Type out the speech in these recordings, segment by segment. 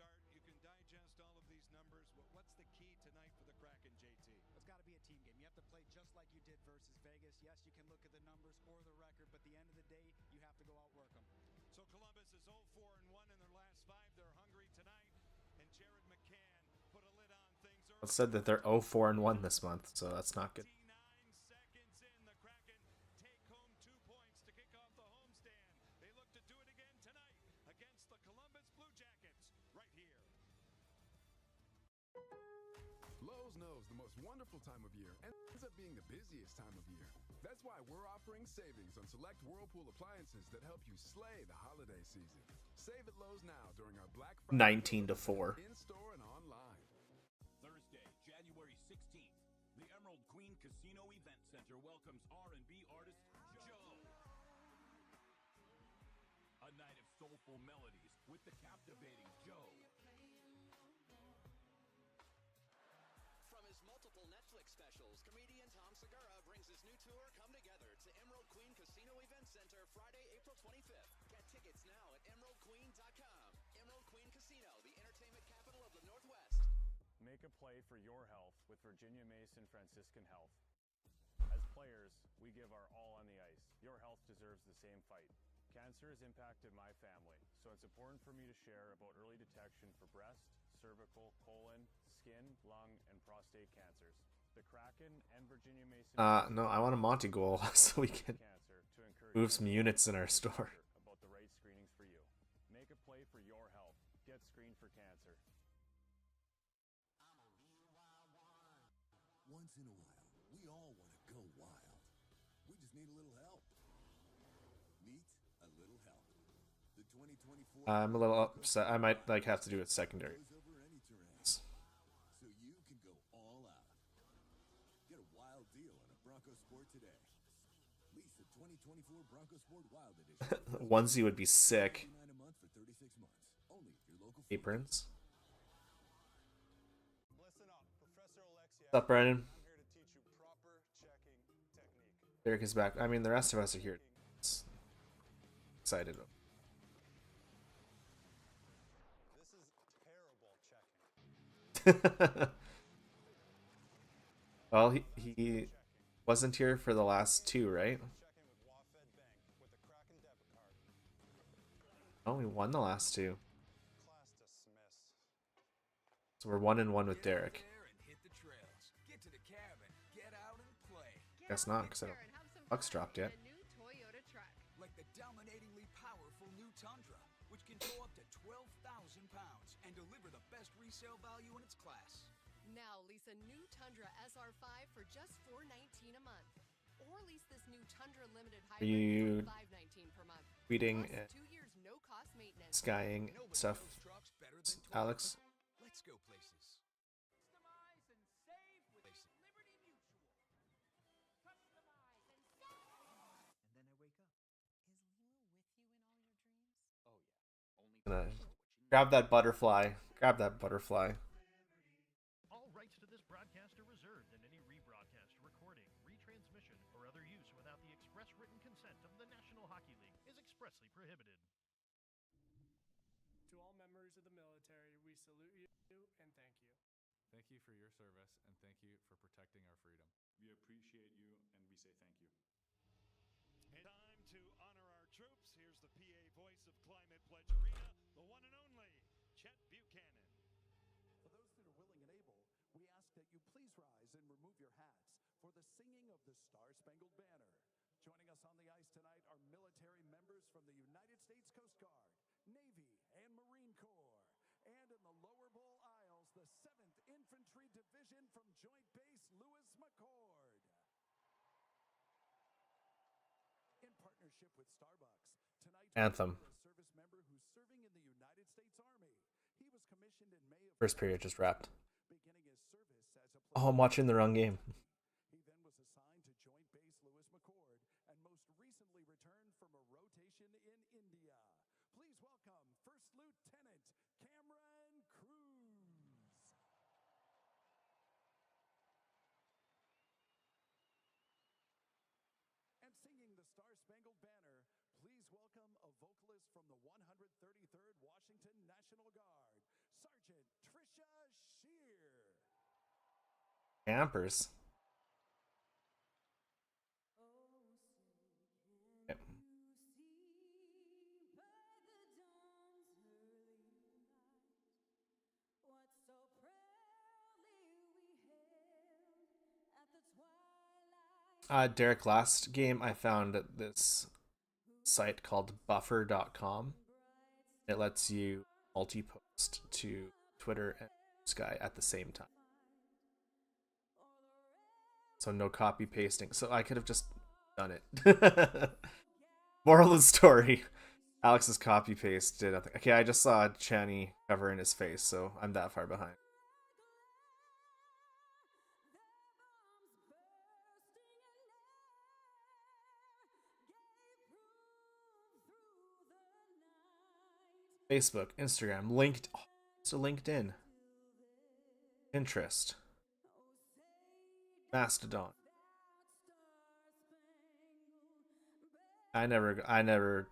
start. You can digest all of these numbers. What's the key tonight for the Kraken, JT? It's got to be a team game. You have to play just like you did versus Vegas. Yes, you can look at the numbers or the record, but at the end of the day, you have to go outwork them. So Columbus is 0-4-1 in their last 5. They're hungry tonight, and Jared McCann put a lid on things early. It said that they're 0-4-1 this month, so that's not good. 29 seconds in, the Kraken take home 2 points to kick off the homestand. They look to do it again tonight against the Columbus Blue Jackets right here. Lowe's knows the most wonderful time of year and ends up being the busiest time of year. That's why we're offering savings on select Whirlpool appliances that help you slay the holiday season. Save at Lowe's now during our Black Friday 19-4. in-store and online. Thursday, January 16th, the Emerald Queen Casino Event Center welcomes R&B artist Joe. A night of soulful melodies with the captivating Joe. From his multiple Netflix specials, comedian Tom Segura brings his new tour, Come Together, to Emerald Queen Casino Event Center Friday, April 25th. Get tickets now at emeraldqueen.com. Emerald Queen Casino, the entertainment capital of the Northwest. Make a play for your health with Virginia Mason Franciscan Health. As players, we give our all on the ice. Your health deserves the same fight. Cancer has impacted my family, so it's important for me to share about early detection for breast, cervical, colon, skin, lung, and prostate cancers. The Kraken and Virginia Mason... No, I want a Monty goal so we can move some units in our store. About the right screenings for you. Make a play for your health. Get screened for cancer. Once in a while, we all want to go wild. We just need a little help. Meet a little help. The 2024 I'm a little upset. I might have to do it secondary. goes over any terrain, so you can go all out. Get a wild deal on a Bronco Sport today. Lease the 2024 Bronco Sport Wild Edition. Onesie would be sick. $59 a month for 36 months. Only at your local Aprons. Listen up, Professor Alexia. What's up, Brennan? I'm here to teach you proper checking technique. Derek is back. I mean, the rest of us are here. Excited. This is terrible checking. Well, he wasn't here for the last 2, right? Checking with WaFed Bank with the Kraken debit card. Oh, we won the last 2. Class dismissed. So we're 1-1 with Derek. Guess not, because Bucks dropped yet. Like the dominatingly powerful new Tundra, which can tow up to 12,000 pounds and deliver the best resale value in its class. Now lease a new Tundra SR5 for just $419 a month. Or lease this new Tundra Limited Are you Hybrid for $519 per month. tweeting, Plus 2 years no cost maintenance. skying stuff, Alex? Let's go places. Customize and save with Liberty Mutual. Customize and save. And then I wake up. Is Lou with you in all your dreams? Oh, yeah. Only Gonna grab that butterfly. Grab that butterfly. All rights to this broadcast are reserved, and any rebroadcast, recording, retransmission, or other use without the express written consent of the National Hockey League is expressly prohibited. To all members of the military, we salute you and thank you. Thank you for your service, and thank you for protecting our freedom. We appreciate you, and we say thank you. Time to honor our troops. Here's the PA voice of Climate Pledge Arena, the one and only Chet Buchanan. For those that are willing and able, we ask that you please rise and remove your hats for the singing of the Star-Spangled Banner. Joining us on the ice tonight are military members from the United States Coast Guard, Navy, and Marine Corps. And in the lower bowl aisles, the 7th Infantry Division from Joint Base Lewis McChord. In partnership with Starbucks, tonight Anthem. we have a service member who's serving in the United States Army. He was commissioned in May of First period just wrapped. beginning his service as a Oh, I'm watching the wrong game. He then was assigned to Joint Base Lewis McChord and most recently returned from a rotation in India. Please welcome First Lieutenant Cameron Cruz. And singing the Star-Spangled Banner, please welcome a vocalist from the 133rd Washington National Guard, Sergeant Trisha Shear. Campers. Yep. Derek, last game I found this site called buffer.com. It lets you multi-post to Twitter and Sky at the same time. So no copy pasting. So I could have just done it. Moral of the story. Alex's copy paste did nothing. Okay, I just saw Channy covering his face, so I'm that far behind. Facebook, Instagram, LinkedIn, Pinterest, Mastodon. I never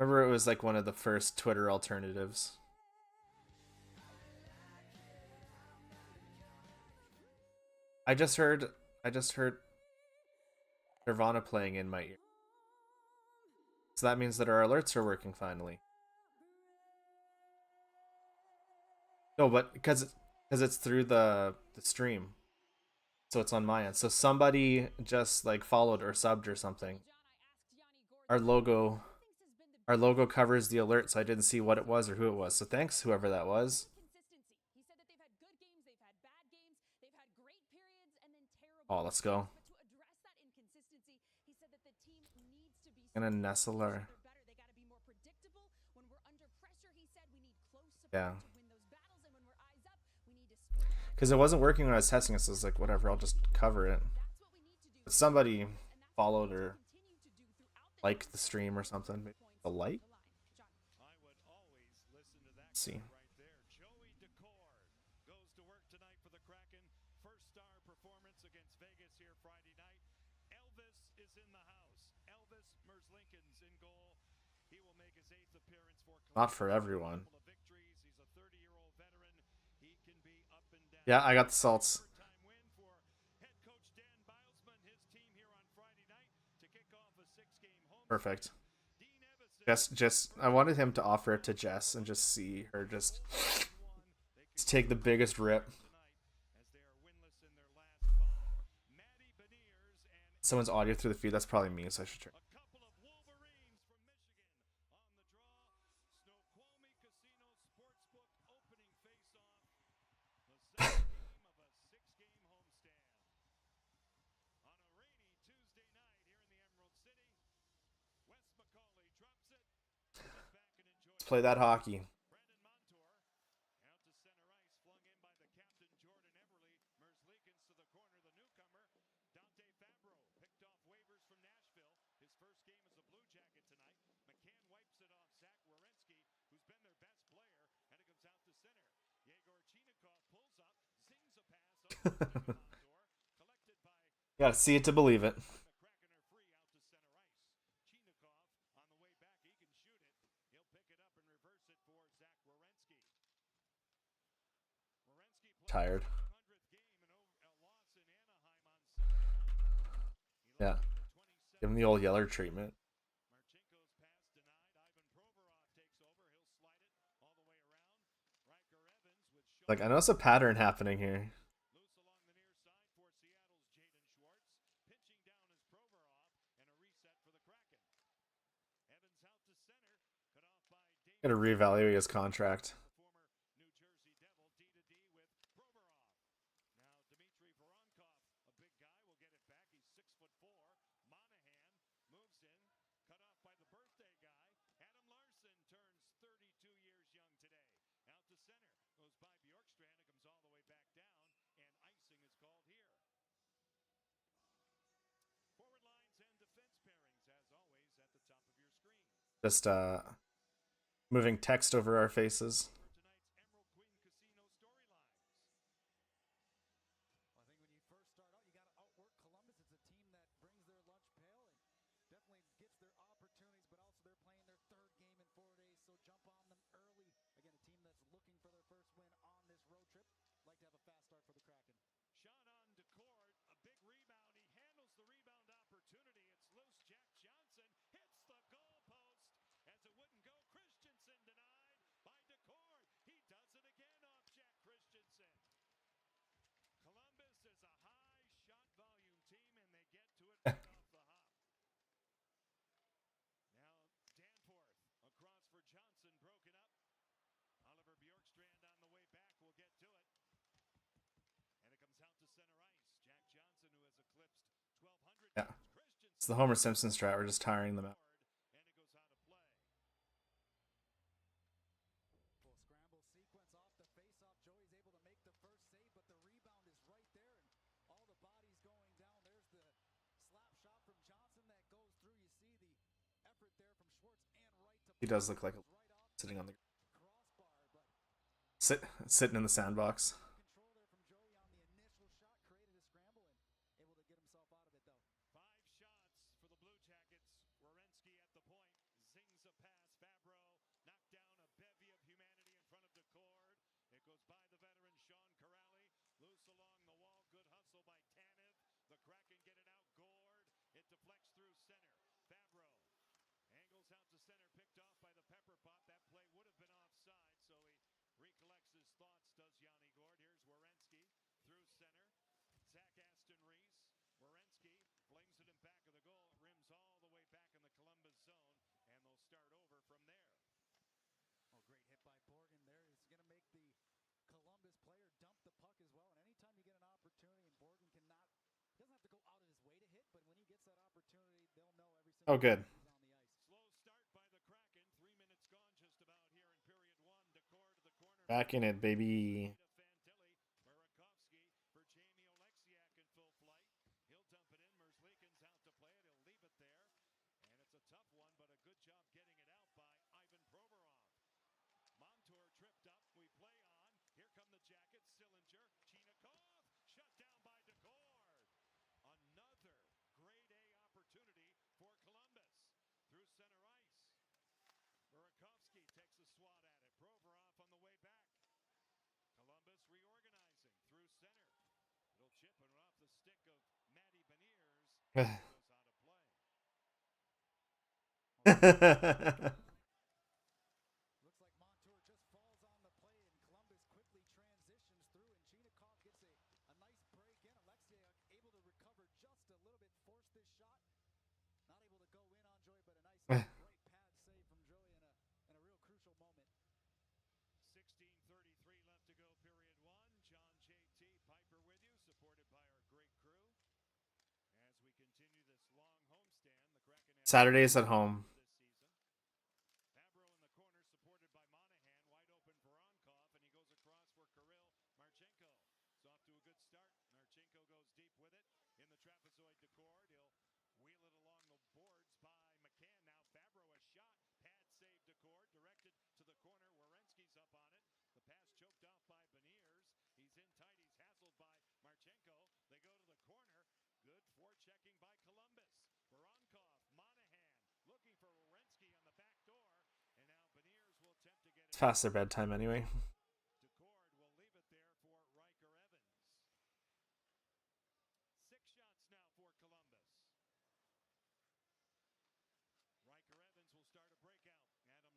remember it was like one of the first Twitter alternatives. I just heard Nirvana playing in my ear. So that means that our alerts are working finally. No, but because it's through the stream. So it's on my end. So somebody just like followed or subbed or something. Our logo covers the alert, so I didn't see what it was or who it was. So thanks, whoever that was. Oh, let's go. Gonna nestle her. Yeah. Because it wasn't working when I was testing it, so I was like, whatever, I'll just cover it. But somebody followed or liked the stream or something. Maybe a like? Let's see. Goes to work tonight for the Kraken. First star performance against Vegas here Friday night. Elvis is in the house. Elvis Merzlikins in goal. He will make his 8th appearance for Columbus. Not for everyone. Yeah, I got the salts. Perfect. Just I wanted him to offer it to Jess and just see her just take the biggest rip. Someone's audio through the feed. That's probably me, so I should turn. Let's play that hockey. Gotta see it to believe it. Tired. Yeah. Give him the old Yeller treatment. Like, I notice a pattern happening here. Gotta reevaluate his contract. Just moving text over our faces. looking for their first win on this road trip. Like to have a fast start for the Kraken. Shot on DeCord, a big rebound. He handles the rebound opportunity. It's loose. Jack Johnson hits the goalpost as it wouldn't go. Christensen denied by DeCord. He does it again off Jack Christensen. Columbus is a high shot volume team, and they get to it right off the hop. Now Danforth across for Johnson, broken up. Oliver Bjorkstrand on the way back will get to it. And it comes out to center ice. Jack Johnson, who has eclipsed 1,200 Yeah. Christensen. It's the Homer Simpson strat. We're just tiring them out. And it goes out of play. Full scramble sequence off the face-off. Joey's able to make the first save, but the rebound is right there, and all the bodies going down. There's the slap shot from Johnson that goes through. You see the effort there from Schwartz and right to. He does look like sitting on the crossbar, but sitting in the sandbox. control there from Joey on the initial shot, created a scramble and able to get himself out of it though. 5 shots for the Blue Jackets. Werenski at the point. Zings a pass. Fabro knocked down a bevy of humanity in front of DeCord. It goes by the veteran Sean Corrali. Loose along the wall. Good hustle by Tanev. The Kraken get it out. Gord. It deflects through center. Fabro angles out to center. Picked off by the pepper pot. That play would have been offside, so he recollects his thoughts, does Yanni Gord. Here's Werenski through center. Zach Aston Reese. Werenski flings it in back of the goal. It rims all the way back in the Columbus zone, and they'll start over from there. Oh, great hit by Borgen there. It's going to make the Columbus player dump the puck as well. And anytime you get an opportunity and Borgen cannot, doesn't have to go out of his way to hit, but when he gets that opportunity, they'll know every single Oh, time good. he's on the ice. Slow start by the Kraken. 3 minutes gone just about here in period 1. DeCord to the corner. Back in it, baby. Fantilli. Burakovsky for Jamie Oleksiak in full flight. He'll dump it in. Merzlikins out to play it. He'll leave it there. And it's a tough one, but a good job getting it out by Ivan Provorov. Montour tripped up. We play on. Here come the Jackets. Sillinger. Chinikov. Shut down by DeCord. Another grade A opportunity for Columbus. Through center ice. Burakovsky takes a swat at it. Provorov on the way back. Columbus reorganizing through center. It'll chip it off the stick of Matty Beniers. Goes out of play. Looks like Montour just falls on the play, and Columbus quickly transitions through, and Chinikov gets a nice break in. Oleksiak able to recover just a little bit, force this shot. Not able to go in on Joey, but a nice great pad save from Joey in a real crucial moment. 16:33 left to go, period 1. John J.T. Piper with you, supported by our great crew. As we continue this long homestand, the Kraken have Saturdays at home. this season. Fabro in the corner, supported by Monahan, wide open for Onkov, and he goes across for Kirill Marchenko. It's off to a good start. Marchenko goes deep with it in the trapezoid DeCord. He'll wheel it along the boards by McCann. Now Fabro a shot. Pad save DeCord, directed to the corner. Werenski's up on it. The pass choked off by Beniers. He's in tight. He's hassled by Marchenko. They go to the corner. Good forechecking by Columbus. Voronkov, Monahan, looking for Werenski on the back door. And now Beniers will attempt to get it. It's past their bedtime anyway. DeCord will leave it there for Riker Evans. 6 shots now for Columbus. Riker Evans will start a breakout. Adam Larson will sauce it out to center.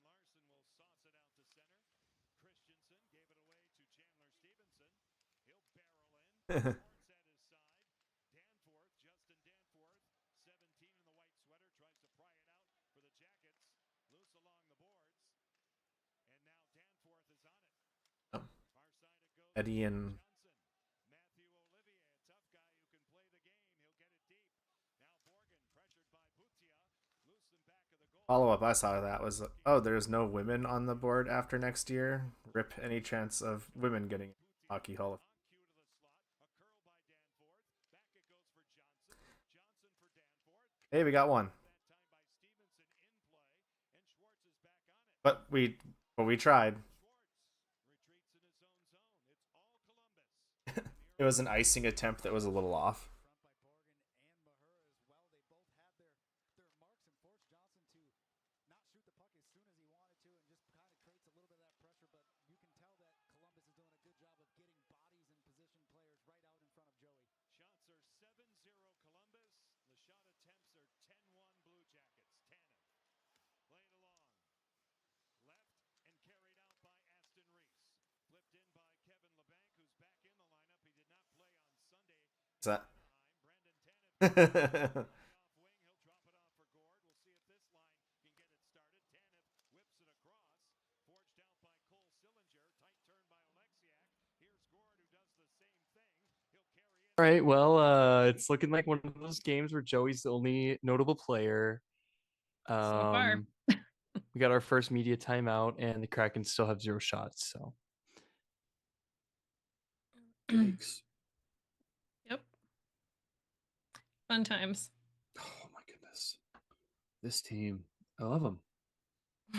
Christensen gave it away to Chandler Stevenson. He'll barrel in. Schwartz at his side. Danforth, Justin Danforth, 17 in the white sweater, tries to pry it out for the Jackets. Loose along the boards. And now Danforth is on it. Far side it goes. Eddie and Johnson. Matthew Olivier, a tough guy who can play the game. He'll get it deep. Now Borgen pressured by Boutia. Loose in back of the goal. follow-up I saw that was, oh, there's no women on the board after next year. Rip any chance of women getting Hockey Hall of On cue to the slot. A curl by Danforth. Back it goes for Johnson. Johnson for Danforth. Hey, we got one. That time by Stevenson in play. And Schwartz is back on it. But we tried. Schwartz retreats in his own zone. It's all Columbus. It was an icing attempt that was a little off. Front by Borgen and Mahura as well. They both had their marks and forced Johnson to not shoot the puck as soon as he wanted to, and just kind of creates a little bit of that pressure. But you can tell that that? All right, well, it's looking like one of those games where Joey's the only notable player. far. We got our first media timeout, and the Kraken still have 0 shots. So, Yikes. Yep. Fun times. Oh my goodness, this team, I love them.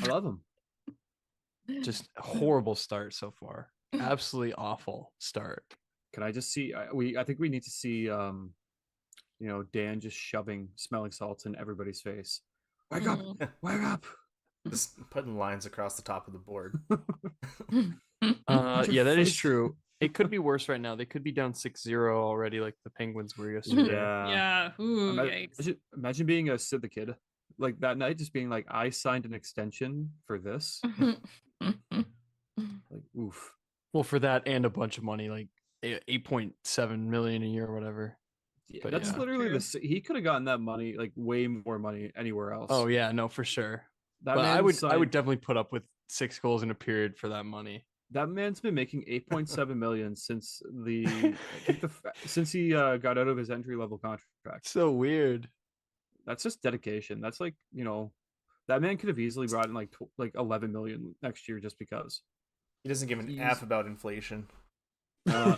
I love them. Just a horrible start so far. Absolutely awful start. Can I just see? I think we need to see, Dan just shoving smelling salts in everybody's face. Wake up! Wake up! Just putting lines across the top of the board. Yeah, that is true. It could be worse right now. They could be down 6-0 already, like the Penguins were yesterday. Yeah. Ooh, yikes. Imagine being a Sid the Kid like that night, just being like, I signed an extension for this. Like, oof. Well, for that and a bunch of money, like 8.7 million a year or whatever. Yeah, But that's literally he could have gotten that money, like way more money anywhere else. Oh yeah, no, for sure. That but man I would definitely put up with 6 goals in a period for that money. That man's been making 8.7 million since since he got out of his entry level contract. So weird. That's just dedication. That's like, that man could have easily brought in like 11 million next year just because. He doesn't give an F about inflation.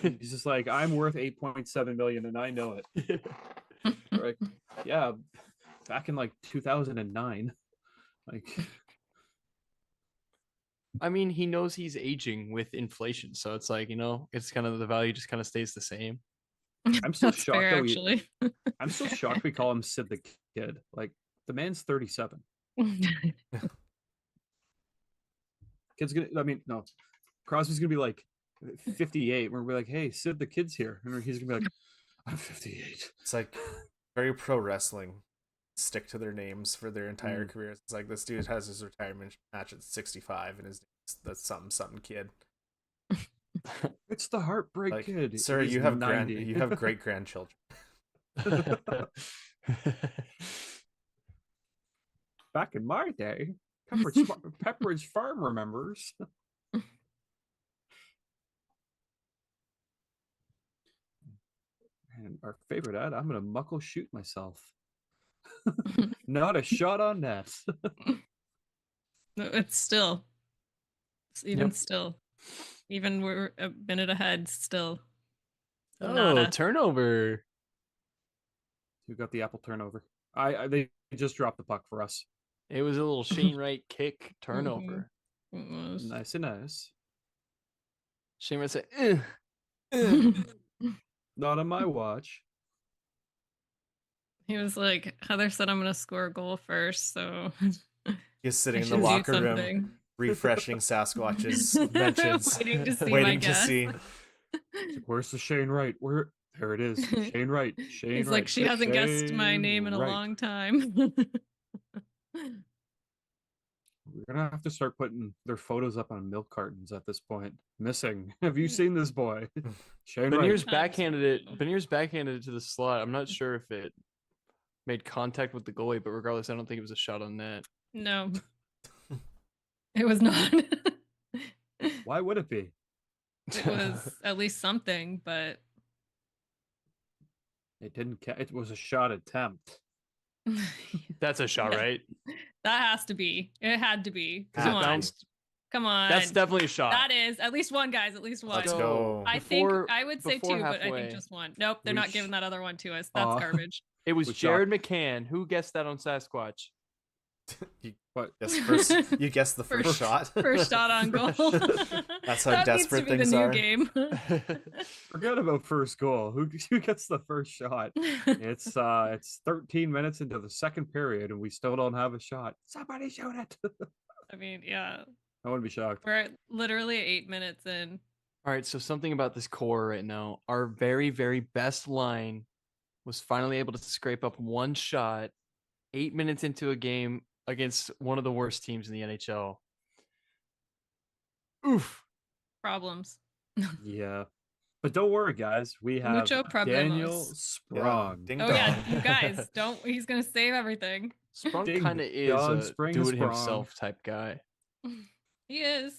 He's just like, I'm worth 8.7 million and I know it. Right? Yeah, back in like 2009, like. I mean, he knows he's aging with inflation, so it's like, it's kind of the value just kind of stays the same. I'm still shocked. Fair, actually. I'm still shocked we call him Sid the Kid. Like, the man's 37. No. Crosby's gonna be like 58. We're gonna be like, hey, Sid the Kid's here, and he's gonna be like, I'm 58. It's like very pro wrestling. Stick to their names for their entire careers. It's like this dude has his retirement match at 65, and his name's the something kid. It's the Heartbreak Kid. Sir, you have great grandchildren. Back in my day, Pepperidge Farm remembers. And our favorite ad, I'm gonna muckle shoot myself. Not a shot on net. It's still. Even we're a minute ahead still. Turnover. Who got the apple turnover? They just dropped the puck for us. It was a little Shane Wright kick turnover. Nice and nice. Shane Wright said, Not on my watch. He was like, Heather said I'm going to score a goal first, so... He's sitting in the locker room, refreshing Sasquatch's mentions, waiting to see. Where's the Shane Wright? There it is. Shane Wright. He's like, she hasn't guessed my name in a long time. We're going to have to start putting their photos up on milk cartons at this point. Missing. Have you seen this boy? Shane Beniers Wright. backhanded it to the slot. I'm not sure if it made contact with the goalie, but regardless, I don't think it was a shot on net. No. It was not. Why would it be? It was at least something, but it didn't. It was a shot attempt. That's a shot, right? That has to be. It had to be. Come on. Come on. That's definitely a shot. That is. At least one, guys. At least one. Let's go. I would say 2, but I think just 1. Nope, they're not giving that other one to us. That's garbage. It was Jared McCann. Who guessed that on Sasquatch? You guessed the first shot. First shot on goal. That's how desperate things are. Game. Forget about first goal. Who gets the first shot? It's 13 minutes into the second period, and we still don't have a shot. Somebody shoot it. I mean, yeah. I wouldn't be shocked. We're at literally 8 minutes in. All right, so something about this core right now. Our very, very best line was finally able to scrape up one shot 8 minutes into a game against one of the worst teams in the NHL. Oof. Problems. Yeah. But don't worry, guys. We have Mucho Daniel problemos. Sprung. Ding Oh dong. yeah, you guys don't. He's gonna save everything. Sprung Ding kind of is dong, a Spring do is it sprung. himself type guy. He is.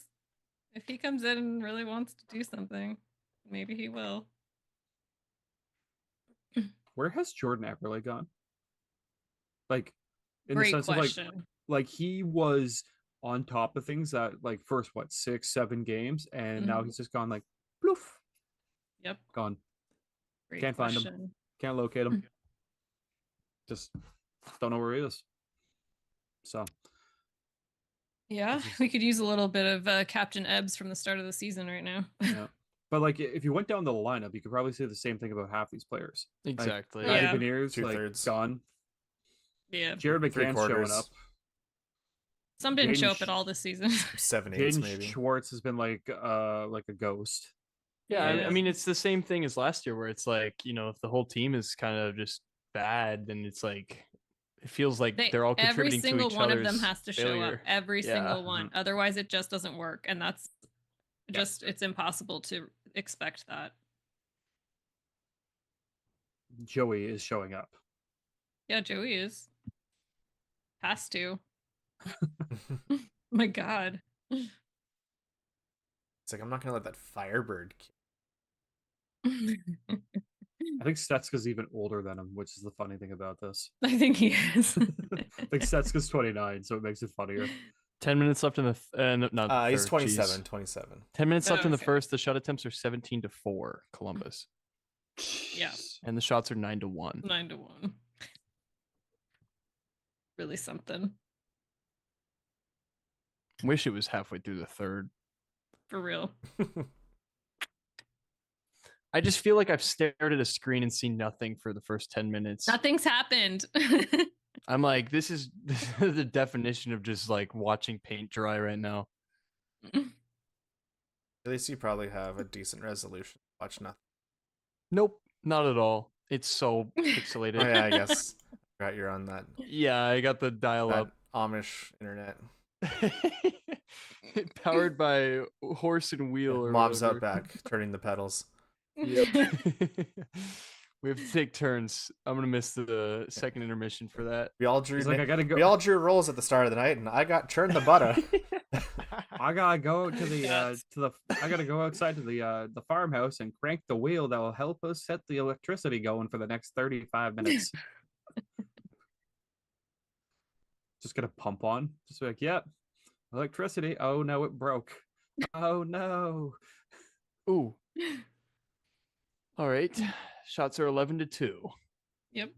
If he comes in and really wants to do something, maybe he will. Where has Jordan Eberle gone? Like, in Great the sense question. of like he was on top of things that like first 6-7 games, and now he's just gone like bloof. Yep. Gone. Great Can't question. find him. Can't locate him. Just don't know where he is. So Yeah, we could use a little bit of Captain Ebbs from the start of the season right now. yeah. But like if you went down the lineup, you could probably say the same thing about half these players. Exactly. Like, Yeah. Matty Beniers, like Two-thirds. gone. Yeah. Jared McCann's showing Three-quarters. up. Some didn't show Jaden up at all this season. 7/8 Jaden maybe. Schwartz has been like a ghost. Yeah, Yeah. I mean, it's the same thing as last year, where it's like, if the whole team is kind of just bad, then it's like it feels like they're all every contributing single to each one of other's them has to show up. failure. Every Yeah. single one. Otherwise, it just doesn't work, and that's just it's impossible to expect that. Joey is showing up. Yeah, Joey is. Has to. My God. It's like I'm not gonna let that Firebird. I think Stetska's even older than him, which is the funny thing about this. I think he is. I think Stetska's 29, so it makes it funnier. 10 minutes left in the not He's third, 27. geez. 27. 10 minutes left in the Okay. first. The shot attempts are 17-4 Columbus, Yeah, and the shots are 9-1. 9-1. Really something. Wish it was halfway through the third. For real. I just feel like I've stared at a screen and seen nothing for the first 10 minutes. Nothing's happened. I'm like, this is the definition of just like watching paint dry right now. At least you probably have a decent resolution. Watch nothing. Nope, not at all. It's so pixelated. Oh yeah, I guess. Forgot you're on that. Yeah, I got the dial-up. Amish internet. Powered by horse and wheel. Or Mom's whatever. out back turning the pedals. Yep. We have to take turns. I'm gonna miss the second intermission for that. We all drew. He's like, I gotta go. We all drew rolls at the start of the night, and I got turned the butter. I gotta go to the I gotta go outside to the farmhouse and crank the wheel that will help us set the electricity going for the next 35 minutes. Just gonna pump on. Just be like, yep, electricity. Oh no, it broke. Oh no. Ooh. All right. Shots are 11-2. Yep.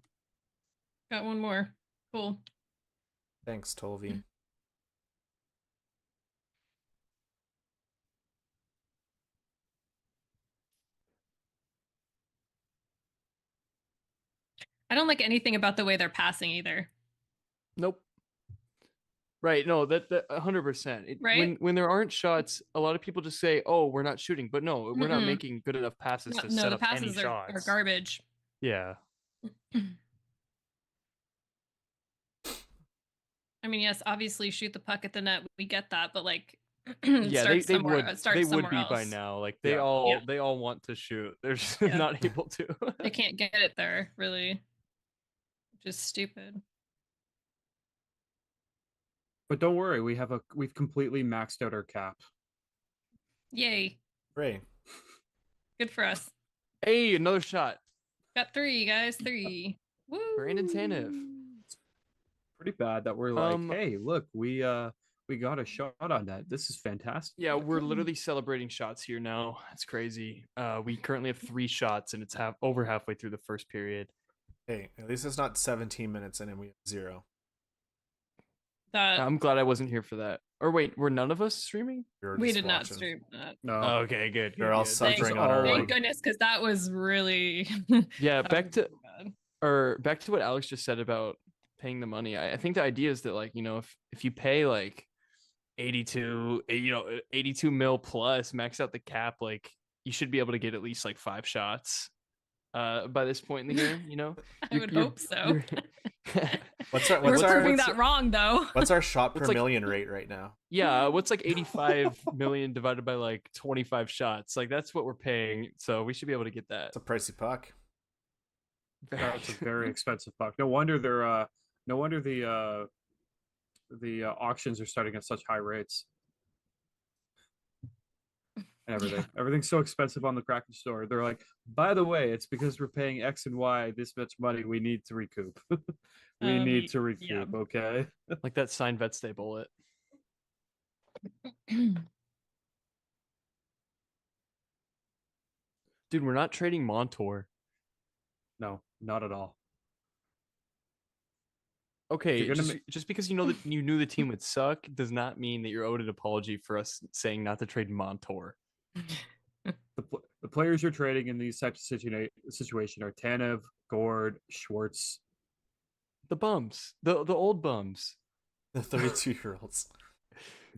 Got one more. Cool. Thanks, Tolvi. I don't like anything about the way they're passing either. Nope. Right. No, that 100%. Right? When there aren't shots, a lot of people just say, "Oh, we're not shooting," but no, we're not making good enough passes to set the up any passes shots. are garbage. Yeah. I mean, yes, obviously shoot the puck at the net. We get that, but like, Yeah, they would be else. by now. Like they Yeah. all want to shoot. They're just not able to. They can't get it there, really. Which is stupid. But don't worry, we've completely maxed out our cap. Yay. Ray. Good for us. Hey, another shot. Got 3, guys. 3. Woo. Brandon Tanev. Pretty bad that we're like, hey, look, we got a shot on that. This is fantastic. Yeah, we're literally celebrating shots here now. It's crazy. We currently have 3 shots, and it's over halfway through the first period. Hey, at least it's not 17 minutes in and we have 0. I'm glad I wasn't here for that. Or wait, were none of us streaming? We did not stream that. No. Oh, okay, good. You're all suffering on our Thank own. goodness, because that was really. Yeah, that back was to really bad. back to what Alex just said about paying the money. I think the idea is that, like, if you pay like 82 mil plus, max out the cap, like you should be able to get at least like 5 shots by this point in the game. I would hope so. We're proving that wrong, though. What's our shot per like- million rate right now? Yeah, what's like 85 million divided by like 25 shots? Like that's what we're paying. So we should be able to get that. It's a pricey puck. That's a very expensive puck. No wonder they're no wonder the auctions are starting at such high rates. And everything. Everything's so expensive on the Kraken store. They're like, by the way, it's because we're paying X and Y this much money. We need to recoup. we need to recoup. yeah. Okay. Like that signed vet stay bullet. Dude, we're not trading Montour. No, not at all. Okay, You're gonna just because you know that you knew the team would suck does not mean that you're owed an apology for us saying not to trade Montour. The players you're trading in these types of situation are Tanev, Gord, Schwartz. The bums. The old bums. The 32-year-olds.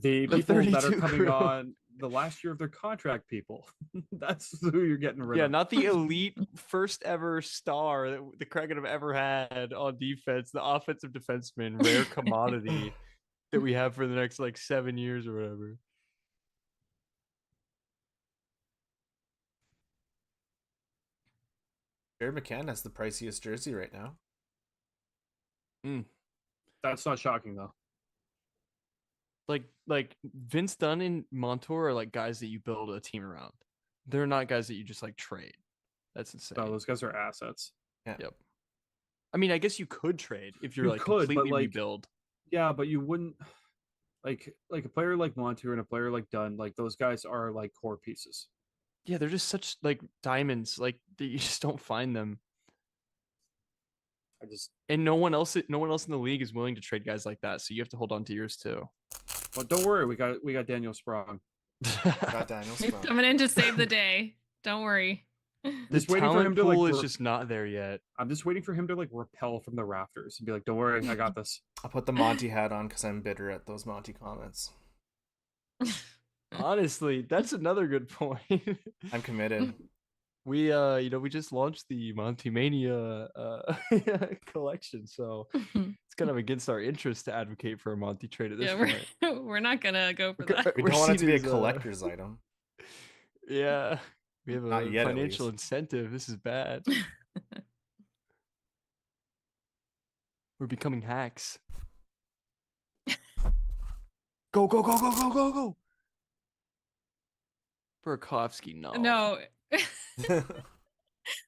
The The people that are coming 32-year-old. on the last year of their contract people. That's who you're getting rid Yeah, of. not the elite first ever star that the Kraken have ever had on defense, the offensive defenseman, rare commodity that we have for the next like 7 years or whatever. Jared McCann has the priciest jersey right now. That's not shocking though. Like Vince Dunn and Montour are like guys that you build a team around. They're not guys that you just like trade. That's insane. No, those guys are assets. Yeah. Yep. I mean, I guess you could trade if you're You like could, but, completely like, rebuild. Yeah, but you wouldn't like a player like Montour and a player like Dunn, like those guys are like core pieces. Yeah, they're just such like diamonds. Like that you just don't find them. And no one else in the league is willing to trade guys like that. So you have to hold on to yours too. Well, don't worry, we got Daniel Sprong. Got Daniel He's Sprong. coming in to save the day. Don't worry. Just The waiting for him talent to like pool is just not there yet. I'm just waiting for him to like repel from the rafters and be like, "Don't worry, I got this." I'll put the Monty hat on because I'm bitter at those Monty comments. Honestly, that's another good point. I'm committed. We we just launched the Monty Mania collection, so it's kind of against our interest to advocate for a Monty trade at this point. We're not gonna go for that. We We're don't want it to seen be a as, collector's item. Yeah, we have a Not yet, at financial least. incentive. This is bad. We're becoming hacks. Go, go, go, go, go, go, go. Burakovsky, no. No.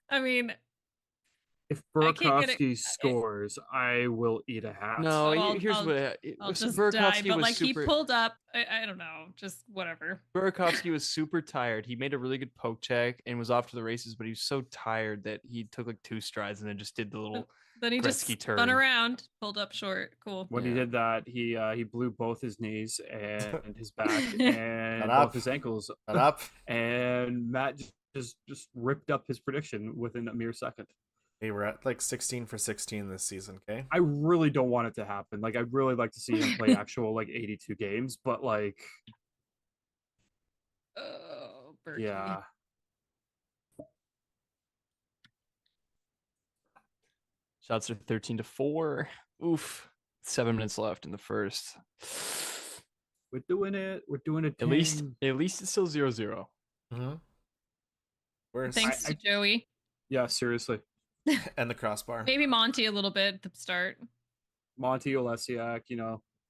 I mean, If I can't get Burakovsky scores, I will eat a hat. No, I'll- here's I'll- what I'll just Burakovsky die. But was like super. he pulled up. I don't know. Just whatever. Burakovsky was super tired. He made a really good poke check and was off to the races, but he was so tired that he took like 2 strides and then just did the little Then he just Gretzky spun turn. around, pulled up short. Cool. When he did that, he blew both his knees and his back and Shut up. both his ankles. Shut up. And Matt just ripped up his prediction within a mere second. Hey, we're at like 16 for 16 this season, okay? I really don't want it to happen. Like, I'd really like to see him play actual like 82 games, but like, Oh, Berkey. yeah. shots are 13-4. Oof. 7 minutes left in the first. We're doing it. We're doing it. At least it's still 0-0. Mm-hmm. Where's Thanks to Joey. Yeah, seriously. and the crossbar? Maybe Monty a little bit at the start. Monty Olesiak,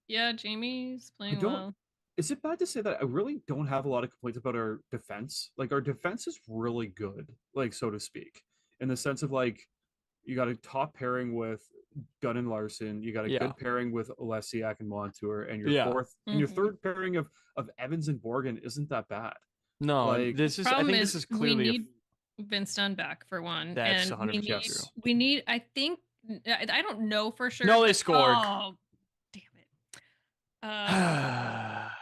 Yeah, Jamie's I playing don't. well. Is it bad to say that I really don't have a lot of complaints about our defense? Like, our defense is really good, like, so to speak, in the sense of like, you got a top pairing with Gunn and Larson, you got a Yeah. good pairing with Olesiak and Montour, and your Yeah. fourth and your Mhm. third pairing of Evans and Borgen isn't that bad. No, Like, this is. I Problem think is, this is we clearly. need Vince Dunn back for one, That's and we 100% need true. we need. I think I don't know for sure. No, they but- scored. Oh, damn it!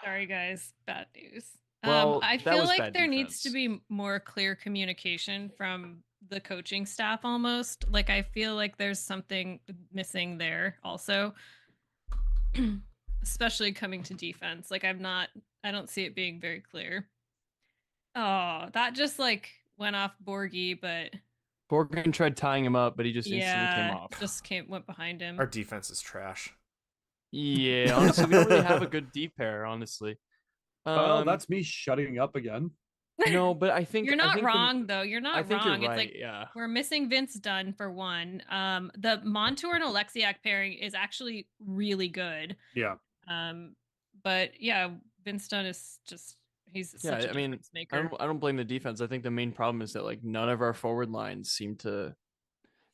Sorry, guys. Bad news. Well, I that feel was like bad there needs to defense. be more clear communication from the coaching staff. Almost like I feel like there's something missing there. Also, especially coming to defense. Like I don't see it being very clear. Oh, that just like went off Borgie, but Borgen tried tying him up, but he just instantly came off. Just went behind him. Our defense is trash. Yeah, honestly, we don't really have a good D pair, honestly. Well, that's me shutting up again. No, but I think You're not wrong, though. You're not I think wrong. you're It's right, like yeah. we're missing Vince Dunn for one. The Montour and Alexiak pairing is actually really good. Yeah. But yeah, Vince Dunn is just he's such a difference maker. I don't blame the defense. I think the main problem is that like none of our forward lines seem to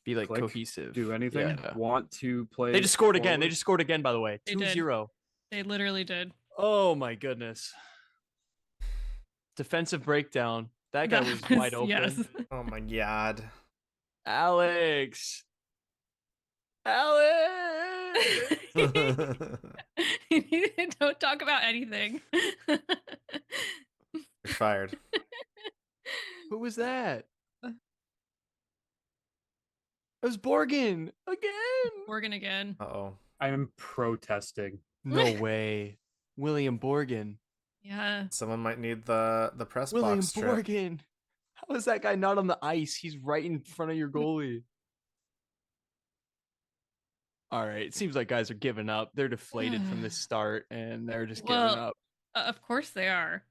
be like cohesive. Do anything? Yeah. Want to play? They just scored forward? again. They just scored again, by the way. They 2-0. They literally did. Oh my goodness. Defensive breakdown. That guy was wide open. Yes. Oh my god. Alex. Don't talk about anything. You're fired. Who was that? It was Borgen again. Borgen again. Uh-oh. I'm protesting. No way. William Borgen. Yeah. Someone might need the press William box trip. Borgen. How is that guy not on the ice? He's right in front of your goalie. All right. It seems like guys are giving up. They're deflated from this start and they're just giving up. Of course they are.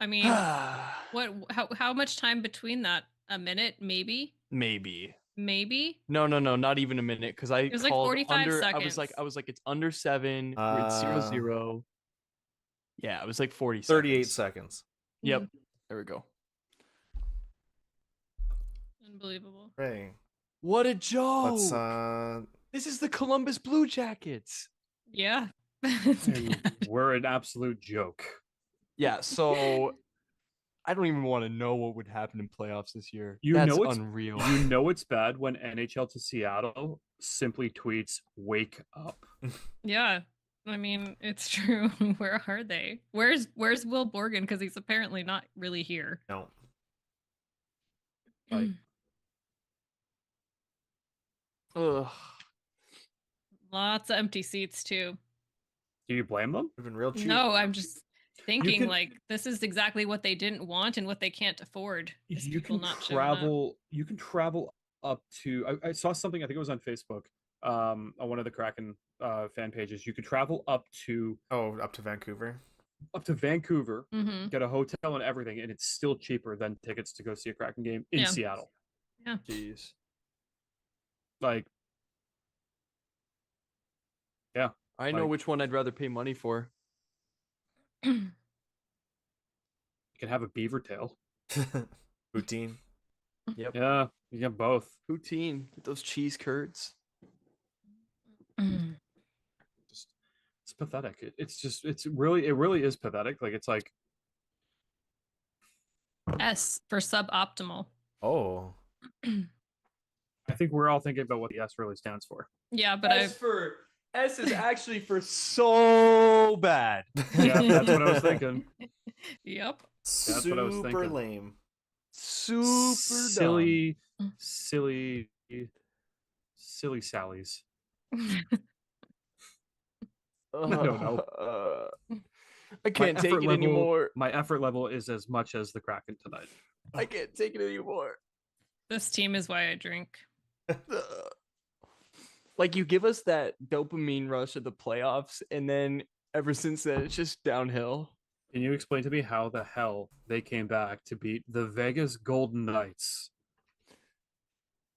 I mean, how much time between that? A minute, maybe? Maybe. No, not even a minute. Because I was like called 45 under. seconds. I was like, it's under 7. We're at 0-0. Yeah, it was like 40 seconds. 38 seconds. Yep. There we go. Unbelievable. Hey. What a joke. Let's This is the Columbus Blue Jackets. Yeah. We're an absolute joke. Yeah, so I don't even want to know what would happen in playoffs this year. You That's know it's unreal. You know it's bad when NHL to Seattle simply tweets "Wake up." Yeah. I mean, it's true. Where are they? Where's Will Borgen? Because he's apparently not really here. No. Like, ugh. Lots of empty seats too. do you blame them? They've been real cheap. No, I'm just thinking can- like this is exactly what they didn't want and what they can't afford. Is You people can not showing up. travel. You can travel up to. I saw something. I think it was on Facebook. On one of the Kraken fan pages. You could travel up to Vancouver. Up to Vancouver, Mhm. get a hotel and everything, and it's still cheaper than tickets to go see a Kraken game in Yeah. Seattle. Yeah. Jeez. Like, yeah. I know like, which one I'd rather pay money for. You can have a beaver tail. Poutine. Yep. Yeah, you get both. Poutine with those cheese curds. It's pathetic. It really is pathetic. Like, it's like, S for suboptimal. Oh. I think we're all thinking about what the S really stands for. Yeah, but S is actually for so bad. Yeah, that's what I was thinking. Yep. That's what I was Super thinking. lame. Super silly Sallies. dumb. I don't know. I can't take it anymore. My effort level is as much as the Kraken tonight. I can't take it anymore. This team is why I drink. Like, you give us that dopamine rush at the playoffs, and then ever since then, it's just downhill. Can you explain to me how the hell they came back to beat the Vegas Golden Knights?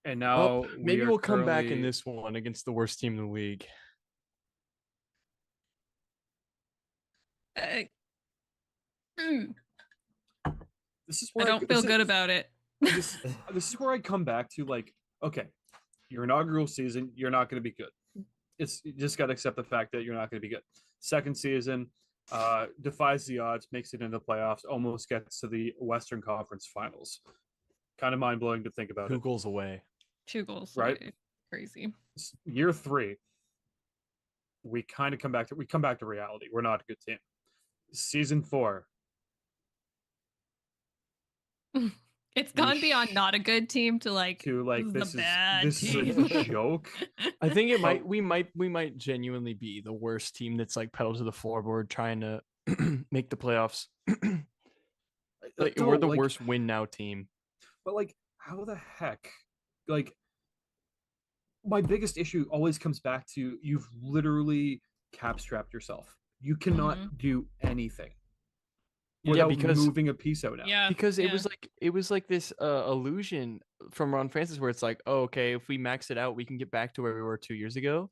And now Well, maybe we'll come back in this one against the worst team in the league. This is I where don't feel good about it. This is where I come back to, like, okay, your inaugural season, you're not going to be good. You just got to accept the fact that you're not going to be good. Second season, defies the odds, makes it into the playoffs, almost gets to the Western Conference Finals. Kind of mind blowing to think about. 2 goals away. 2 goals. Right? Away. Crazy. Year 3, we kind of come back to reality. We're not a good team. Season 4. It's gone beyond not a good team to this this is team. a joke. I think we might genuinely be the worst team that's like pedal to the floorboard trying to make the playoffs. Like, we're the worst win now team. But like, how the heck, like, my biggest issue always comes back to you've literally cap strapped yourself. You cannot do anything without moving a piece out now. Yeah, because it was like this illusion from Ron Francis where it's like, oh, okay, if we max it out, we can get back to where we were 2 years ago.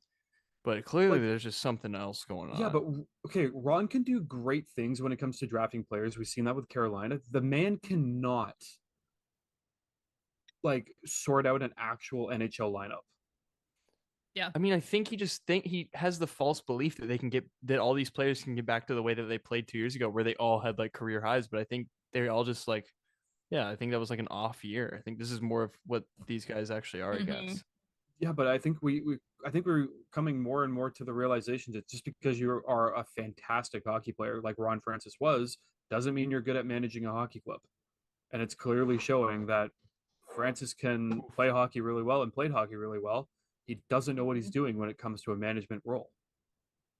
But clearly, there's just something else going on. Yeah, but okay, Ron can do great things when it comes to drafting players. We've seen that with Carolina. The man cannot like sort out an actual NHL lineup. Yeah. I mean, I think he has the false belief that they can that all these players can get back to the way that they played 2 years ago, where they all had like career highs. But I think they're all just like, yeah, I think that was like an off year. I think this is more of what these guys actually are, I guess. Yeah, but I think I think we're coming more and more to the realization that just because you are a fantastic hockey player like Ron Francis was, doesn't mean you're good at managing a hockey club. And it's clearly showing that Francis can play hockey really well and played hockey really well. He doesn't know what he's doing when it comes to a management role.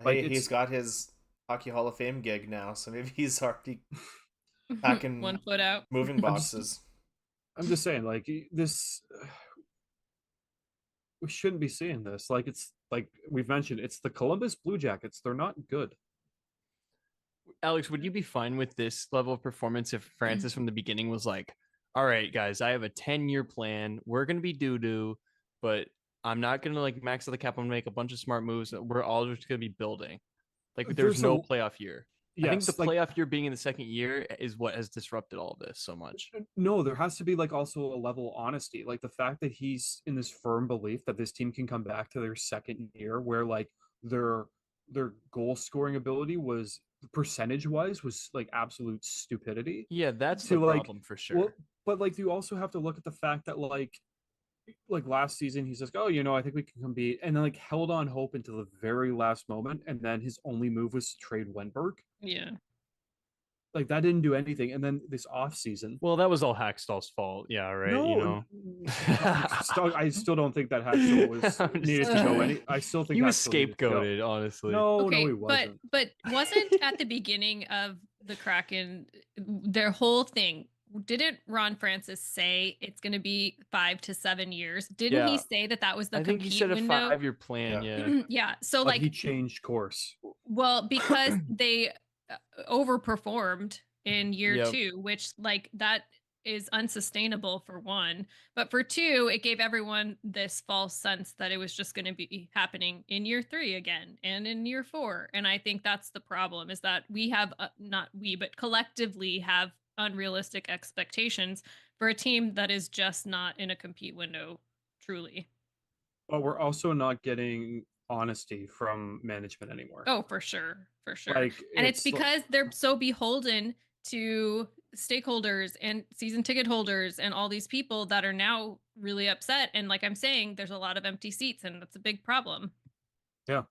Like, hey, he's got his Hockey Hall of Fame gig now, so maybe he's already packing 1 foot out moving boxes. I'm just saying, like, this, we shouldn't be seeing this. Like, it's like we've mentioned, it's the Columbus Blue Jackets. They're not good. Alex, would you be fine with this level of performance if Francis from the beginning was like, all right, guys, I have a 10-year plan. We're going to be doo-doo, but I'm not going to like max out the cap. I'm going to make a bunch of smart moves. We're all just going to be building. Like there's no playoff year. Yes, I think the playoff year being in the second year is what has disrupted all of this so much. No, there has to be like also a level of honesty. Like the fact that he's in this firm belief that this team can come back to their second year where like their goal scoring ability was percentage wise was like absolute stupidity. Yeah, that's the problem for sure. Well, but like you also have to look at the fact that like last season he says, oh, I think we can compete, and then like held on hope until the very last moment, and then his only move was to trade Wenberg. Yeah, like that didn't do anything. And then this off season, well, that was all Hackstall's fault. Yeah, right. No, I still don't think that Hackstall was needed to go. I still think he was scapegoated. Honestly, no, he wasn't. But wasn't at the beginning of the Kraken their whole thing? Didn't Ron Francis say it's going to be 5 to 7 years? Didn't he say that was the compete window? I think he said a 5-year plan. Yeah. Yeah. So but like he changed course. Well, because they overperformed in year 2, which like that is unsustainable for one, but for 2, it gave everyone this false sense that it was just going to be happening in year 3 again and in year 4. And I think that's the problem, is that we have not we, but collectively have unrealistic expectations for a team that is just not in a compete window truly. But we're also not getting honesty from management anymore. Oh, for sure. Like, and it's because they're so beholden to stakeholders and season ticket holders and all these people that are now really upset. And like I'm saying, there's a lot of empty seats, and that's a big problem. Yeah,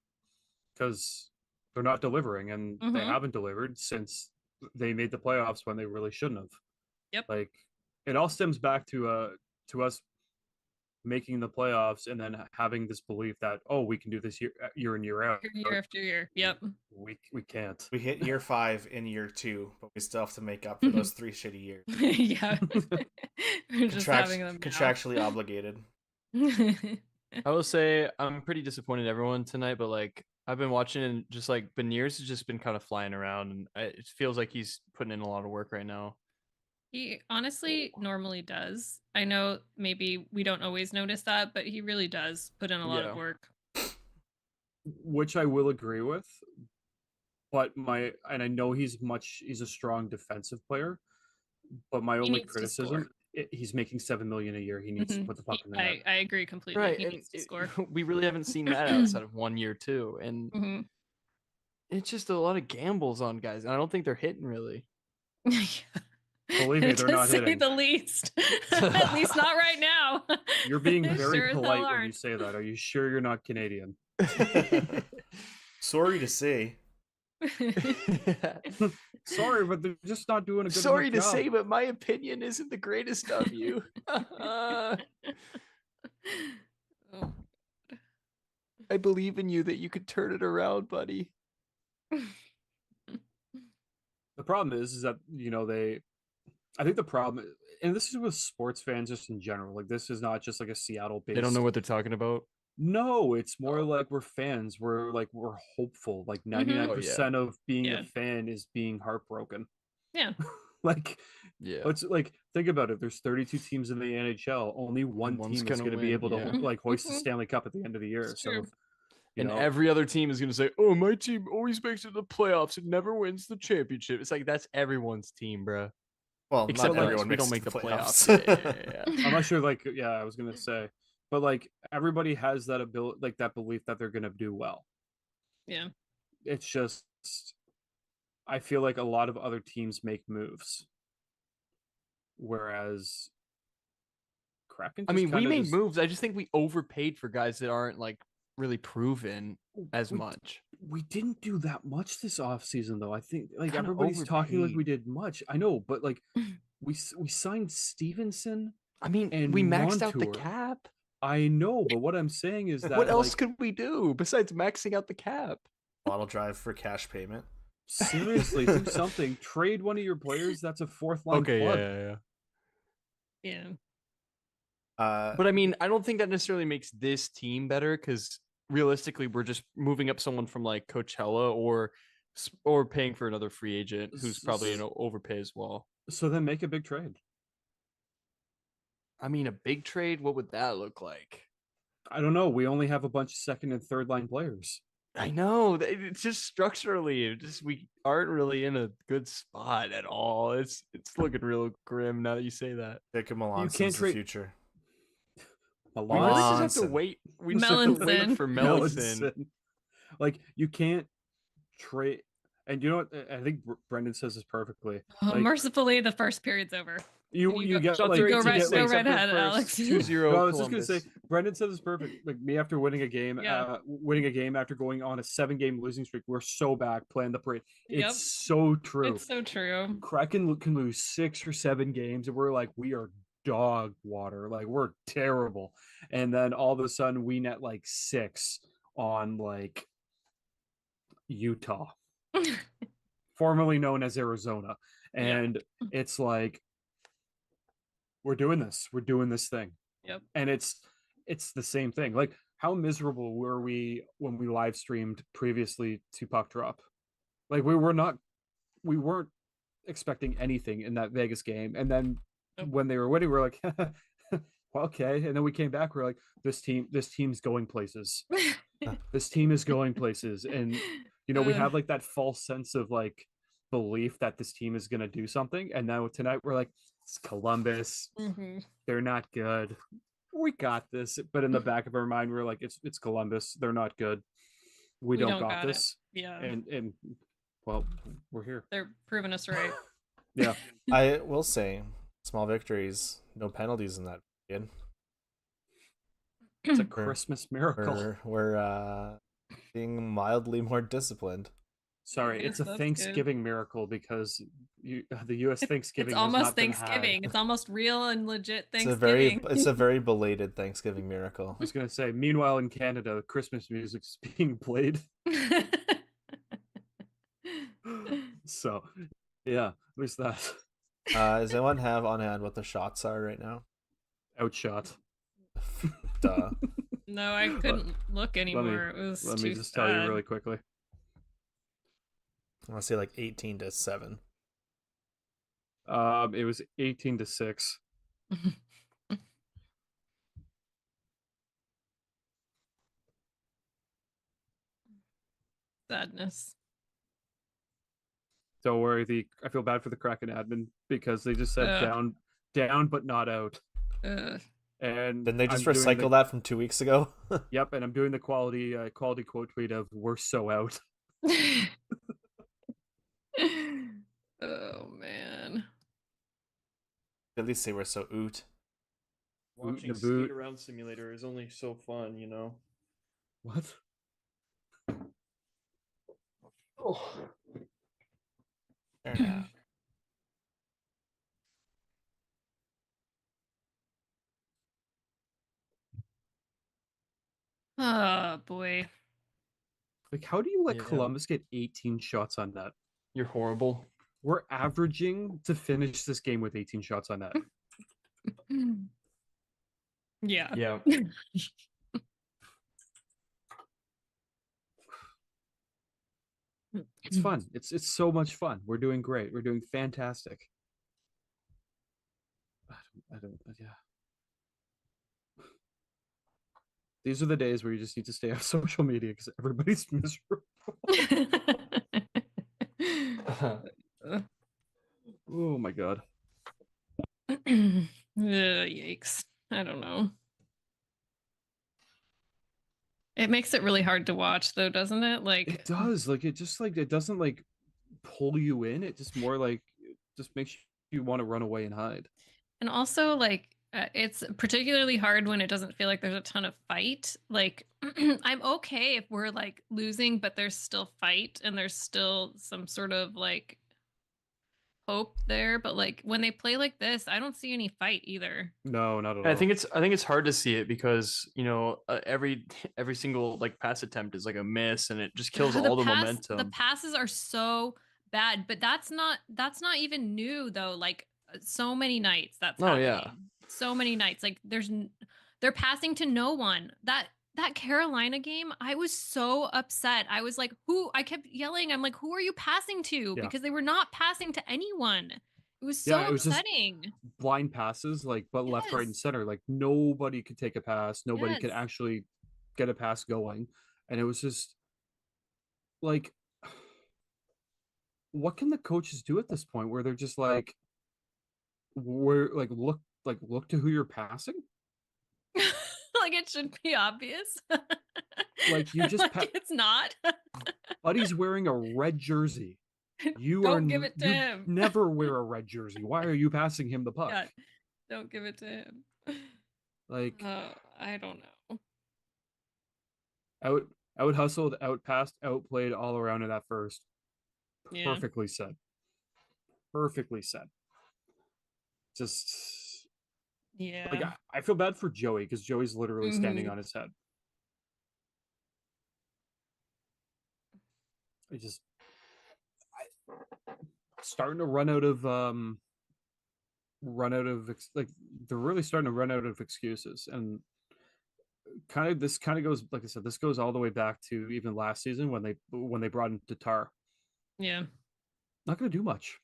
because they're not delivering, and they haven't delivered since they made the playoffs when they really shouldn't have. Yep. Like it all stems back to us making the playoffs and then having this belief that, oh, we can do this year in year out. Year after year. Yep. We can't. We hit year 5 in year 2, but we still have to make up for those 3 shitty years. Yeah. We're just having them contractually obligated. I will say I'm pretty disappointed in everyone tonight, but like I've been watching and just like Beniers has just been kind of flying around, and it feels like he's putting in a lot of work right now. He honestly normally does. I know maybe we don't always notice that, but he really does put in a lot of work. Which I will agree with. But and I know he's a strong defensive player, but my only criticism, he's making $7 million a year. He needs to put the puck in the net. I agree completely. Right, he needs to score. We really haven't seen that outside of 1 year too, and it's just a lot of gambles on guys, and I don't think they're hitting really. Believe me, they're not hitting. The least. At least not right now. You're being very polite when you say that. Are you sure you're not Canadian? Sorry to say. Sorry, but they're just not doing a good Sorry enough to job. say, but my opinion isn't the greatest of you. I believe in you that you could turn it around, buddy. The problem is that I think the problem, and this is with sports fans just in general. Like this is not just like a Seattle based. They don't know what they're talking about. No, it's more like we're fans. We're hopeful. Like 99% of being a fan is being heartbroken. Yeah. Like, yeah. Let's think about it. There's 32 teams in the NHL. Only one one's team is going to be able to hoist the Mhm. Stanley Cup at the end of the year. It's So, true. And every other team is going to say, "Oh, my team always makes it to the playoffs and never wins the championship." It's like that's everyone's team, bro. Well, except not us, everyone we makes don't it make to the the playoffs. playoffs. I'm not sure. Like, yeah, I was gonna say, but like everybody has that ability, like that belief that they're gonna do well. Yeah. It's just, I feel like a lot of other teams make moves, whereas Kraken. I mean, we made just, moves. I just think we overpaid for guys that aren't like really proven as much. We didn't do that much this offseason, though. I think like Kinda everybody's talking like overpaid. we did much. I know, but like we signed Stevenson. I mean, and we maxed out the Montour. cap. I know, but what I'm saying is that What else like, could we do besides maxing out the cap? Bottle drive for cash payment. seriously, do something. Trade one of your players. That's a fourth line Okay, plug. yeah. Yeah. But I mean, I don't think that necessarily makes this team better because realistically, we're just moving up someone from like Coachella or paying for another free agent who's probably an overpay as well. So then make a big trade. I mean, a big trade. What would that look like? I don't know. We only have a bunch of second and third line players. I know it's just structurally, we aren't really in a good spot at all. It's looking real grim now that you say that. Jacob Melanson can't the trade- future. We really just have to Melanson. wait. We just have to wait for Melanson. Like you can't trade. And you know what? I think Brendan says this perfectly. Like, Mercifully, the first period's over. you get Shots like are go 18 right, to go 6 right after ahead, first, Alex. 2-0 No, I was just gonna Columbus. say Brendan said this perfect. Like me after winning a game, Yeah. winning a game after going on a 7-game losing streak. We're so back playing the parade. Yep. It's so true. It's so true. Kraken can lose 6 or 7 games, and we're like, we are dog water. Like we're terrible. And then all of a sudden, we net like 6 on like Utah, formerly known as Arizona, and it's like we're doing this thing. Yep. And it's the same thing. Like how miserable were we when we live streamed previously to Puck Drop? Like we weren't expecting anything in that Vegas game, and then when they were winning, we're like, well, okay. And then we came back, we're like, this team's going places. This team is going places, and we have like that false sense of like belief that this team is going to do something, and now tonight we're like, it's Columbus. Mm-hmm. They're not good. We got this. But in the back of our mind, we're like, it's Columbus. They're not good. We don't got this. Yeah. And well, we're here. They're proving us right. Yeah. I will say, small victories, no penalties in that period. It's a Christmas miracle. We're being mildly more disciplined. Sorry, it's a Thanksgiving miracle because the U.S. Thanksgiving. It's almost Thanksgiving. It's almost real and legit It's Thanksgiving. it's a very belated Thanksgiving miracle. I was gonna say. Meanwhile, in Canada, Christmas music's being played. So, yeah, there's that. Does anyone have on hand what the shots are right now? Outshot. Duh. No, I couldn't look anymore. Let me just tell you really quickly. I want to say like 18-7. It was 18-6. Sadness. Don't worry. I feel bad for the Kraken admin because they just said down but not out. And didn't they just recycle that from 2 weeks ago? Yep, and I'm doing the quality quote tweet of "We're so out." Oh man. At least they were so oot. Watching skate around simulator is only so fun, you know. What? Oh. Fair enough. Oh boy. Like, how do you let Columbus get 18 shots on net? You're horrible. We're averaging to finish this game with 18 shots on net. Yeah. Yeah. It's fun. It's so much fun. We're doing great. We're doing fantastic. I don't yeah. These are the days where you just need to stay off social media because everybody's miserable. Oh my god. Yikes. I don't know. It makes it really hard to watch though, doesn't it? Like It does. Like it just like it doesn't like pull you in. It just more like it just makes you want to run away and hide. and also like it's particularly hard when it doesn't feel like there's a ton of fight. Like I'm okay if we're like losing, but there's still fight and there's still some sort of like hope there. But like when they play like this, I don't see any fight either. No, not at all. I think it's hard to see it because every single like pass attempt is like a miss and it just kills all the momentum. The passes are so bad, but that's not even new though. Like so many nights that's happening. Yeah. So many nights. Like they're passing to no one. That Carolina game, I was so upset. I was like, I kept yelling. I'm like, who are you passing to? Yeah. Because they were not passing to anyone. It was so upsetting. Just blind passes, like but left, right, and center. Like nobody could take a pass. Nobody could actually get a pass going. And it was just like what can the coaches do at this point where they're just like look to who you're passing? Like it should be obvious. Like you just it's not. Buddy's wearing a red jersey. Don't give it to him. Never wear a red jersey. Why are you passing him the puck? Yeah, don't give it to him. Like I don't know. Out hustled, out passed, outplayed all around in that first. Yeah. Perfectly said. Perfectly said. Just yeah. Like I feel bad for Joey because Joey's literally standing on his head. Starting to run out of like they're really starting to run out of excuses, and this kind of goes, like I said, this goes all the way back to even last season when they brought in Tatar. Yeah. Not going to do much.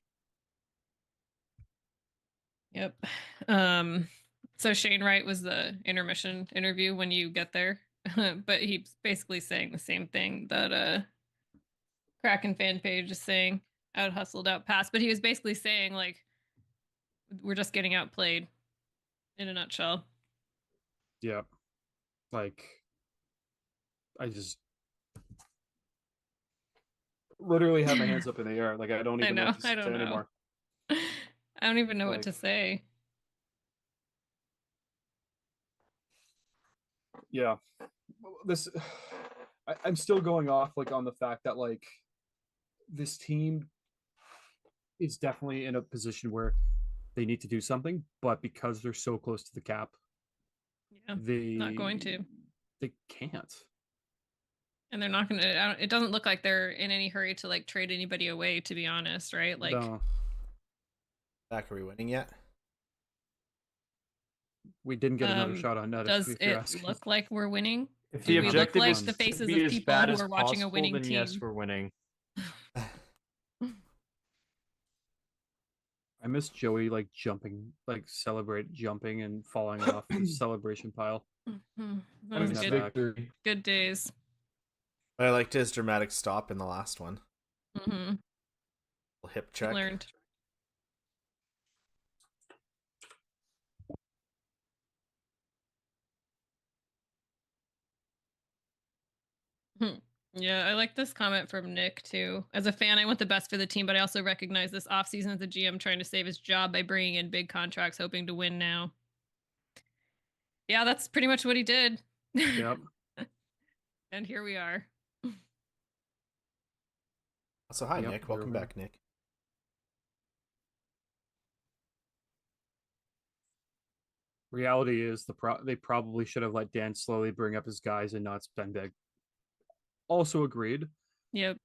Yep. So Shane Wright was the intermission interview when you get there, but he's basically saying the same thing that Kraken fan page is saying, out hustled, out passed. But he was basically saying like we're just getting outplayed in a nutshell. Yeah. Like I just literally have my hands up in the air. Like I don't even know what to say anymore. I don't even know what to say. Yeah. I'm still going off like on the fact that like this team is definitely in a position where they need to do something, but because they're so close to the cap, they're not going to. They can't. And they're not going to. It doesn't look like they're in any hurry to like trade anybody away, to be honest, right? Like, no. Are we winning yet? We didn't get another shot on net. Does it look like we're winning? If the objective look like is the faces to be of as people bad who as are watching a possible, winning then team? yes, we're winning. I miss Joey like jumping and falling off the celebration pile. That was good days. I liked his dramatic stop in the last one. Hip check. Learned. Yeah, I like this comment from Nick too. As a fan, I want the best for the team, but I also recognize this offseason as a GM trying to save his job by bringing in big contracts, hoping to win now. Yeah, that's pretty much what he did. Yep. And here we are. So hi, Nick. Welcome back, Nick. Reality is they probably should have let Dan slowly bring up his guys and not spend big. Also agreed. Yep.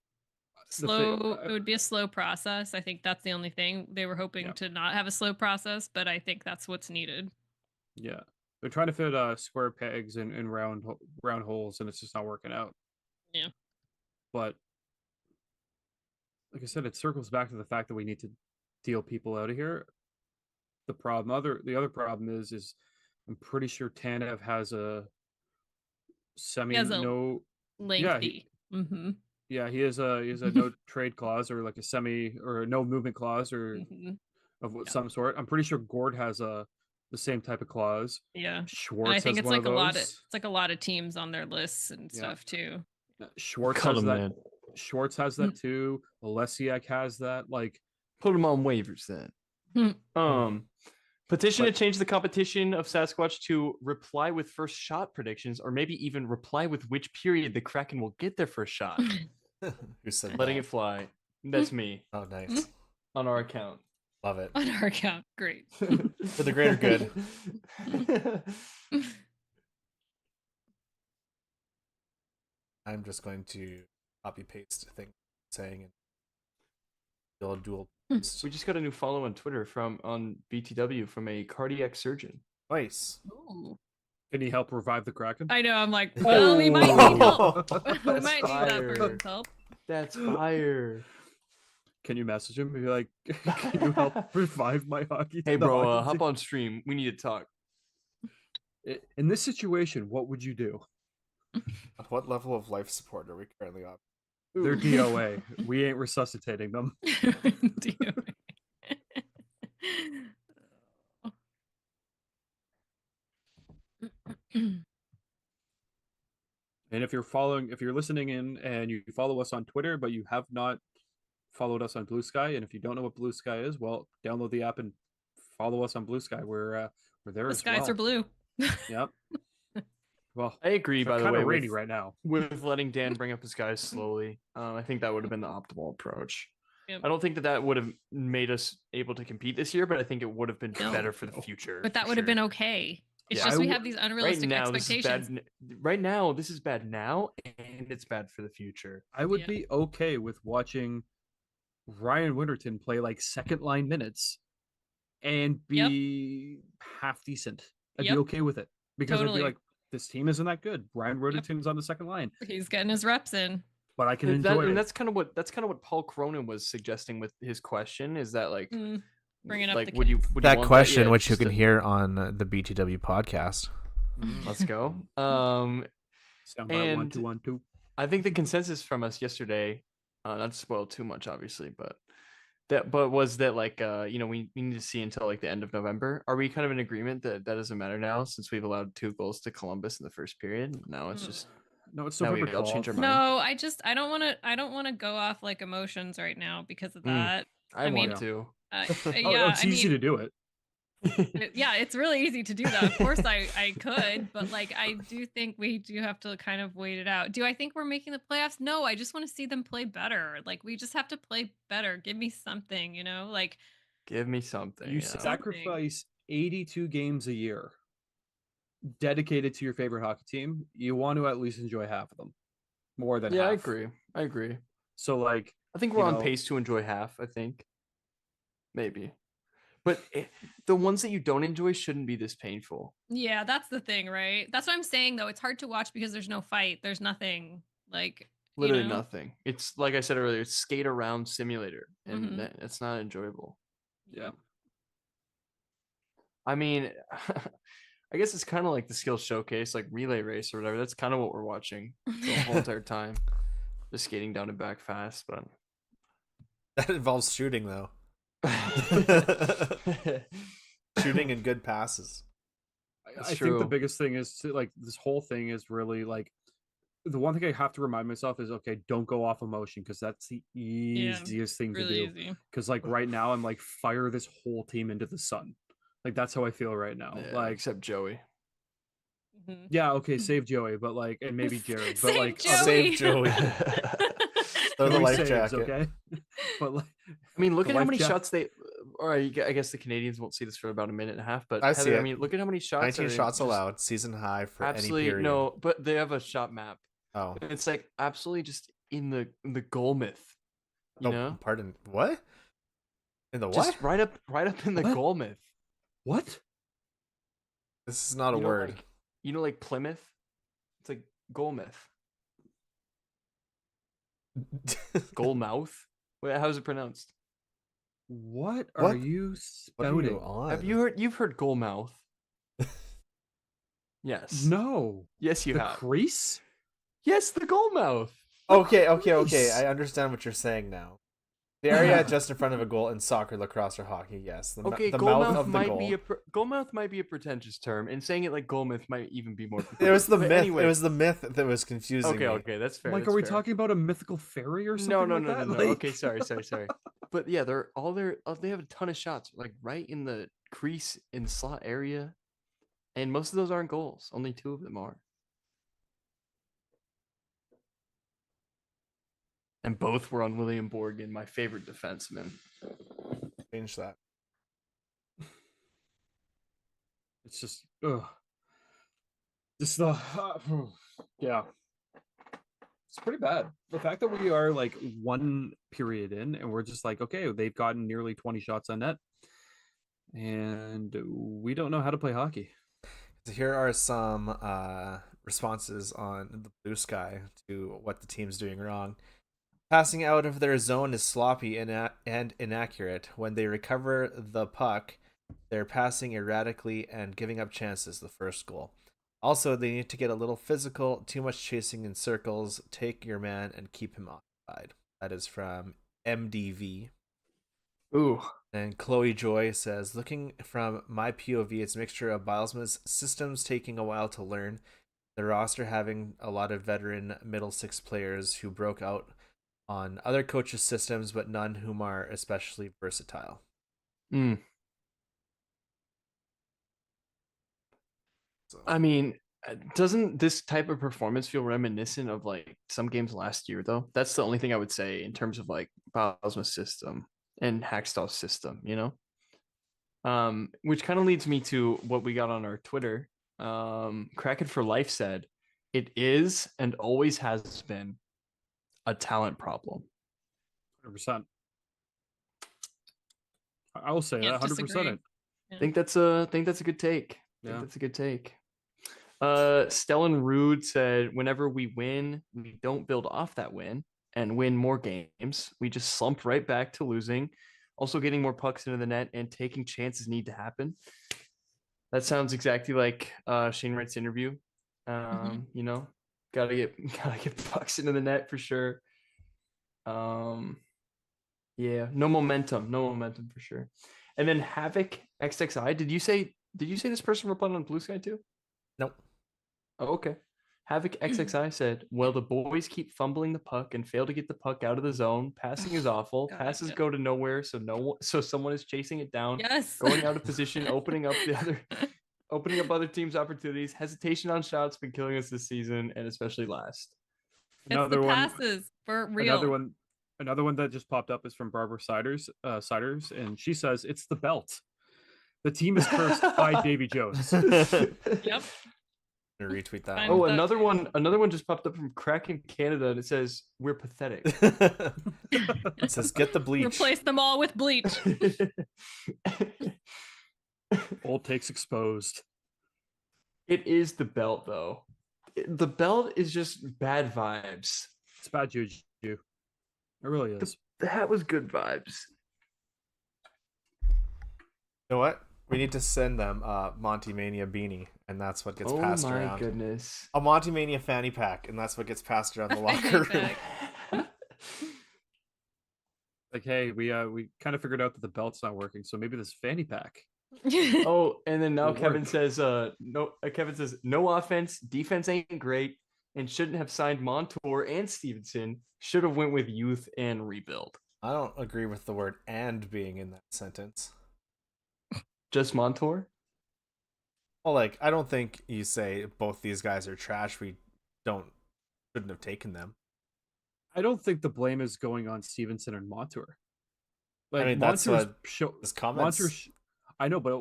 It would be a slow process. I think that's the only thing. They were hoping to not have a slow process, but I think that's what's needed. Yeah. They're trying to fit square pegs in round holes, and it's just not working out. Yeah. But like I said, it circles back to the fact that we need to deal people out of here. The other problem is I'm pretty sure Tanev has a He has a no lengthy. yeah, he has a no trade clause or like a semi or a no movement clause or of some sort. I'm pretty sure Gord has the same type of clause. Yeah. Schwartz And I think has it's one like of a those. lot of it's like a lot of teams on their lists and stuff too. Schwartz Cut has him, that. man. Schwartz has that too. Olesiak has that. Like, put him on waivers then. Petition to change the competition of Sasquatch to reply with first shot predictions, or maybe even reply with which period the Kraken will get their first shot. Who said Letting that? it fly. That's me. Oh, nice. On our account. Love it. On our account. Great. For the greater good. I'm just going to copy paste a thing saying and dual post. We just got a new follow on Twitter on BTW from a cardiac surgeon. Nice. Ooh. Can he help revive the Kraken? I know. I'm like, well, we might need help. We might need that person's help. That's fire. Can you message him and be like, can you help revive my hockey? Hey, bro, hop on stream. We need to talk. In this situation, what would you do? At what level of life support are we currently on? They're DOA. We ain't resuscitating them. And if you're listening in and you follow us on Twitter, but you have not followed us on Blue Sky, and if you don't know what Blue Sky is, well, download the app and follow us on Blue Sky. We're there as well. The skies are blue. Yep. Well, I agree. By the way, kind of rainy right now. With letting Dan bring up his guys slowly, I think that would have been the optimal approach. Yep. I don't think that would have made us able to compete this year, but I think it would have been better for the future. But that would have been okay. It's just we have these unrealistic expectations. Right now, this is bad now, and it's bad for the future. I would be okay with watching Ryan Winterton play like second line minutes and be half decent. I'd be okay with it because I'd be like, this team isn't that good. Ryan Winterton's on the second line. He's getting his reps in. But I can enjoy it. And that's kind of what Paul Cronin was suggesting with his question. Is that like bringing up like the would you that want question, that? which you can hear on the BTW podcast. Let's go. Soundbite 1212. I think the consensus from us yesterday, not to spoil too much, obviously, but was that like we need to see until like the end of November. Are we kind of in agreement that doesn't matter now since we've allowed 2 goals to Columbus in the first period? Now it's just it's November. I'll change our mind. No, I don't want to go off like emotions right now because of that. I want to. It's easy to do it. It's really easy to do that. Of course I could, but like I do think we do have to kind of wait it out. Do I think we're making the playoffs? No, I just want to see them play better. Like we just have to play better. Give me something, like give me something. You sacrifice 82 games a year dedicated to your favorite hockey team. You want to at least enjoy half of them. More than half. I agree. So like I think we're on pace to enjoy half, I think. Maybe. But the ones that you don't enjoy shouldn't be this painful. Yeah, that's the thing, right? That's what I'm saying, though. It's hard to watch because there's no fight. There's nothing like literally nothing. It's like I said earlier, it's skate around simulator, and it's not enjoyable. Yeah. I mean, I guess it's kind of like the skill showcase, like relay race or whatever. That's kind of what we're watching the whole entire time. Just skating down and back fast, but that involves shooting though. Shooting and good passes. I think the biggest thing is like this whole thing is really like the one thing I have to remind myself is okay, don't go off emotion because that's the easiest thing to do. Because like right now I'm like fire this whole team into the sun. Like that's how I feel right now. Like except Joey. Yeah, okay, save Joey, but like and maybe Jared, but like save Joey. Throw the life jacket. Okay, but like I mean, look at how many shots they. Or I guess the Canadians won't see this for about a minute and a half, but I mean, look at how many shots. 19 shots allowed, season high for absolutely any period. No, but they have a shot map. Oh, it's like absolutely just in the goal myth. You know? Pardon. What? In the what? Just right up in the goal myth. What? This is not a You know, word. like Plymouth? It's like Goalmouth. Goalmouth? Wait, how's it pronounced? What are you spouting? Have you heard? You've heard Goalmouth? Yes. No. Yes, you the have. Crease? Yes, the Goalmouth. Okay. Crease. I understand what you're saying now. The area just in front of a goal in soccer, lacrosse, or hockey. Yes. The mouth Goalmouth of the might goal. be Goalmouth might be a pretentious term, and saying it like Goalmouth might even be more. It was the But myth. Anyway. It was the myth that was confusing me. Okay, that's fair. Like, that's are we fair. talking about a mythical fairy or something like that? No. Like... Okay, sorry. But yeah, they have a ton of shots, like right in the crease and slot area, and most of those aren't goals. Only 2 of them are. And both were on William Borgen, my favorite defenseman. Change that. It's just, just the, yeah. It's pretty bad. The fact that we are like 1 period in and we're just like, okay, they've gotten nearly 20 shots on net, and we don't know how to play hockey. So here are some responses on the Blue Sky to what the team's doing wrong. Passing out of their zone is sloppy and inaccurate. When they recover the puck, they're passing erratically and giving up chances, the first goal. Also, they need to get a little physical, too much chasing in circles, take your man and keep him occupied. That is from MDV. Ooh. And Chloe Joy says, looking from my POV, it's a mixture of Bilesma's systems taking a while to learn, the roster having a lot of veteran middle 6 players who broke out on other coaches' systems, but none whom are especially versatile. So. I mean, doesn't this type of performance feel reminiscent of like some games last year, though? That's the only thing I would say in terms of like Bilesma's system and Hackstall's system, you know? Which kind of leads me to what we got on our Twitter. Kraken for Life said, it is and always has been a talent problem. 100%. I will say that 100%. I think that's a good take. I think that's a good take. Stellan Rude said, whenever we win, we don't build off that win and win more games. We just slump right back to losing. Also, getting more pucks into the net and taking chances need to happen. That sounds exactly like Shane Wright's interview. You know, gotta get pucks into the net for sure. Yeah, no momentum for sure. And then Havoc XXI. Did you say this person replied on Blue Sky too? Nope. Oh, okay. Havoc XXI said, well, the boys keep fumbling the puck and fail to get the puck out of the zone. Passing is awful. Passes go to nowhere, so someone is chasing it down. Yes. Going out of position, opening up other teams' opportunities. Hesitation on shots been killing us this season, and especially last. Another one. Passes for real. Another one that just popped up is from Barbara Siders, and she says it's the belt. The team is cursed by Davy Jones. Yep. I'm gonna retweet that. Oh, another one just popped up from Kraken Canada, and it says we're pathetic. It says get the bleach. Replace them all with bleach. Old takes exposed. It is the belt, though. The belt is just bad vibes. It's bad juju. It really is. That was good vibes. You know what? We need to send them Monty Mania beanie, and that's what gets passed around. Oh my goodness. A Monty Mania fanny pack, and that's what gets passed around the locker room. Like, hey, we kind of figured out that the belt's not working, so maybe this fanny pack. Oh, and then now Kevin work. says, no offense, defense ain't great, and shouldn't have signed Montour and Stevenson. Should have went with youth and rebuild. I don't agree with the word "and" being in that sentence. Just Montour? Well, like, I don't think you say both these guys are trash. We shouldn't have taken them. I don't think the blame is going on Stevenson and Montour. Like, I mean, that's what his comments. I know, but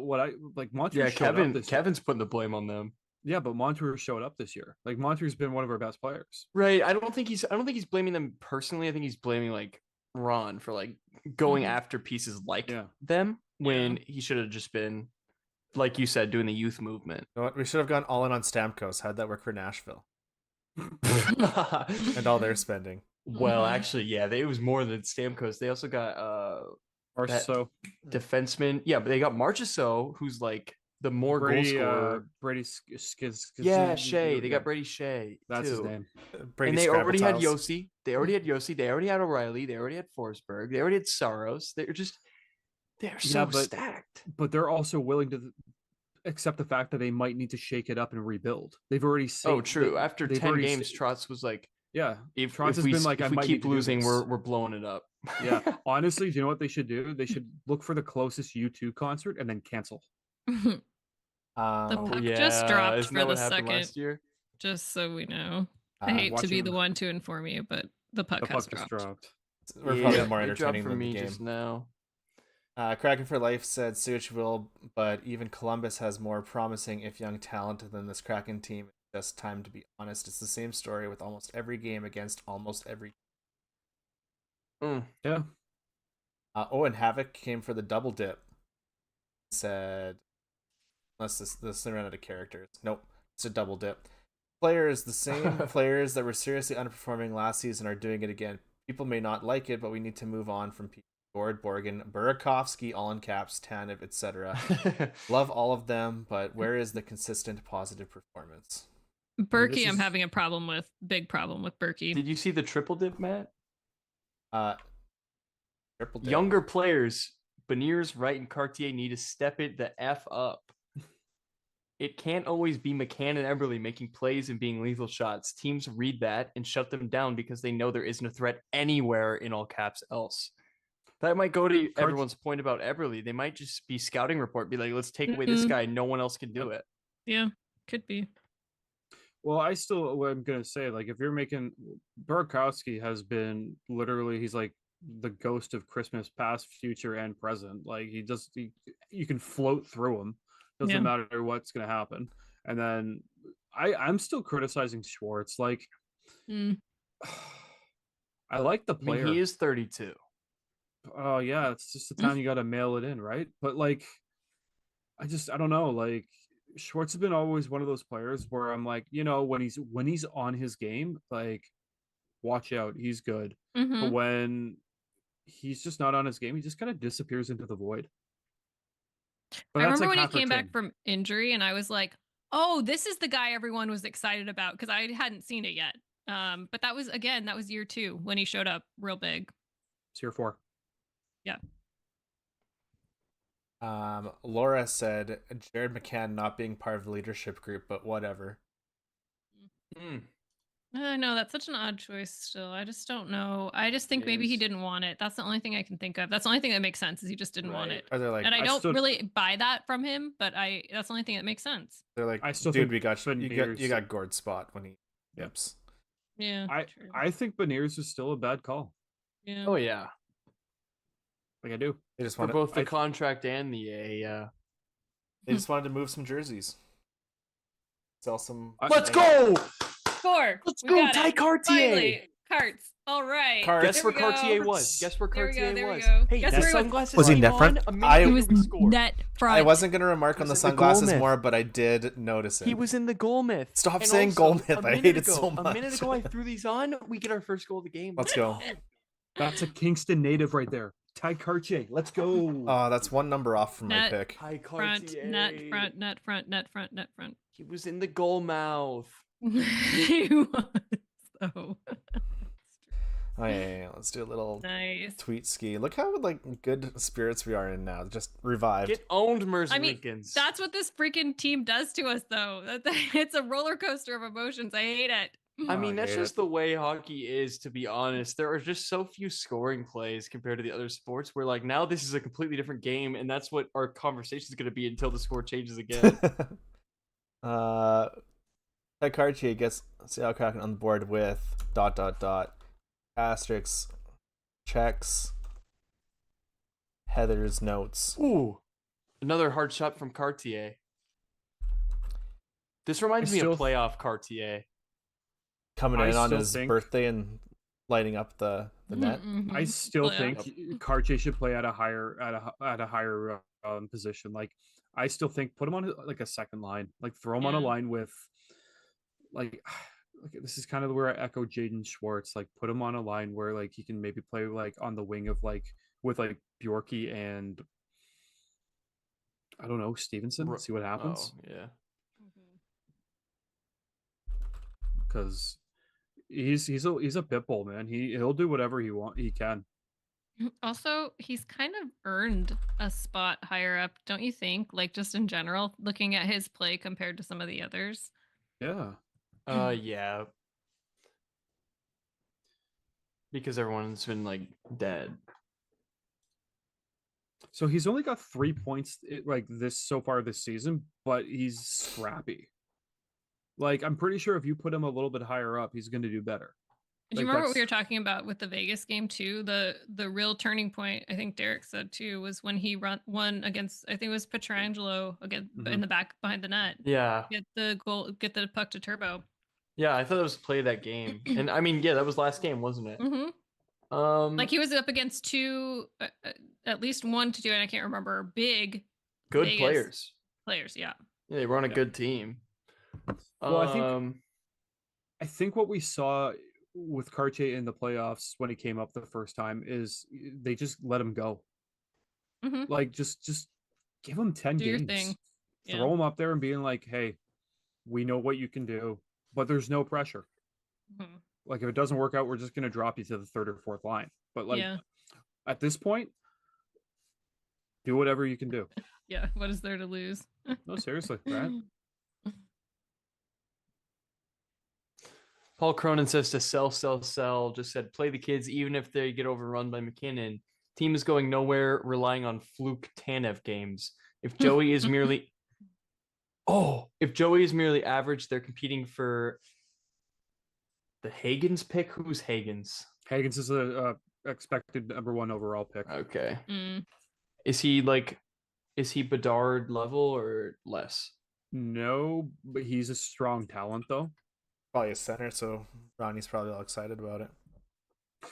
Montour. Yeah, Kevin's putting the blame on them. Yeah, but Montour showed up this year. Like, Montour's been one of our best players. Right. I don't think he's blaming them personally. I think he's blaming like Ron for like going after pieces like them when he should have just been like you said, doing the youth movement. You know what? We should have gone all in on Stamkos. How'd that work for Nashville? And all their spending. Well, actually, yeah, it was more than Stamkos. They also got Marchessault. Defenseman. Yeah, but they got Marchessault, who's like the more goal scorer. Brady Yeah, Shea. They got Brady Shea. That's too. his name. Brady And they already had Scrabble Yossi. They already had Yossi. They already had O'Reilly. They already had Forsberg. They already had Saros. They're so stacked. But they're also willing to accept the fact that they might need to shake it up and rebuild. They've already said. Oh, true. After 10 games, Trotz was like, yeah. If Trotz has we, been like, if I we might keep need to do losing, this. we're blowing it up. Yeah. Honestly, do you know what they should do? They should look for the closest U2 concert and then cancel. The puck just dropped for the second. Last year? Just so we know. I hate to be the one to inform you, but the puck has dropped. We're probably more entertaining for than me the game. just now. Kraken for Life said Suich will, but even Columbus has more promising, if young, talent than this Kraken team. It's just time to be honest. It's the same story with almost every game against almost every. Yeah. And Havoc came for the double dip. Said, unless this ran out of characters. Nope, it's a double dip. Players, the same players that were seriously underperforming last season are doing it again. People may not like it, but we need to move on from people. Gord, Borgen, Burakovsky, all in caps, Tanev, etc. Love all of them, but where is the consistent positive performance? Berkey, I'm having a big problem with Berkey. Did you see the triple dip, Matt? Triple dip. Younger players, Beniers, Wright, and Cartier need to step it the F up. It can't always be McCann and Eberle making plays and being lethal shots. Teams read that and shut them down because they know there isn't a threat anywhere in all caps else. That might go to everyone's point about Eberle. They might just be scouting report, be like, let's take away this guy. No one else can do it. Yeah, could be. Well, what I'm going to say, like, if you're making Burakovsky has been literally, he's like the ghost of Christmas past, future, and present. Like, you can float through him. Doesn't matter what's going to happen. And then I'm still criticizing Schwartz. Like, I like the player. I mean, he is 32. Oh yeah, it's just the time you got to mail it in, right? But like, I don't know. Like, Schwartz has been always one of those players where I'm like, when he's on his game, like, watch out, he's good. But when he's just not on his game, he just kind of disappears into the void. But I remember when he came back from injury, and I was like, "Oh, this is the guy everyone was excited about," because I hadn't seen it yet. But that was year 2 when he showed up real big. It's year 4. Yeah. Laura said Jared McCann not being part of the leadership group, but whatever. I know that's such an odd choice still. I just don't know. I just think maybe he didn't want it. That's the only thing I can think of. That's the only thing that makes sense is he just didn't want it. Or they're like, and I don't really buy that from him, but that's the only thing that makes sense. They're like, dude, we got you got Gord's spot when he yips. Yeah. I think Beniers is still a bad call. Yeah. Oh yeah. Like, I do. They just for both the contract and the They just wanted to move some jerseys. Sell some. Let's go! Score! Let's go, Ty Cartier! Finally. Carts. All right. Guess where Cartier was. Guess where Cartier was. Hey, guess where sunglasses was he net front? He was net front. I wasn't going to remark on the sunglasses more, but I did notice it. He was in the goal myth. Stop saying goal myth. I hate it so much. A minute ago, I threw these on. We get our first goal of the game. Let's go. That's a Kingston native right there. Ty Cartier. Let's go. That's one number off from my pick. Ty Cartier. Net front. He was in the goal mouth. He was, though. Oh yeah. Let's do a little tweet ski. Look how good spirits we are in now. Just revived. Get owned, Merz I mean, Lincolns. that's what this freaking team does to us, though. It's a roller coaster of emotions. I hate it. I mean, that's just the way hockey is, to be honest. There are just so few scoring plays compared to the other sports where, like, now this is a completely different game, and that's what our conversation is going to be until the score changes again. Ty Cartier gets Seattle Kraken on the board with ... asterisks, checks, Heather's notes. Ooh, another hard shot from Cartier. This reminds me of playoff Cartier. Coming in on his birthday and lighting up the net. I still think Cartier should play at a higher position. Like, I still think put him on like a second line, like throw him on a line with like this is kind of where I echo Jaden Schwartz. Like put him on a line where like he can maybe play like on the wing of like with like Bjorky and I don't know Stevenson. See what happens. Oh, yeah. Because he's a pitbull, man. He'll do whatever he can. Also, he's kind of earned a spot higher up, don't you think? Like just in general, looking at his play compared to some of the others. Yeah. Yeah. Because everyone's been like dead. So he's only got 3 points like this so far this season, but he's scrappy. Like I'm pretty sure if you put him a little bit higher up, he's going to do better. Do you remember what we were talking about with the Vegas game too? The real turning point, I think Derek said too, was when he won against, I think it was Pietrangelo again in the back behind the net. Yeah. Get the goal, get the puck to Turbo. Yeah, I thought it was play that game, and I mean, yeah, that was last game, wasn't it? Like he was up against two, at least 1 to 2, and I can't remember. Big, good Vegas players. Yeah, they were on a good team. Well, I think what we saw with Cartier in the playoffs when he came up the first time is they just let him go. Like just give him 10 do your games. thing. Throw him up there and being like, hey, we know what you can do, but there's no pressure. Like if it doesn't work out, we're just gonna drop you to the 3rd or 4th line. But like at this point, do whatever you can do. Yeah, what is there to lose? No, seriously, right? Paul Cronin says to sell. Just said play the kids even if they get overrun by McKinnon. Team is going nowhere, relying on fluke Tanev games. If Joey is merely average, they're competing for the Hagens pick. Who's Hagens? Hagens is a expected #1 overall pick. Okay. Is he Bedard level or less? No, but he's a strong talent though. Probably a center, so Ronnie's probably all excited about it. It's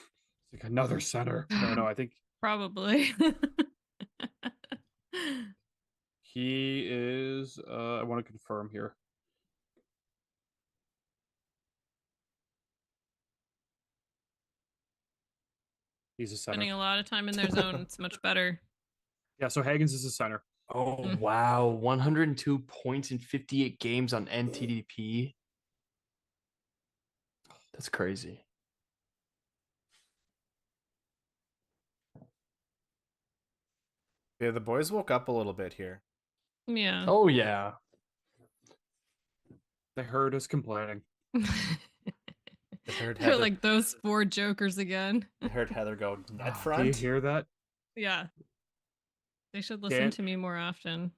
like another center. No, I think probably. He is I want to confirm here. He's a center. Spending a lot of time in their zone. It's much better. Yeah, so Hagens is a center. Oh, wow. 102 points in 58 games on NTDP. That's crazy. Yeah, the boys woke up a little bit here. Yeah. Oh, yeah. They heard us complaining. They heard They're like those 4 jokers again. I heard Heather go, net front? Do you hear that? Yeah. They should listen to me more often.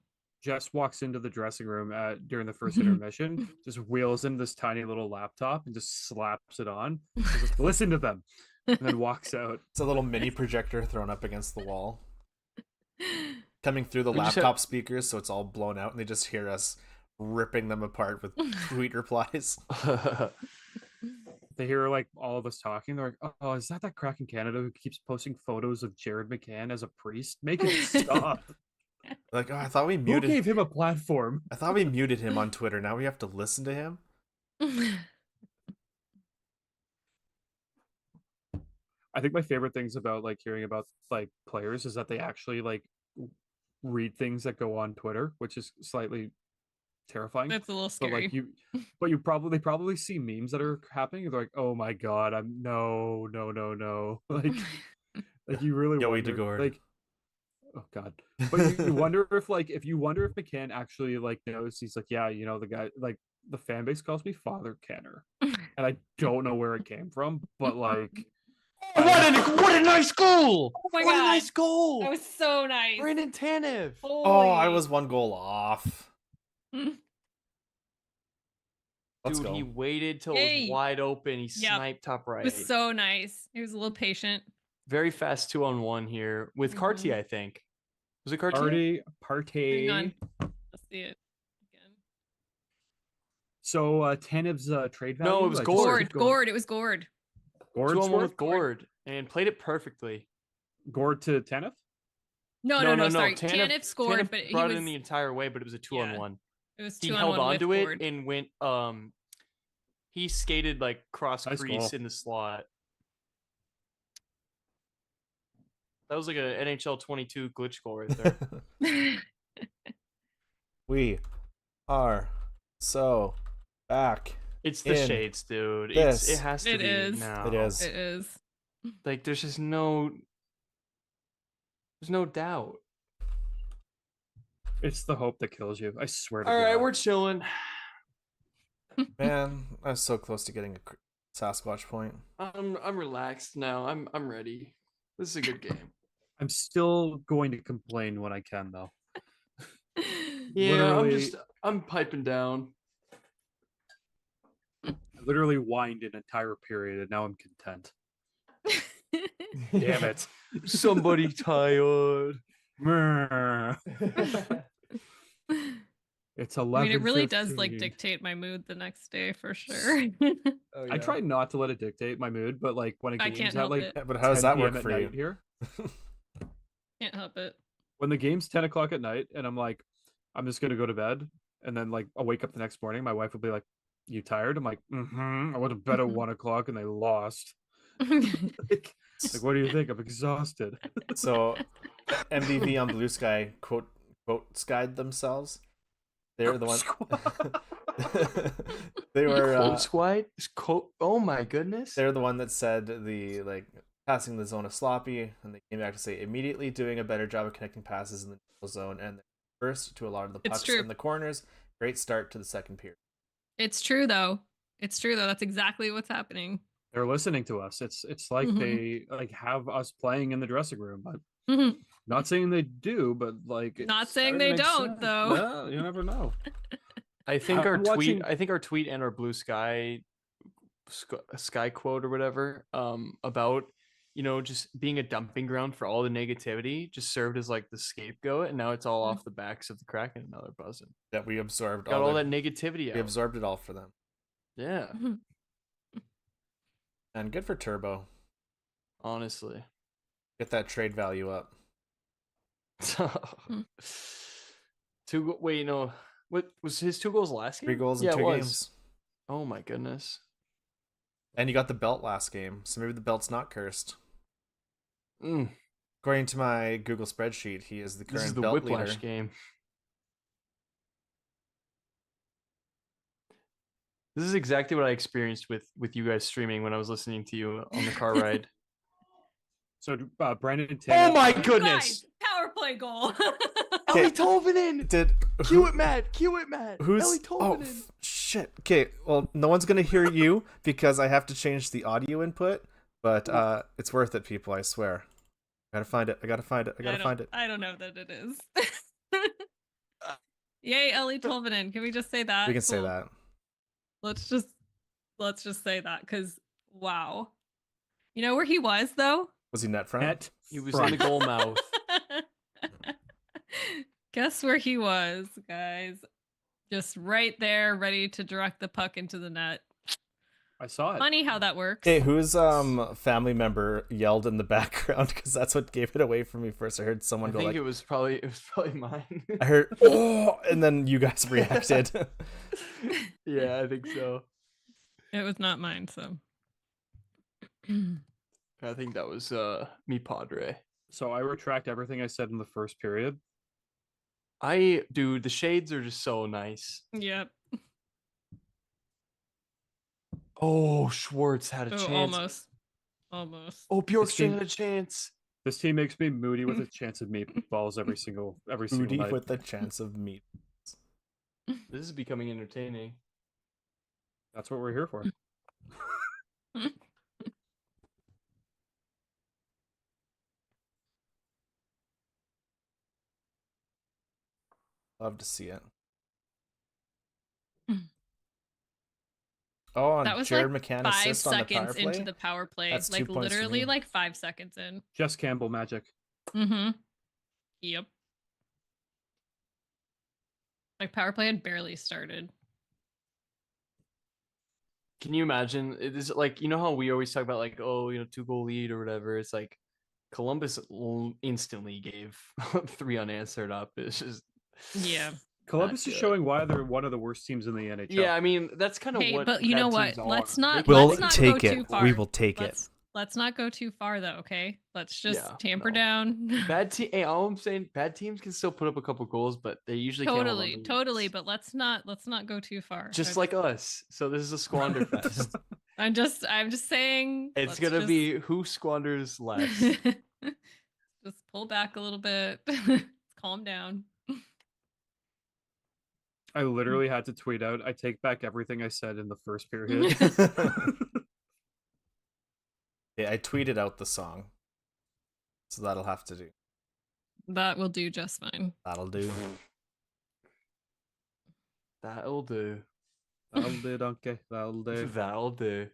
Jess walks into the dressing room during the first intermission, just wheels in this tiny little laptop and just slaps it on. Just listen to them, and then walks out. It's a little mini projector thrown up against the wall, coming through the laptop speakers, so it's all blown out, and they just hear us ripping them apart with tweet replies. They hear like all of us talking. They're like, "Oh, is that Kraken Canada who keeps posting photos of Jared McCann as a priest? Make it stop." Like, oh, I thought we muted. Who gave him a platform? I thought we muted him on Twitter. Now we have to listen to him. I think my favorite things about like hearing about like players is that they actually like read things that go on Twitter, which is slightly terrifying. That's a little scary. But they probably see memes that are happening. They're like, oh my god, I'm no. Like you really Joey wonder, DeGord. like, oh god. But you wonder if McCann actually like knows. He's like, yeah, you know, the guy, like the fan base calls me Father Kenner, and I don't know where it came from, but like. What a nice goal! Oh my what god, a nice goal! That was so nice. Brandon Tanev. Oh, I was 1 goal off. Let's Dude, go. he waited till it was wide open. He sniped top right. It was so nice. He was a little patient. Very fast 2-on-1 here with Cartier, I think. Was it Cartier? Partey. Hang on. Let's see it again. So Tanev's trade value? No, it was Gord. Gord. It was Gord. Gord's 2-on-1 with Gord and played it perfectly. Gord to Tanev? No. Sorry, Tanev scored, Tanev but he brought was it in the entire way, but it was a 2-on-1. It was He 2-on-1 held on with to it Ford. and went. He skated like cross Nice crease goal. in the slot. That was like a NHL 22 glitch goal right there. We are so back. It's the in shades, dude. This. It has to It be is. now. It is. It is. Like there's just no doubt. It's the hope that kills you. I swear to All God. right, we're chilling. Man, I was so close to getting a Sasquatch point. I'm relaxed now. I'm ready. This is a good game. I'm still going to complain when I can, though. Yeah, I'm piping down. I literally whined an entire period, and now I'm content. Damn it! Somebody tired. It's 11. I mean, it really does like dictate my mood the next day for sure. I try not to let it dictate my mood, but like when a I game's can't at help like it. But how does that 10 work p.m. for at you? night here? Can't help it. When the game's 10 o'clock at night, and I'm like, I'm just gonna go to bed, and then like I'll wake up the next morning, my wife will be like, "You tired?" I'm like, I went to bed at 1 o'clock and they lost. like, what do you think? I'm exhausted. So, MVV on Blue Sky quote skied themselves. They're the one. They were Quote squad. Oh my goodness. They're the one that said the passing the zone is sloppy, and they came back to say immediately doing a better job of connecting passes in the neutral zone and first to a lot of the pucks in the corners. Great start to the second period. It's true though. That's exactly what's happening. They're listening to us. It's like they like have us playing in the dressing room, but not saying they do, but like not saying they don't though. No, you never know. I think our tweet and our Blue Sky quote or whatever about just being a dumping ground for all the negativity just served as like the scapegoat, and now it's all off the backs of the Kraken and now they're buzzing. That we absorbed all that negativity out. We absorbed it all for them. Yeah. And good for Turbo. Honestly. Get that trade value up. What was his 2 goals last game? 3 goals in 2 games. Oh my goodness. And you got the belt last game, so maybe the belt's not cursed. Mm. According to my Google spreadsheet, he is the current belt Whiplash leader. Game. This is exactly what I experienced with you guys streaming when I was listening to you on the car ride. So Brandon Tanev. Oh my goodness! Guys, power play goal. Ellie Tolvanen. Cue it, Matt. Who's Ellie Tolvanen? Shit. Okay, well, no one's gonna hear you because I have to change the audio input. But it's worth it, people. I swear. I gotta find it. I gotta find it. I don't know that it is. Yay, Ellie Tolvanen. Can we just say that? We can say that. Let's just say that because wow. You know where he was though? Was he net front? He was in the goal mouth. Guess where he was, guys? Just right there, ready to direct the puck into the net. I saw it. Funny how that works. Hey, whose family member yelled in the background? Because that's what gave it away for me first. I heard someone go like, it was probably mine. I heard, oh, and then you guys reacted. Yeah, I think so. It was not mine, so. I think that was me, Padre. So I retract everything I said in the first period. Dude, the shades are just so nice. Yep. Oh, Schwartz had a chance. Almost. Oh, Bjorkstrand had a chance. This team makes me moody with a chance of meatballs every single moody night. with a chance of meat. This is becoming entertaining. That's what we're here for. Love to see it. Oh, and that was Jared like McCann 5 assist on the power seconds play? into the power play. That's like 2 points for literally me. like 5 seconds in. Jess Campbell magic. Mm-hmm. Yep. Like power play had barely started. Can you imagine? It is like, you know how we always talk about like, 2-goal lead or whatever. It's like Columbus instantly gave 3 unanswered up. It's just Columbus not is good. showing why they're one of the worst teams in the NHL. Yeah, I mean that's kind of Hey, what. but you know bad what? teams are. Let's They not can We'll let's not take go it. too far. We will take it. Let's not go too far though, okay? Let's just Yeah, tamper no. down. Bad team. Hey, all I'm saying, bad teams can still put up a couple goals, but they usually can't hold on to Totally, leads. but let's not go too far. Just like us. So this is a squander fest. I'm just saying It's let's gonna just- be who squanders less. just pull back a little bit. Calm down. I literally had to tweet out, I take back everything I said in the first period. Yeah, I tweeted out the song. So that'll have to do. That will do just fine. That'll do. That'll do. That'll do, donkey. That'll do. That'll do.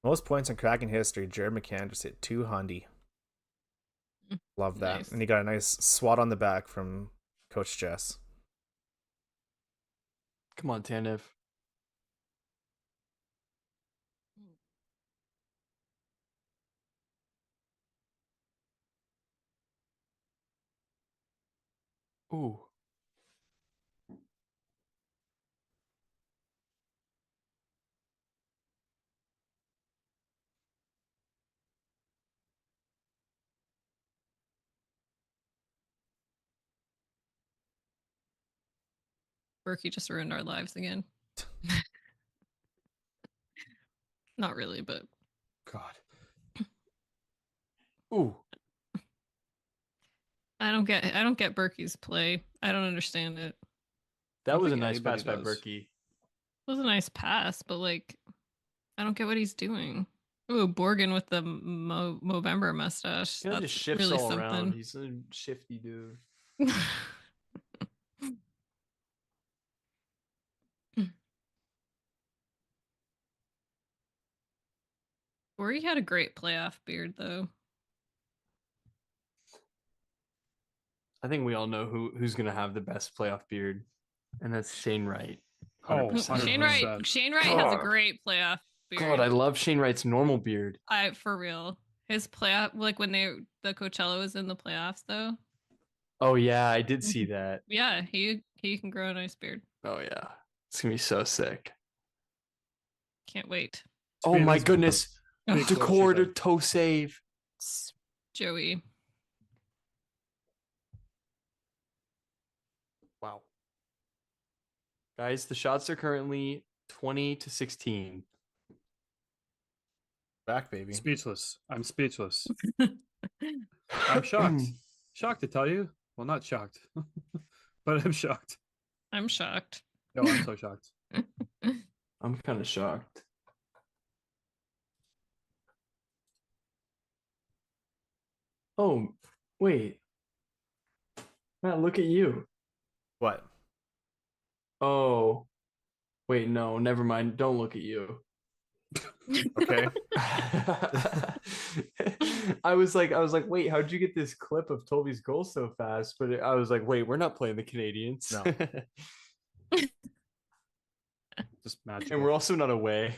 Most points in Kraken history, Jared McCann just hit 200. Love that. Nice. And he got a nice swat on the back from Coach Jess. Come on, Tanev. Ooh. Berkey just ruined our lives again. Not really, but God. Ooh. I don't get Berkey's play. I don't understand it. That was a nice pass by does. Berkey. It was a nice pass, but like I don't get what he's doing. Ooh, Borgen with the Movember mustache. He kind of That's just shifts really all something. around. He's a shifty dude. Borgie had a great playoff beard though. I think we all know who's gonna have the best playoff beard, and that's Shane Wright. Oh, 100%. Shane Wright has a great playoff beard. God, I love Shane Wright's normal beard. For real. His playoff, like when the Coachella was in the playoffs though. Oh yeah, I did see that. Yeah, he can grow a nice beard. Oh yeah, it's gonna be so sick. Can't wait. Oh my goodness, big Decor to close, toe save. Joey. Wow. Guys, the shots are currently 20-16. Back, baby. Speechless. I'm speechless. I'm shocked. Shocked to tell you. Well, not shocked, but I'm shocked. I'm shocked. No, I'm so shocked. I'm kind of shocked. Oh, wait. Matt, look at you. What? Oh. Wait, no, never mind. Don't look at you. Okay. I was like, wait, how'd you get this clip of Toby's goal so fast? But I was like, wait, we're not playing the Canadians. No. Just magical. And we're also not away.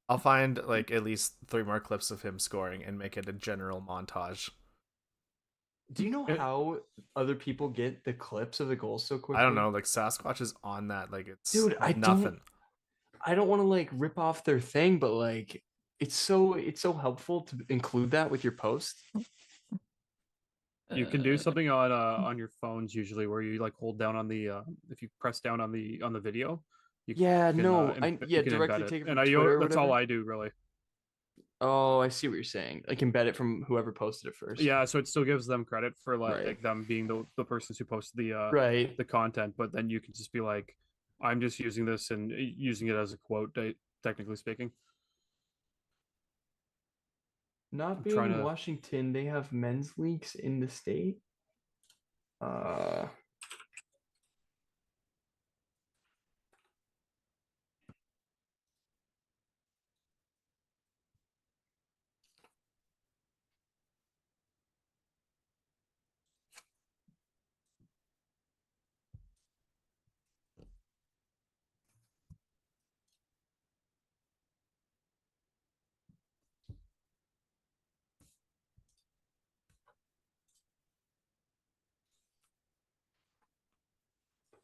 I'll find like at least 3 more clips of him scoring and make it a general montage. Do you know how other people get the clips of the goals so quickly? I don't know. Like Sasquatch is on that. Like it's Dude, nothing. I don't want to like rip off their thing, but like it's so helpful to include that with your post. You can do something on your phones usually where you like hold down on the if you press down on the video. You can, directly take it from and Twitter or that's all whatever. I do really. Oh, I see what you're saying. Like embed it from whoever posted it first. Yeah, so it still gives them credit for like Right. them being the persons who posted Right. the content, but then you can just be like, I'm just using this and using it as a quote, technically speaking. Not being in Washington, they have men's leagues in the state.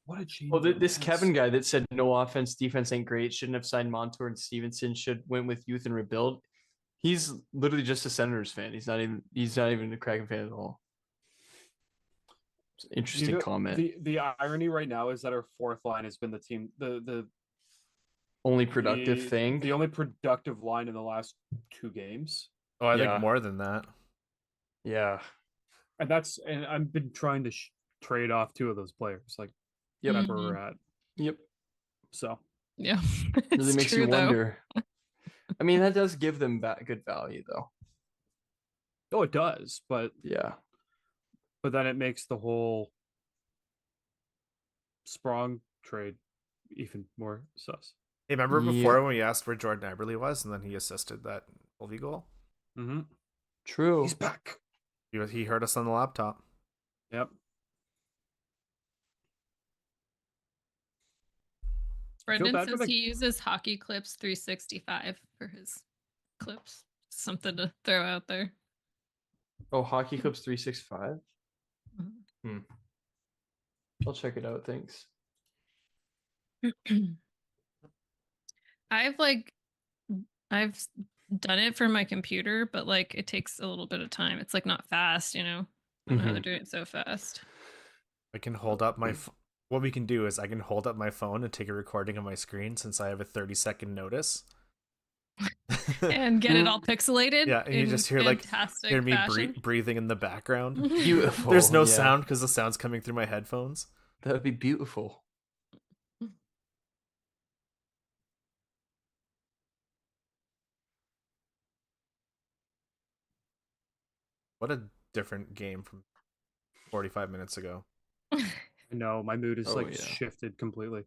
What a change. Well, this Kevin guy that said no offense, defense ain't great, shouldn't have signed Montour and Stevenson, should went with youth and rebuild. He's literally just a Senators fan. He's not even a Kraken fan at all. Interesting comment. The irony right now is that our fourth line has been the only productive thing. The only productive line in the last 2 games. Oh, I think more than that. Yeah. And I've been trying to trade off 2 of those players. Like, that's where we're at. Yep. So. Yeah. Really makes you wonder. I mean, that does give them good value, though. Oh, it does. But yeah. But then it makes the whole Sprong trade even more sus. Hey, remember before when we asked where Jordan Eberle was, and then he assisted that Volvi goal? Mm-hmm. True. He's back. He heard us on the laptop. Yep. Brendan says he uses Hockey Clips 365 for his clips. Something to throw out there. Oh, Hockey Clips 365? I'll check it out. Thanks. I've done it for my computer, but like it takes a little bit of time. It's like not fast, you know. I don't know how they're doing it so fast. I can hold up my what we can do is I can hold up my phone and take a recording of my screen since I have a 30-second notice. And get it all pixelated. Yeah, and you just hear me breathing in the background. Beautiful. There's no sound because the sound's coming through my headphones. That would be beautiful. What a different game from 45 minutes ago. No, my mood is shifted completely.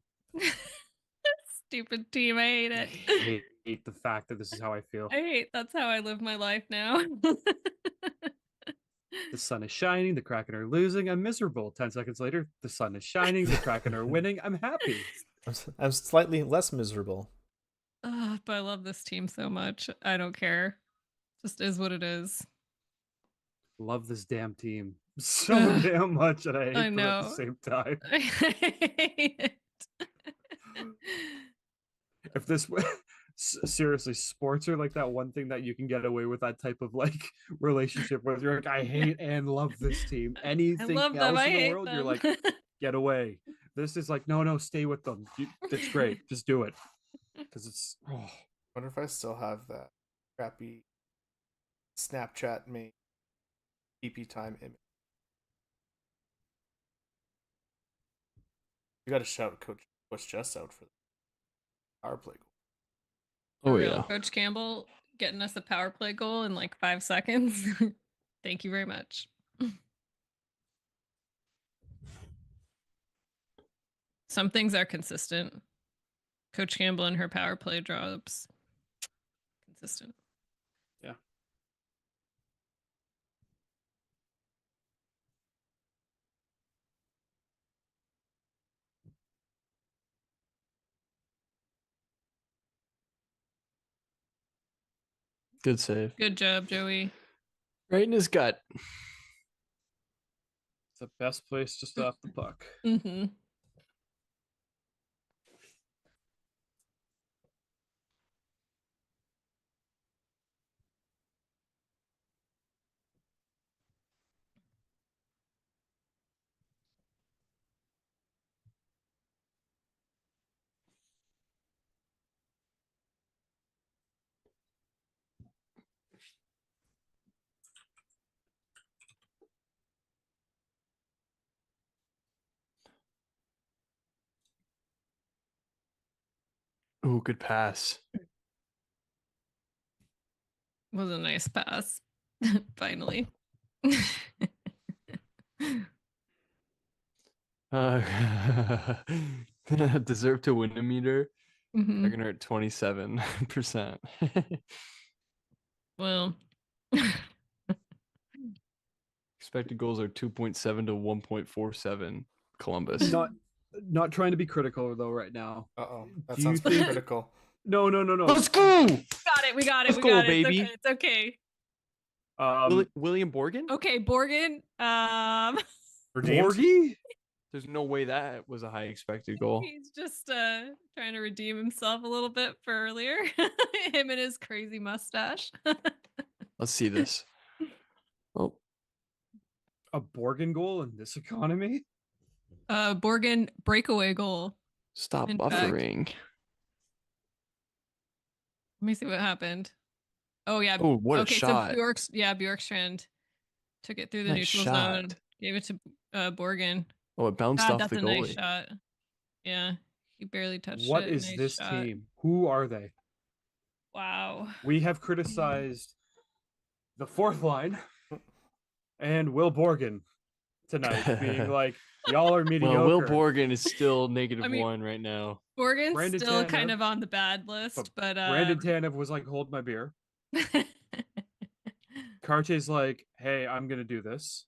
Stupid team, I hate it. I hate the fact that this is how I feel. That's how I live my life now. The sun is shining, the Kraken are losing, I'm miserable. 10 seconds later, the sun is shining, the Kraken are winning, I'm happy. I'm slightly less miserable. But I love this team so much. I don't care. Just is what it is. Love this damn team so damn much, and I hate them at the same time. I hate it. If this seriously, sports are like that one thing that you can get away with that type of like relationship with. You're like, I hate and love this team. Anything else in the world, you're like, get away. This is like, no, stay with them. It's great. Just do it. Because it's. Oh. I wonder if I still have that crappy Snapchat made PP time image. You got to shout Coach Just out for the power play goal. Oh yeah, Coach Campbell getting us a power play goal in like 5 seconds. Thank you very much. Some things are consistent. Coach Campbell and her power play drops. Consistent. Yeah. Good save. Good job, Joey. Right in his gut. It's the best place to stop the puck. Mm-hmm. Oh, good pass. Was a nice pass. Finally. Deserve to win a meter. Mm-hmm. They're gonna hurt 27%. Well, expected goals are 2.7 to 1.47. Columbus. Not trying to be critical though right now. That sounds pretty critical. No. Let's go. We got it. Let's go, baby. It's okay. William Borgen. Okay, Borgen. Redeemed? Borgie? There's no way that was a high expected goal. He's just trying to redeem himself a little bit for earlier. Him and his crazy mustache. Let's see this. Oh, A Borgen goal in this economy? Borgen breakaway goal. Stop In buffering. fact. Let me see what happened. Oh yeah. Oh, what a shot. So Bjorkstrand took it through the Nice neutral shot. zone. Gave it to Borgen. Oh, it bounced God, off that's the a goalie. nice shot. Yeah. He barely touched What it. is Nice this shot. team? Who are they? Wow. We have criticized the fourth line and Will Borgen tonight, being like, y'all are mediocre. Well, Will Borgen is still -1 right now. Borgen's Brandon still Tanev- kind of on the bad list, but Brandon Tanev was like, hold my beer. Karche's like, hey, I'm going to do this.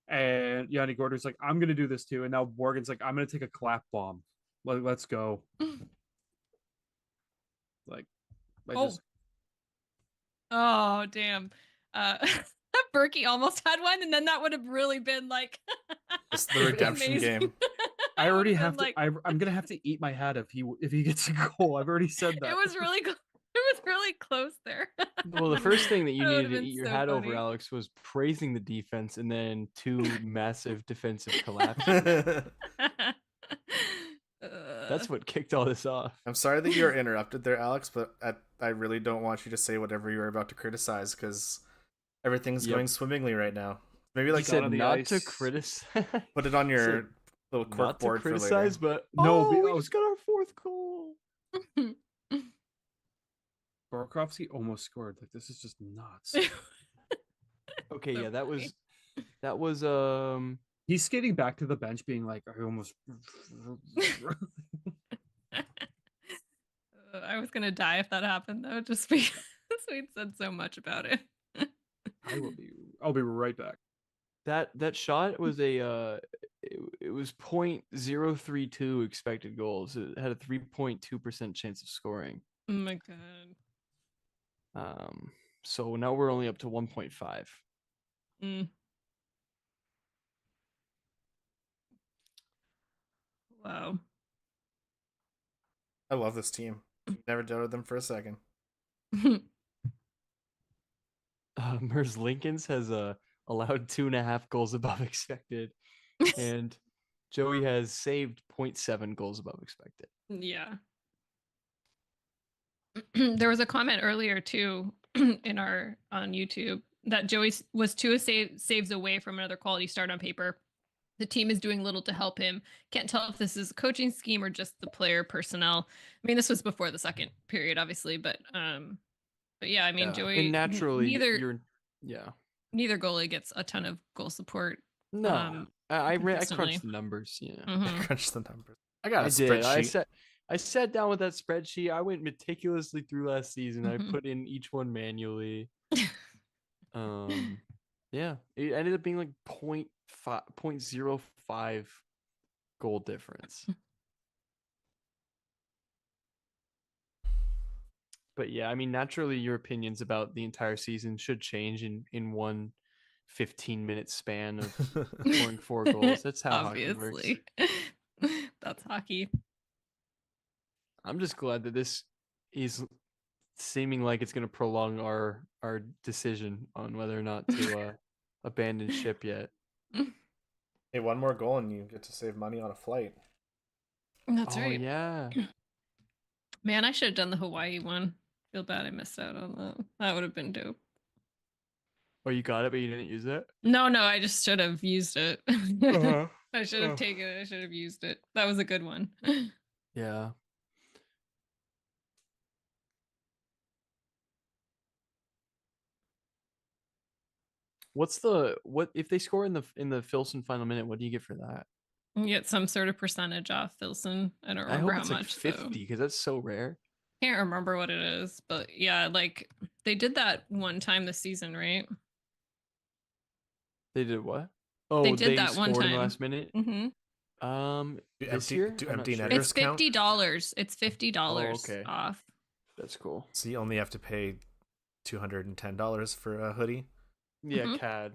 And Yanni Gorder's like, I'm going to do this too. And now Borgen's like, I'm going to take a clap bomb. Let's go. Like, Oh, damn. Berkey almost had one, and then that would have really been like It's the redemption amazing. game. I already have to. like- I'm gonna have to eat my hat if he gets a goal. I've already said that. It was really it was really close there. Well, the first thing that you That needed would've to been eat your so hat funny. over, Alex, was praising the defense and then 2 massive defensive collapses. That's what kicked all this off. I'm sorry that you were interrupted there, Alex, but I really don't want you to say whatever you were about to criticize because everything's going swimmingly right now. Maybe like He said on the not ice. to criticize. Put it on your Said little cork not to board for criticize, later. but no, we just got our 4th goal. Burakovsky almost scored. Like, this is just nuts. Okay, yeah, that was He's skating back to the bench, being like, I almost. I was gonna die if that happened though, just because we'd said so much about it. I'll be right back. that shot was a it was .032 expected goals. It had a 3.2% chance of scoring. Oh my god. So now we're only up to 1.5. Wow. I love this team. Never doubted them for a second. Mers Lincolns has allowed 2.5 goals above expected, and Joey has saved 0.7 goals above expected. Yeah. There was a comment earlier too in our on YouTube that Joey was 2 saves away from another quality start on paper. The team is doing little to help him. Can't tell if this is a coaching scheme or just the player personnel. I mean, this was before the second period, obviously, but yeah, I mean, Joey. And naturally, neither goalie gets a ton of goal support. No, I consistently. crunched the numbers. Yeah, Mhm. Crunched the numbers. I got a did. spreadsheet. I sat down with that spreadsheet. I went meticulously through last season. I put in each one manually. Yeah, it ended up being like 0.05 goal difference. But yeah, I mean, naturally, your opinions about the entire season should change in one 15-minute span of scoring 4 goals. That's how hockey works. Obviously. That's hockey. I'm just glad that this is seeming like it's going to prolong our decision on whether or not to abandon ship yet. Hey, one more goal and you get to save money on a flight. That's Oh, right. yeah. Man, I should have done the Hawaii one. Feel bad I missed out on that. That would have been dope. Oh, you got it, but you didn't use it? No, I just should have used it. Uh-huh. I should have taken it. I should have used it. That was a good one. Yeah. What if they score in the Filson final minute? What do you get for that? You get some sort of percentage off Filson. I don't I remember hope how it's like much. 50 because that's so rare. Can't remember what it is, but yeah, like they did that one time this season, right? They did what? Oh, they did that scored one time in the last minute. Mm-hmm. This year? Do I'm not empty sure. netters It's $50. It's $50 okay. off. That's cool. So you only have to pay $210 for a hoodie. Yeah, CAD.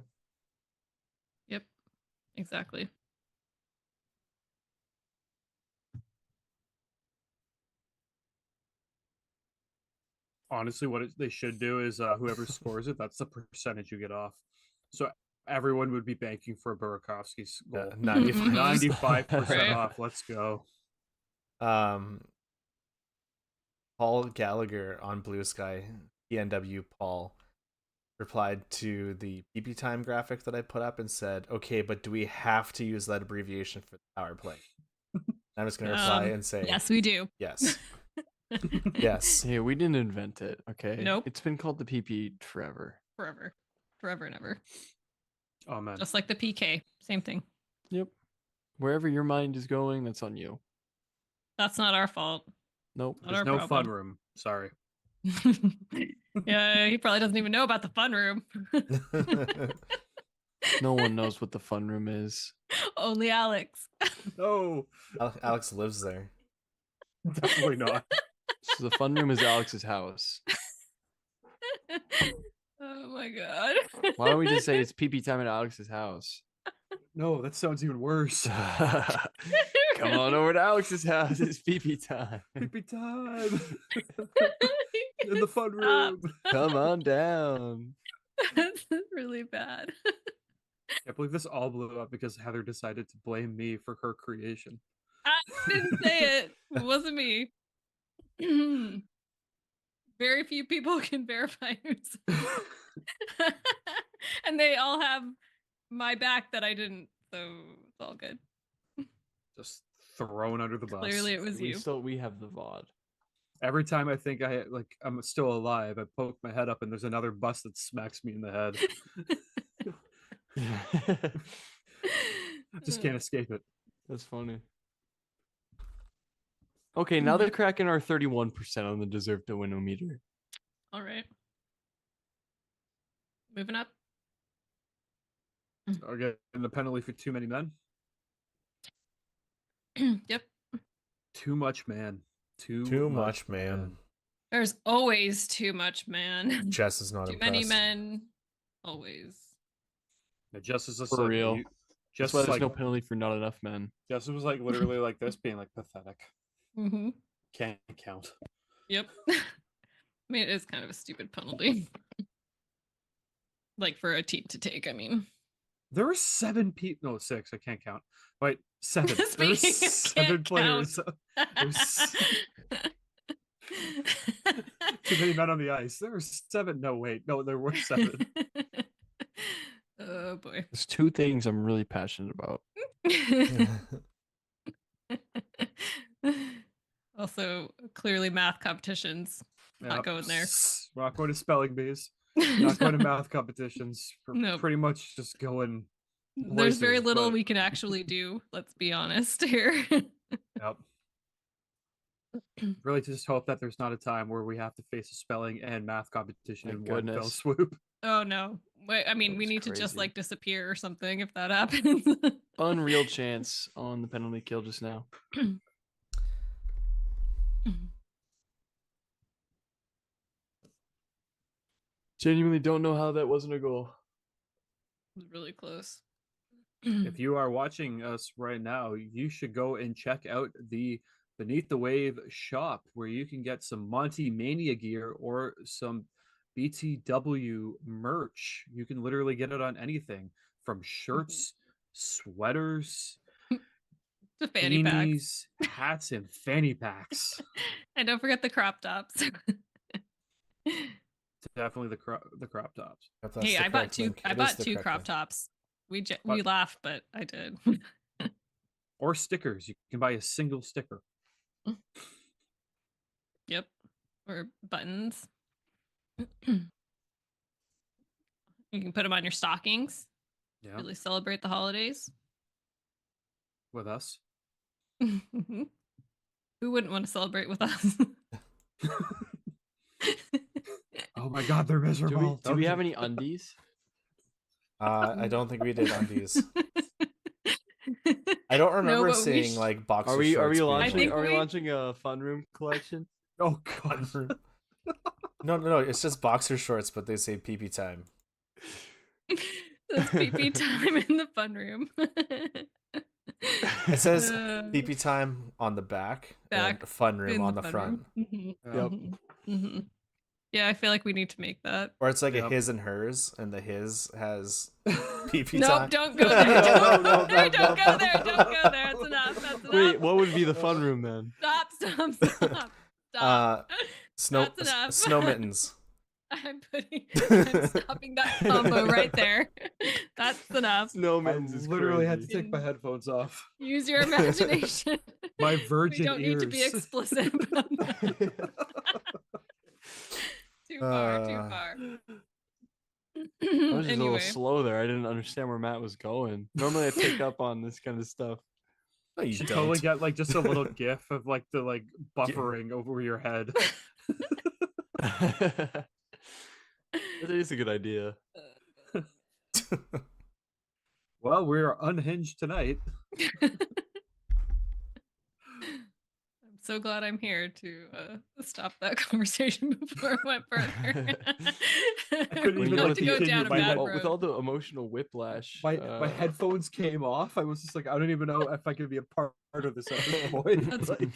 Yep, exactly. Honestly, they should do is whoever scores it, that's the percentage you get off. So everyone would be banking for Burakovsky's goal. 95% Right. off. Let's go. Paul Gallagher on Blue Sky, PNW Paul, replied to the PP time graphic that I put up and said, "Okay, but do we have to use that abbreviation for the power play?" I'm just going to reply and say, yes, we do. Yes. Yes. Yeah, we didn't invent it. Okay. Nope. It's been called the PP forever. Forever and ever. Oh man. Just like the PK, same thing. Yep. Wherever your mind is going, that's on you. That's not our fault. Nope. Not There's our no problem. fun room. Sorry. Yeah, he probably doesn't even know about the fun room. No one knows what the fun room is. Only Alex. No. Alex lives there. Definitely not. So the fun room is Alex's house. Oh my god. Why don't we just say it's PP time at Alex's house? No, that sounds even worse. Come on over to Alex's house. It's PP time. PP time. In the fun room. Come on down. That's really bad. I believe this all blew up because Heather decided to blame me for her creation. I didn't say it. It wasn't me. Very few people can verify who's and they all have my back that I didn't, so it's all good. Just thrown under the bus. Clearly it was you. We have the VOD. Every time I think I'm still alive, I poke my head up and there's another bus that smacks me in the head. Just can't escape it. That's funny. Okay, now the Kraken are 31% on the deserve to win meter. All right. Moving up. Are getting the penalty for too many men? Yep. Too much man. Too much man. There's always too much man. Jess is not too impressed. many men. Always. Yeah, Jess is just For like, real. Jess That's why is there's like, no penalty for not enough men. Jess was like literally like this, being like pathetic. Mm-hmm. Can't count. Yep. I mean, it is kind of a stupid penalty. Like for a team to take, I mean. There were 7 people. No, 6. I can't count. Wait, 7. There were Speaking of 7 players. There's too many men on the ice. There were 7. No, wait. No, there were 7. Oh boy. There's 2 things I'm really passionate about. Also, clearly math competitions. Not going there. We're not going to spelling bees. Not going to math competitions. We're Nope. pretty much just going. There's very places, little but- we can actually do. Let's be honest here. Yep. Really just hope that there's not a time where we have to face a spelling and math competition Thank in one fell goodness. swoop. Oh no. Wait, I mean, we That's need to just crazy. like disappear or something if that happens. Unreal chance on the penalty kill just now. Genuinely don't know how that wasn't a goal. It was really close. If you are watching us right now, you should go and check out the Beneath the Wave shop where you can get some Monty Mania gear or some BTW merch. You can literally get it on anything from shirts, sweaters, The fanny packs. beanies, hats, and fanny packs. And don't forget the crop tops. Definitely the crop tops. Hey, I bought two. I bought 2 crop tops. We What? laughed, but I did. Or stickers. You can buy a single sticker. Yep. Or buttons. You can put them on your stockings. Yeah. Really celebrate the holidays. With us. Who wouldn't want to celebrate with us? Oh my god, they're miserable. Do we have any undies? I don't think we did undies. I don't remember but we seeing like boxer Are we shorts being launching like- launching a fun room collection? Oh god. No, it's just boxer shorts, but they say PP time. That's PP time in the fun room. It says PP time on the back, and fun room in on the fun front. room. Mhm, Yep. mhm, mhm. Yeah, I feel like we need to make that. Or it's like a Yep. his and hers, and the his has PP Nope, time. don't go there. Don't go there. Don't go there. Don't go there. That's enough. That's enough. Wait, what would be the fun room then? Stop. Stop. Snow That's enough. snow mittens. I'm stopping that combo right there. That's enough. No I mittens is literally had to crazy. take my headphones off. Use your imagination. My We virgin don't need to be ears. explicit about that. Too far. Too far. I was just a Anyway, little slow there. I didn't understand where Matt was going. Normally I pick up on this kind of stuff. No, you should don't. totally get like just a little gif of like the like buffering over your head. That is a good idea. Well, we're unhinged tonight. I'm so glad I'm here to stop that conversation before it went further. couldn't even, Not like, to go continue down a my bad head- road. With all the emotional whiplash. My headphones came off. I was just like, I don't even know if I could be a part of this at this point. That's- Like,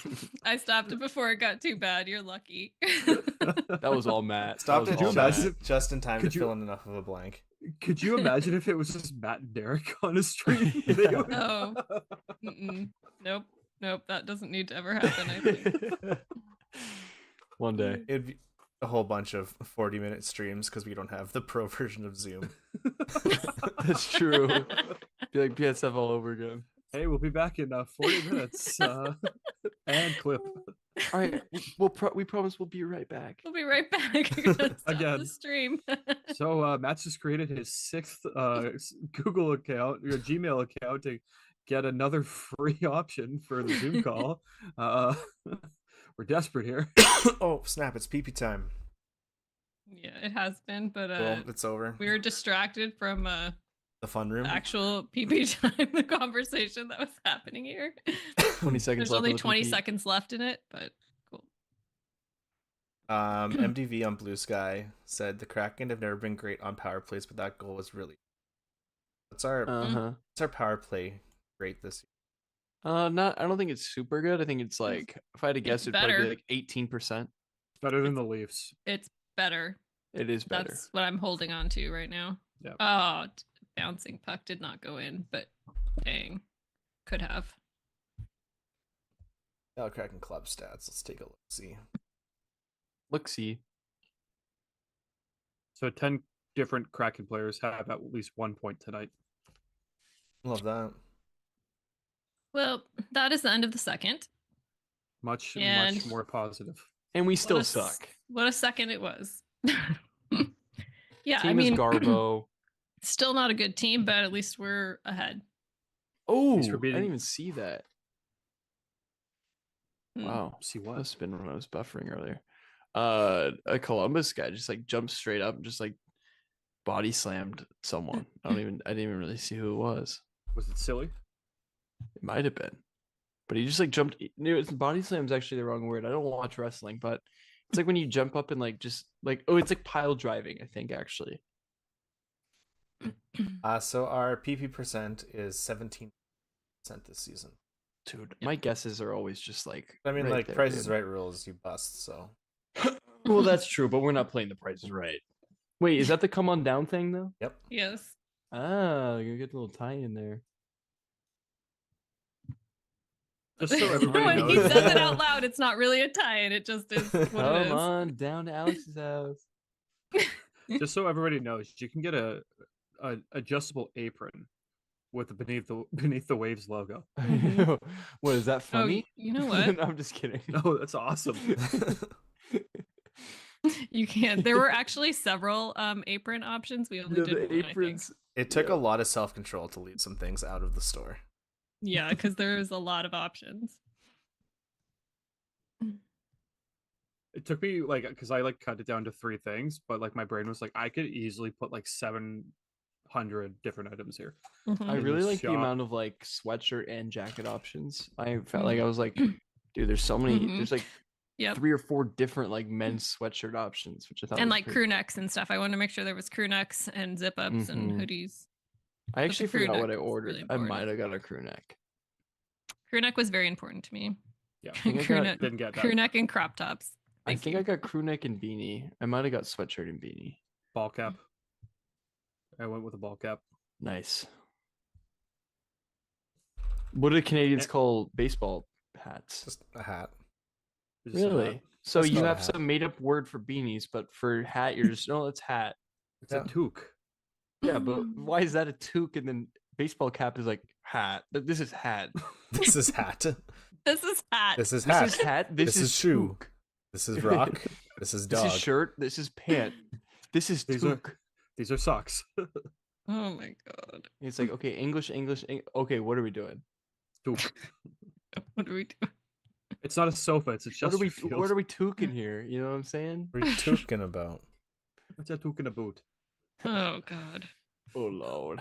I stopped it before it got too bad. You're lucky. That was all Matt. Stopped That it was all just, Matt. just in time to Could you- fill in enough of a blank. could you imagine if it was just Matt and Derek on a stream? They would- Oh. Nope. Nope. That doesn't need to ever happen, I think. One day. It'd be a whole bunch of 40-minute streams because we don't have the pro version of Zoom. That's true. Be like PSF all over again. Hey, we'll be back in 40 minutes. And clip. All right, we promise we'll be right back. We'll be right back. Stop Again. the stream. So Matt's just created his 6th Google account, your Gmail account, to get another free option for the Zoom call. We're desperate here. Oh, snap, it's PP time. Yeah, it has been, but Well, it's over. we were distracted from The fun room. actual PP time, the conversation that was happening here. 20 seconds There's left only of the 20 PP. seconds left in it, but cool. MDV on Blue Sky said the Kraken have never been great on power plays, but that goal was really. What's our power play rate this year? Not. I don't think it's super good. I think it's like, if I had to guess, it'd probably be better. like 18%. Better than the Leafs. It's better. It is better. That's what I'm holding on to right now. Yep. Oh, bouncing puck did not go in, but dang, could have. Kraken club stats. Let's take a look. See. Look-see. So 10 different Kraken players have at least 1 point tonight. Love that. Well, that is the end of the second. Much And- more positive. And we still What a suck. What a second it was. Yeah, Team I mean, is Garbo. still not a good team, but at least we're ahead. Oh, I for beating- didn't even see that. Hmm. Wow. See what? Must have been when I was buffering earlier. A Columbus guy just like jumped straight up and just like body slammed someone. I didn't even really see who it was. Was it silly? It might have been. But he just like jumped. Body slam is actually the wrong word. I don't watch wrestling, but it's like when you jump up and like just like, oh, it's like pile driving, I think, actually. So our PP percent is 17% this season. Dude, my guesses are always just like. I mean, right like there, Price is dude. Right rules, you bust. So Well, that's true, but we're not playing the Price is Right. Wait, is that the come on down thing though? Yep. Yes. Ah, you get a little tie in there. Just so everybody When he knows. says it out loud, it's not really a tie, and it just is what it Come is. on down to Alex's house. Just so everybody knows, you can get a adjustable apron with the beneath the waves logo. What is that funny? you know what? No, I'm just kidding. No, that's awesome. You can't. There were actually several apron options. We only Yeah, did the one, I think. aprons. it took a lot of self-control to leave some things out of the store. Yeah, because there's a lot of options. It took me like, because I like cut it down to 3 things, but like my brain was like, I could easily put like 700 different items here. Mhm. I in really this like the shop. amount of like sweatshirt and jacket options. I felt like I was like, dude, there's so many. Mhm. There's like Yep. 3 or 4 different like men's sweatshirt options, which I thought And was like pretty- crew necks and stuff. I wanted to make sure there was crew necks and zip ups and Mhm. hoodies. I the actually crew forgot what neck I was ordered. really I important. might have got a crew neck. Crew neck was very important to me. Yeah, think I Crew got- neck, didn't get that. crew neck and crop tops. I think I got crew neck and beanie. I might have got sweatshirt and beanie. Ball cap. I went with a ball cap. Nice. What do Canadians call baseball hats? Just a hat. Really? So That's you not a have hat. some made up word for beanies, but for hat, you're just no, it's hat. It's a toque. Yeah, but why is that a toque and then baseball cap is like hat? This is hat. This is hat. This is hat. This is This hat. is hat. This is shoe. toque. This is rock. This is dog. This is shirt. This is pant. This is toque. These are socks. Oh my god. It's like, okay, English. Okay, what are we doing? Toque. What do we do? It's not a sofa. It's a Chesterfield. What are we toquing here? You know what I'm saying? What are you talking about? What's that toque about? Oh god. Oh lord.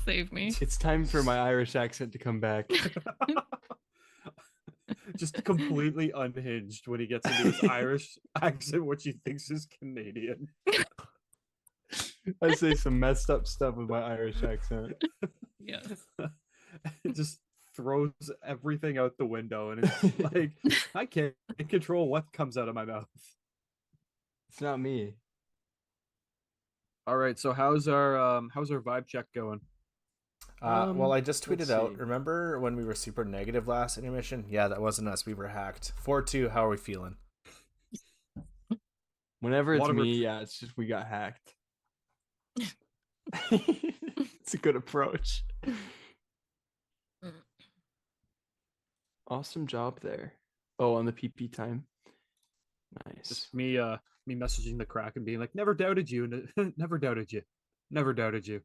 Save me. It's time for my Irish accent to come back. Just completely unhinged when he gets into his Irish accent, which he thinks is Canadian. I say some messed up stuff with my Irish accent. Yes. It just throws everything out the window, and it's like I can't control what comes out of my mouth. It's not me. All right, so how's our vibe check going? Well, I just let's tweeted out. see. Remember when we were super negative last intermission? Yeah, that wasn't us. We were hacked. 4-2. How are we feeling? Whenever it's Lot of me, yeah, it's just we got hacked. It's a good approach. Awesome job there. Oh, on the PP time. Nice. Just me messaging the Kraken, being like, "Never doubted you, never doubted you, never doubted you."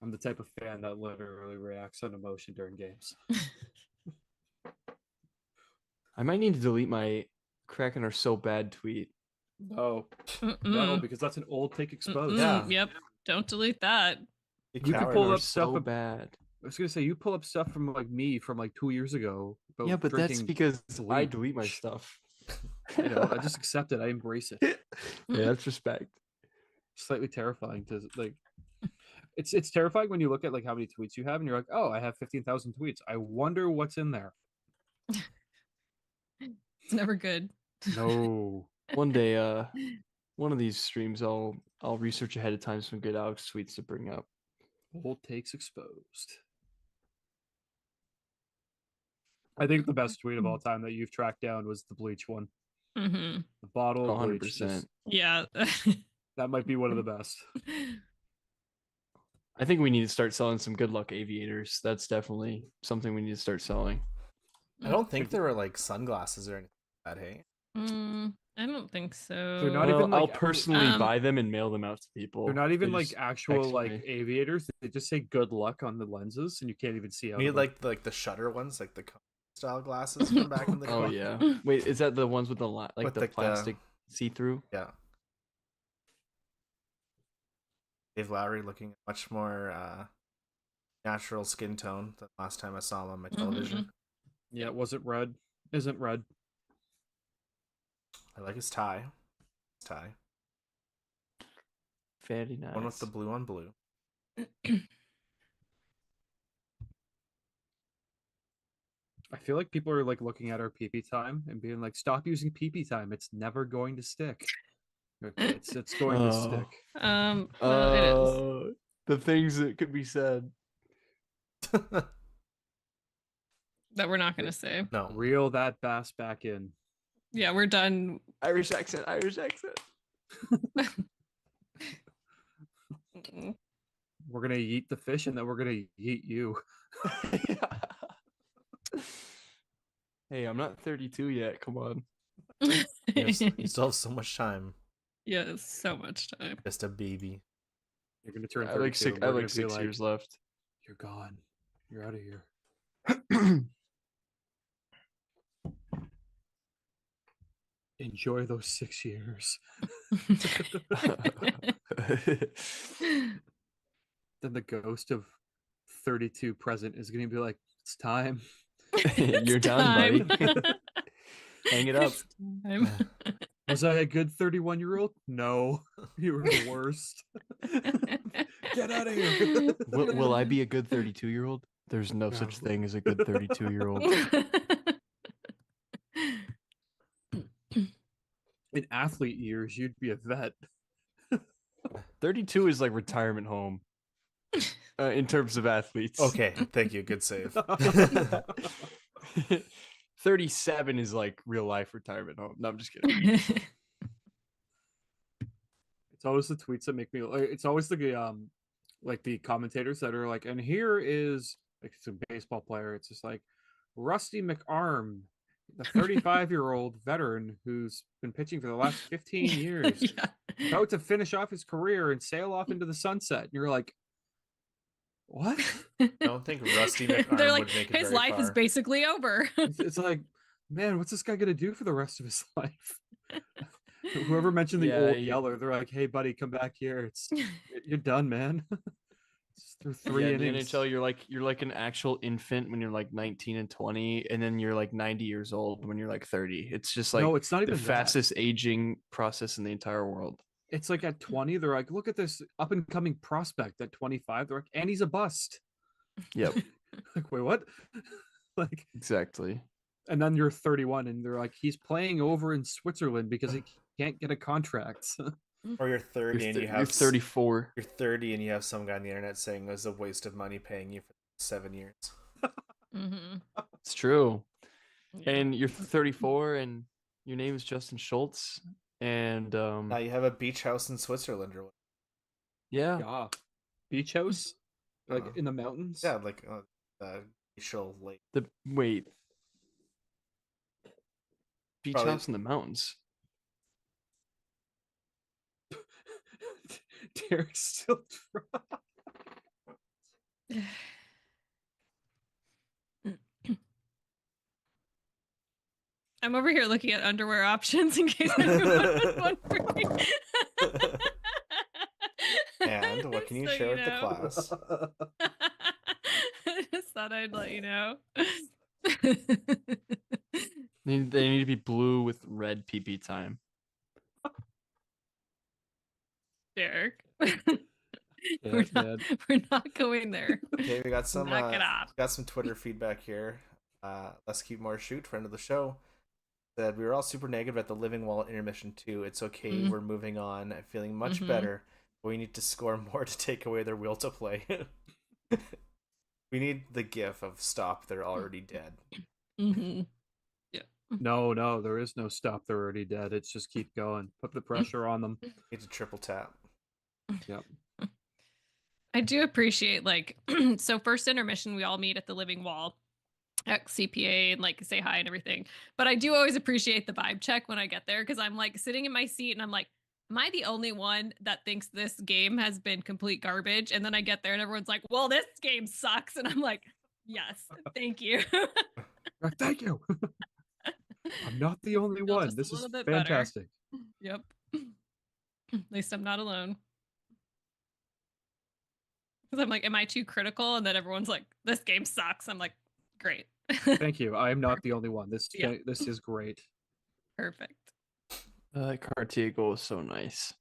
I'm the type of fan that literally reacts on emotion during games. I might need to delete my Kraken are so bad tweet. No, no, because that's an old take exposed. Yeah. Yep. Don't delete that. You can pull up so stuff. bad. I was gonna say you pull up stuff from like me from like 2 years ago. About Yeah, but that's drinking because I bleach. delete my stuff. You know, I just accept it. I embrace it. Yeah, that's respect. Slightly terrifying to like. It's terrifying when you look at like how many tweets you have, and you're like, "Oh, I have 15,000 tweets. I wonder what's in there." It's never good. No. One day, one of these streams, I'll research ahead of time some good Alex tweets to bring up. Old takes exposed. I think the best tweet of all time that you've tracked down was the bleach one. Mm-hmm. The bottle of bleach. 100%. Just- Yeah. that might be one of the best. I think we need to start selling some good luck aviators. That's definitely something we need to start selling. I don't think there were like sunglasses or anything like that, hey? I don't think so. They're not Well, even like I'll personally buy them and mail them out to people. they're not even They like just actual text like me. aviators. They just say good luck on the lenses, and you can't even see out. We of had them. like the shutter ones, like the cone style glasses from back in the Oh day. yeah. Wait, is that the ones with the like With the the- plastic see-through? Yeah. Dave Lowry looking much more natural skin tone than last time I saw him on my television. Yeah, was it red? Isn't red? I like his tie. His tie. Very nice. One with the blue on blue. I feel like people are like looking at our PP time and being like, "Stop using PP time. It's never going to stick." It's going to stick. Well, it is. The things that could be said. That we're not going to say. No. Reel that bass back in. Yeah, we're done. Irish accent. We're gonna eat the fish, and then we're gonna eat you. Hey, I'm not 32 yet. Come on. You still have so much time. Yeah, so much time. Just a baby. You're gonna turn I 32. like six. and I we're like gonna be 6 years left. You're gone. You're out of here. Enjoy those 6 years. Then the ghost of 32 present is gonna be like, "It's time." You're done, buddy. Hang it up. Time. Was I a good 31-year-old? No, you were the worst. Get out of here. Will I be a good 32-year-old? There's no such thing as a good 32-year-old. in athlete years, you'd be a vet. 32 is like retirement home in terms of athletes. Okay, thank you. Good save. 37 is like real life retirement home. No, I'm just kidding. It's always the tweets that make me. It's always the like the commentators that are like, and here is like it's a baseball player. It's just like Rusty McArm, the 35-year-old veteran who's been pitching for the last 15 years, about to finish off his career and sail off into the sunset. And you're like, what? I don't think Rusty McArm They're like, would make it his very life far. is basically over. It's like, man, what's this guy gonna do for the rest of his life? Whoever mentioned the old yeller, they're like, hey buddy, come back here. It's you're done, man. It's through 3 in the innings. NHL, you're like an actual infant when you're like 19 and 20, and then you're like 90 years old when you're like 30. It's just like No, it's not even the that. fastest aging process in the entire world. It's like at 20, they're like, look at this up and coming prospect. At 25, they're like, and he's a bust. Yep. Like, wait, what? Like, exactly. And then you're 31 and they're like, he's playing over in Switzerland because he can't get a contract. Or you're 30 and you have you're 34. You're 30 and you have some guy on the internet saying it was a waste of money paying you for 7 years. It's true. And you're 34 and your name is Justin Schultz. And now you have a beach house in Switzerland or what? Yeah. Beach house? Like in the mountains? Yeah, like glacial lake. Wait. Beach Probably. house in the mountains. Derek's still I'm over here looking at underwear options in case anyone was wondering. And what can you So share you with the know. class? I just thought I'd let you know. They need to be blue with red PP time. Derek. Yeah, we're not going there. Okay, we got some Knock it off. got some Twitter feedback here. Let's keep more shoot, friend of the show. Said we were all super negative at the living wall at intermission 2. It's okay, we're moving on. I'm feeling much better. But we need to score more to take away their will to play. We need the gif of stop, they're already dead. Yeah. No, there is no stop. They're already dead. It's just keep going. Put the pressure on them. Need to triple tap. Yep. I do appreciate so first intermission we all meet at the living wall at CPA and like say hi and everything. But I do always appreciate the vibe check when I get there because I'm like sitting in my seat and I'm like, am I the only one that thinks this game has been complete garbage? And then I get there and everyone's like, well, this game sucks. And I'm like, yes, thank you. Thank you. I'm not the only one. just a This is little bit better. fantastic. Yep. At least I'm not alone. Because I'm like, am I too critical? And then everyone's like, this game sucks. I'm like, great. Thank you. I am not the only one. This is great. Perfect. That Cartier goal is so nice.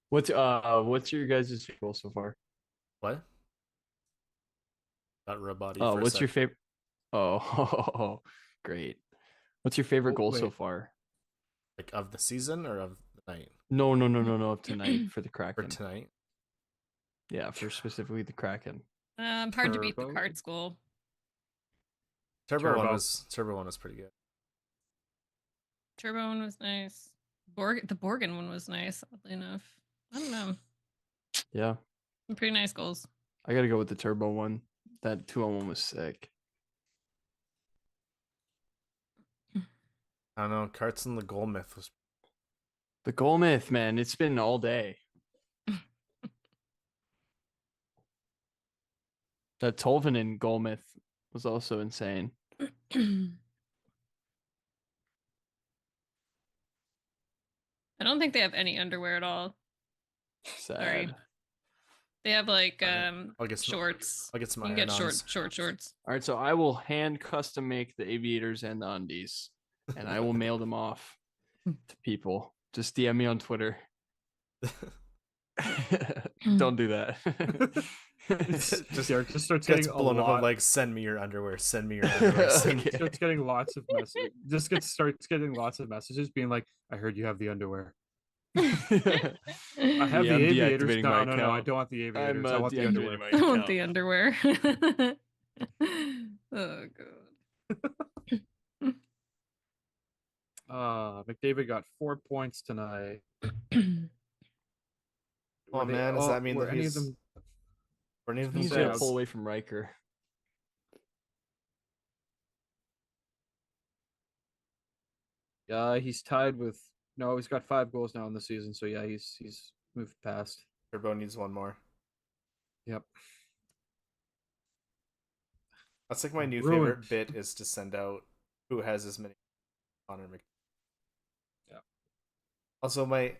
What's your guys' goal so far? What? Got Robody. Oh, what's your favorite? Oh, great. What's your favorite goal so far? Like of the season or of the night? No, of tonight for the Kraken. For tonight? Yeah, for specifically the Kraken. Hard to beat the card school. Turbo one was pretty good. Turbo one was nice. The Borgen one was nice, oddly enough. I don't know. Yeah. Pretty nice goals. I gotta go with the Turbo one. That 2-on-1 was sick. I don't know. Cartson, the goal myth was. The goal myth, man. It's been all day. That Tolvanen goal myth was also insane. I don't think they have any underwear at all. Sad. Sorry. They have like I'll get some, shorts. I'll get some. You can get iron-ons. short shorts. All right, so I will hand custom make the aviators and the undies, and I will mail them off to people. Just DM me on Twitter. Don't do that. Derek just starts gets getting blown a up lot. of like, send me your underwear, send me your underwear. Starts getting lots of messages. Starts getting lots of messages being like, I heard you have the underwear. I have the I'm aviators. deactivating No, my no, no. I account. don't want the aviators. I'm I want the deactivating underwear. my I want account. the underwear. Oh god. McDavid got 4 points tonight. Oh man, does that mean were that any of he's? them? Were any of them He's gonna goals? pull away from Riker. He's tied with. No, he's got 5 goals now in the season. So yeah, he's moved past. Turbo needs one more. Yep. That's like my new Ruined. favorite bit is to send out who has as many Connor McDavid. Yeah. Also, my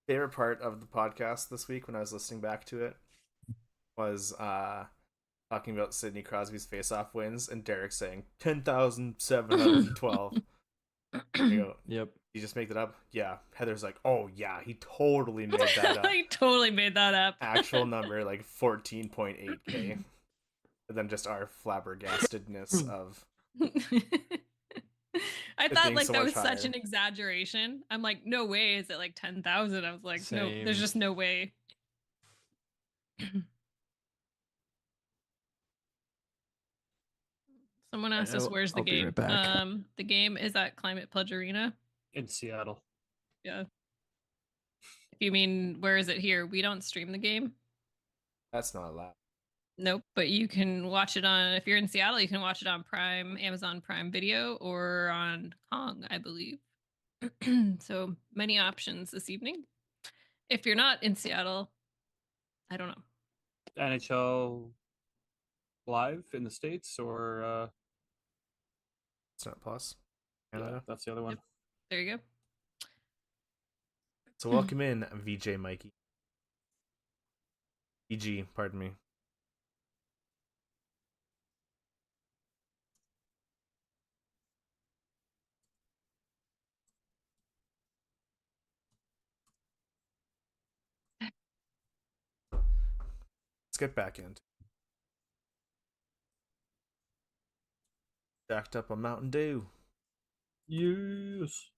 favorite part of the podcast this week when I was listening back to it was talking about Sidney Crosby's face-off wins and Derek saying 10,712. Yep. You just make that up? Yeah. Heather's like, oh yeah, he totally made that up. I totally made that up. Actual number like 14.8k. And then just our flabbergastedness of I it thought being like so that much was such higher. an exaggeration. I'm like, no way is it like 10,000. I was like, no, there's Same. just no way. Someone asked us, where's the I'll be game? right back. The game is at Climate Pledge Arena. In Seattle. Yeah. If you mean, where is it here? We don't stream the game. That's not allowed. Nope, but you can watch it on, if you're in Seattle, you can watch it on Prime, Amazon Prime Video, or on Kong, I believe. So many options this evening. If you're not in Seattle, I don't know. NHL live in the States or It's not Plus. Canada. Yeah, that's the other one. Yep. There you go. So welcome in, VJ Mikey. EG, pardon me. Let's get back into. Jacked up a Mountain Dew. Yes.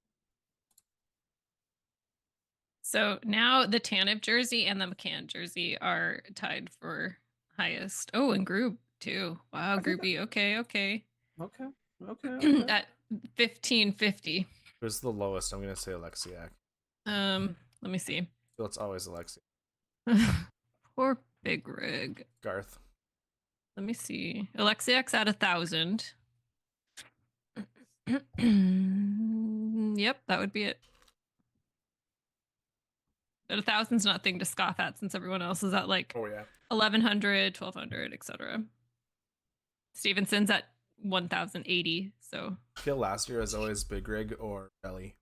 So now the TANF jersey and the McCann jersey are tied for highest. Oh, and Group too. Wow, Groupie. Okay. Okay. At 1550. Who's the lowest? I'm gonna say Alexiak. Let me see. So it's always Alexiak. Poor Big Rig. Garth. Let me see. Alexiak's at 1,000. Yep, that would be it. But 1,000's nothing to scoff at since everyone else is at like 1,100, 1,200, etc. Stevenson's at 1,080. So I feel last year was always Big Rig or Belly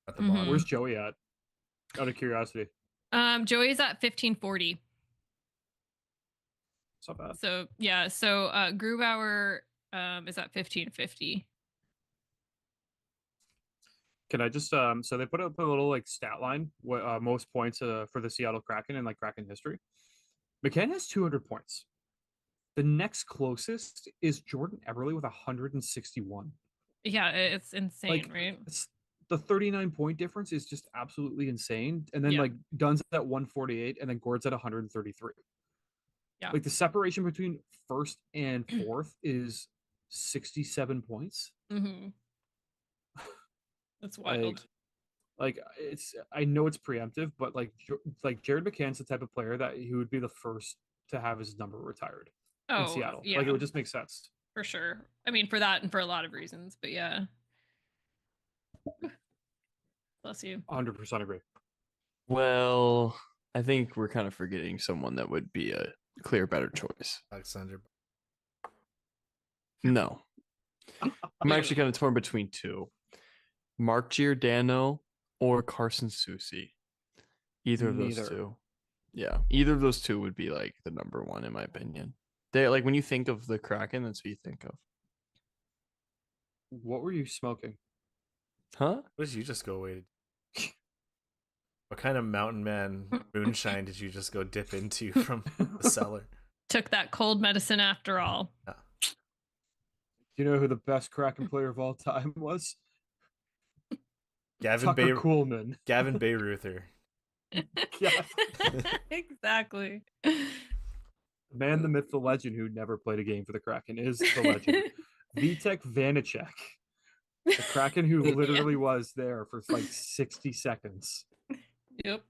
at the Mhm. bottom. Where's Joey at? Out of curiosity. Joey's at 1,540. It's not bad. So yeah, so Grubauer is at 1,550. Can I just so they put up a little like stat line what most points for the Seattle Kraken in like Kraken history. McCann has 200 points. The next closest is Jordan Eberle with 161. Yeah, it's insane, Like, right? It's the 39 point difference is just absolutely insane. And then Yeah. like Dunn's at 148 and then Gord's at 133. Yeah. Like the separation between first and fourth is 67 points. Mm-hmm. That's wild. Like it's I know it's preemptive, but like Jared McCann's the type of player that he would be the first to have his number retired in Seattle. Yeah, Like it would just make sense. for sure. I mean, for that and for a lot of reasons, but yeah. Bless you. 100% agree. Well, I think we're kind of forgetting someone that would be a clear better choice. Alexander. No. I'm actually kind of torn between two. Mark Giordano or Carson Soucy. Either of those Neither. two. Yeah. Either of those two would be like the number one in my opinion. They like when you think of the Kraken, that's what you think of. What were you smoking? Huh? What did you just go away to? What kind of mountain man moonshine did you just go dip into from the cellar? took that cold medicine after all. Do you know who the best Kraken player of all time was? Gavin Tucker Kuhlman. Gavin Bayreuther. Exactly. The man, the myth, the legend who never played a game for the Kraken is the legend. Vitek Vanacek. The Kraken who literally was there for like 60 seconds. Yep.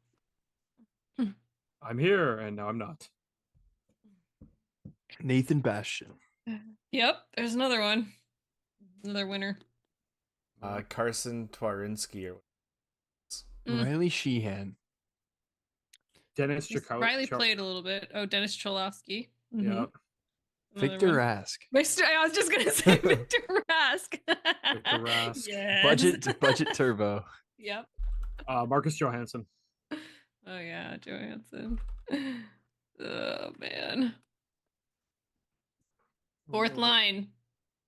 I'm here, and now I'm not. Nathan Bastian. Yep, there's another one. Another winner. Carson Twarinsky. Riley Sheehan. Dennis Riley played a little bit. Oh, Dennis Cholowski. Yeah. Victor Rask. I was just gonna say Victor Rask. Victor Rask. Yes. Budget turbo. Yep. Marcus Johansson. Oh yeah, Johansson. Oh man. Fourth line.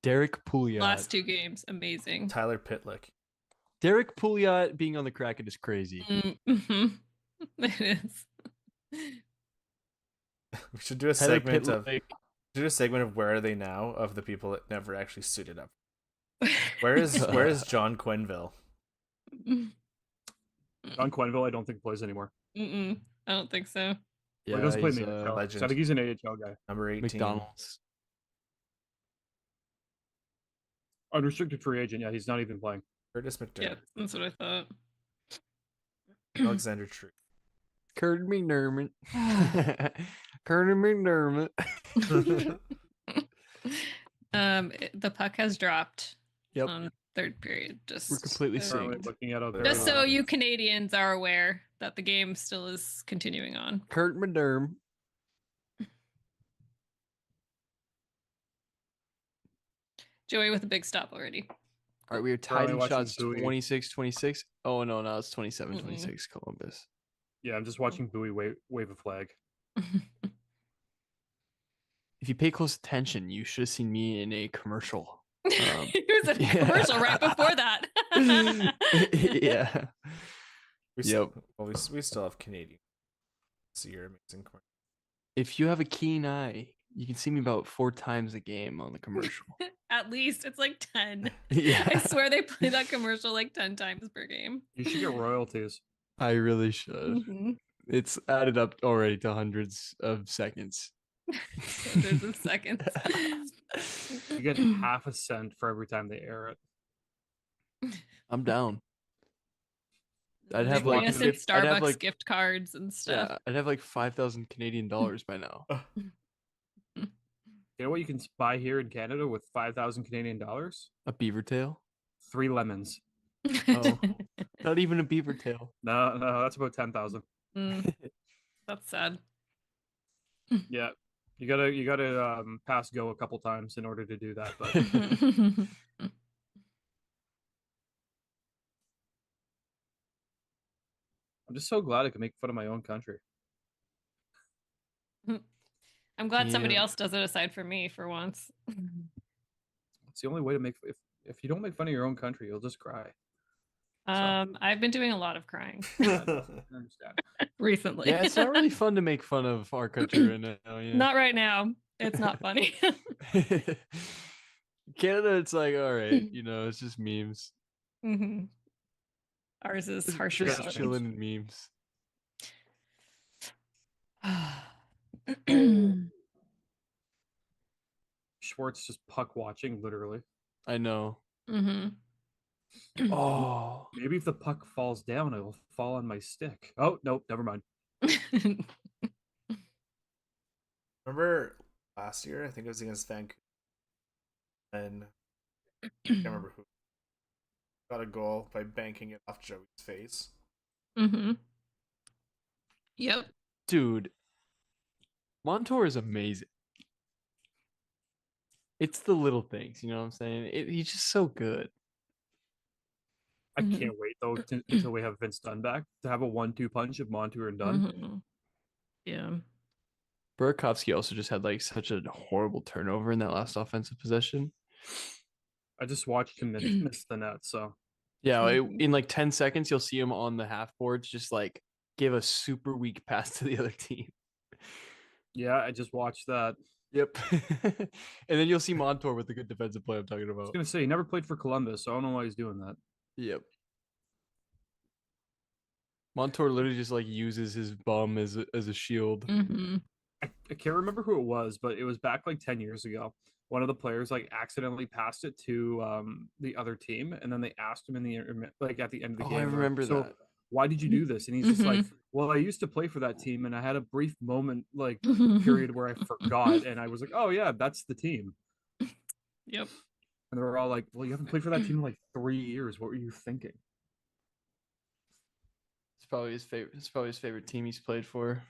Derek Pouliot. Last 2 games, amazing. Tyler Pitlick. Derek Pouliot being on the Kraken is crazy. Mm-hmm. It is. We should do a segment of where are they now of the people that never actually suited up. Where is John Quenneville? John Quenneville, I don't think plays anymore. I don't think so. Yeah, he does play in the AHL. Legend. So I think he's an AHL guy. Number 18. McDonald's. Unrestricted free agent. Yeah, he's not even playing. Curtis McDermott. Yeah, that's what I thought. Alexander True. Curtis McDermott. Curtis McDermott. The puck has dropped. Yep. On third period. Just We're completely synced. Looking at just so you Canadians are aware that the game still is continuing on. Kurt McDermott. Joey with a big stop already. All right, we are tied in shots Bowie. 26-26. Oh, no, now it's 27-26 Columbus. Yeah, I'm just watching Bowie wave a flag. If you pay close attention, you should have seen me in a commercial. He was in a commercial right before that. Yeah. We still have Canadian. See your amazing corner. If you have a keen eye, you can see me about 4 times a game on the commercial. At least it's like 10. Yeah. I swear they play that commercial like 10 times per game. You should get royalties. I really should. Mm-hmm. It's added up already to hundreds of seconds. Hundreds of seconds. You get half a cent for every time they air it. I'm down. I'd They have bring like us in Starbucks I'd have like gift cards and stuff. yeah, I'd have like 5,000 Canadian dollars by now. You know what you can buy here in Canada with 5,000 Canadian dollars? A beaver tail? 3 lemons. Oh, not even a beaver tail. No, that's about 10,000. That's sad. Yeah, you gotta pass go a couple times in order to do that. But I'm just so glad I can make fun of my own country. I'm glad somebody else does it aside from me for once. It's the only way to make. If you don't make fun of your own country, you'll just cry. I've been doing a lot of crying I understand. recently. Yeah, it's not really fun to make fun of our country right now. Yeah. Not right now. It's not funny. Canada, it's like, all right, it's just memes. Mm-hmm. Ours is harsher. Just chilling in memes. Schwartz just puck watching, literally. I know. Mm-hmm. Oh, maybe if the puck falls down, it'll fall on my stick. Oh, nope, never mind. Remember last year? I think it was against Vancouver. And I can't remember who got a goal by banking it off Joey's face. Mm-hmm. Yep. Dude, Montour is amazing. It's the little things, you know what I'm saying? He's just so good. I can't wait though until we have Vince Dunn back to have a 1-2 punch of Montour and Dunn. Mm-hmm. Yeah. Burakovsky also just had like such a horrible turnover in that last offensive possession. I just watched him miss the net, so yeah, in like 10 seconds you'll see him on the half boards just like give a super weak pass to the other team. Yeah, I just watched that. Yep. And then you'll see Montour with the good defensive play I'm talking I was about. gonna say he never played for Columbus, so I don't know why he's doing that. Yep. Montour literally just like uses his bum as a shield. I can't remember who it was, but it was back like 10 years ago. One of the players like accidentally passed it to the other team, and then they asked him in the like at the end of the game. I remember so, that. why did you do this? And he's just like, well, I used to play for that team, and I had a brief moment, like period where I forgot, and I was like, oh yeah, that's the team. Yep. And they were all like, well, you haven't played for that team in like 3 years. What were you thinking? It's probably his favorite. It's probably his favorite team he's played for.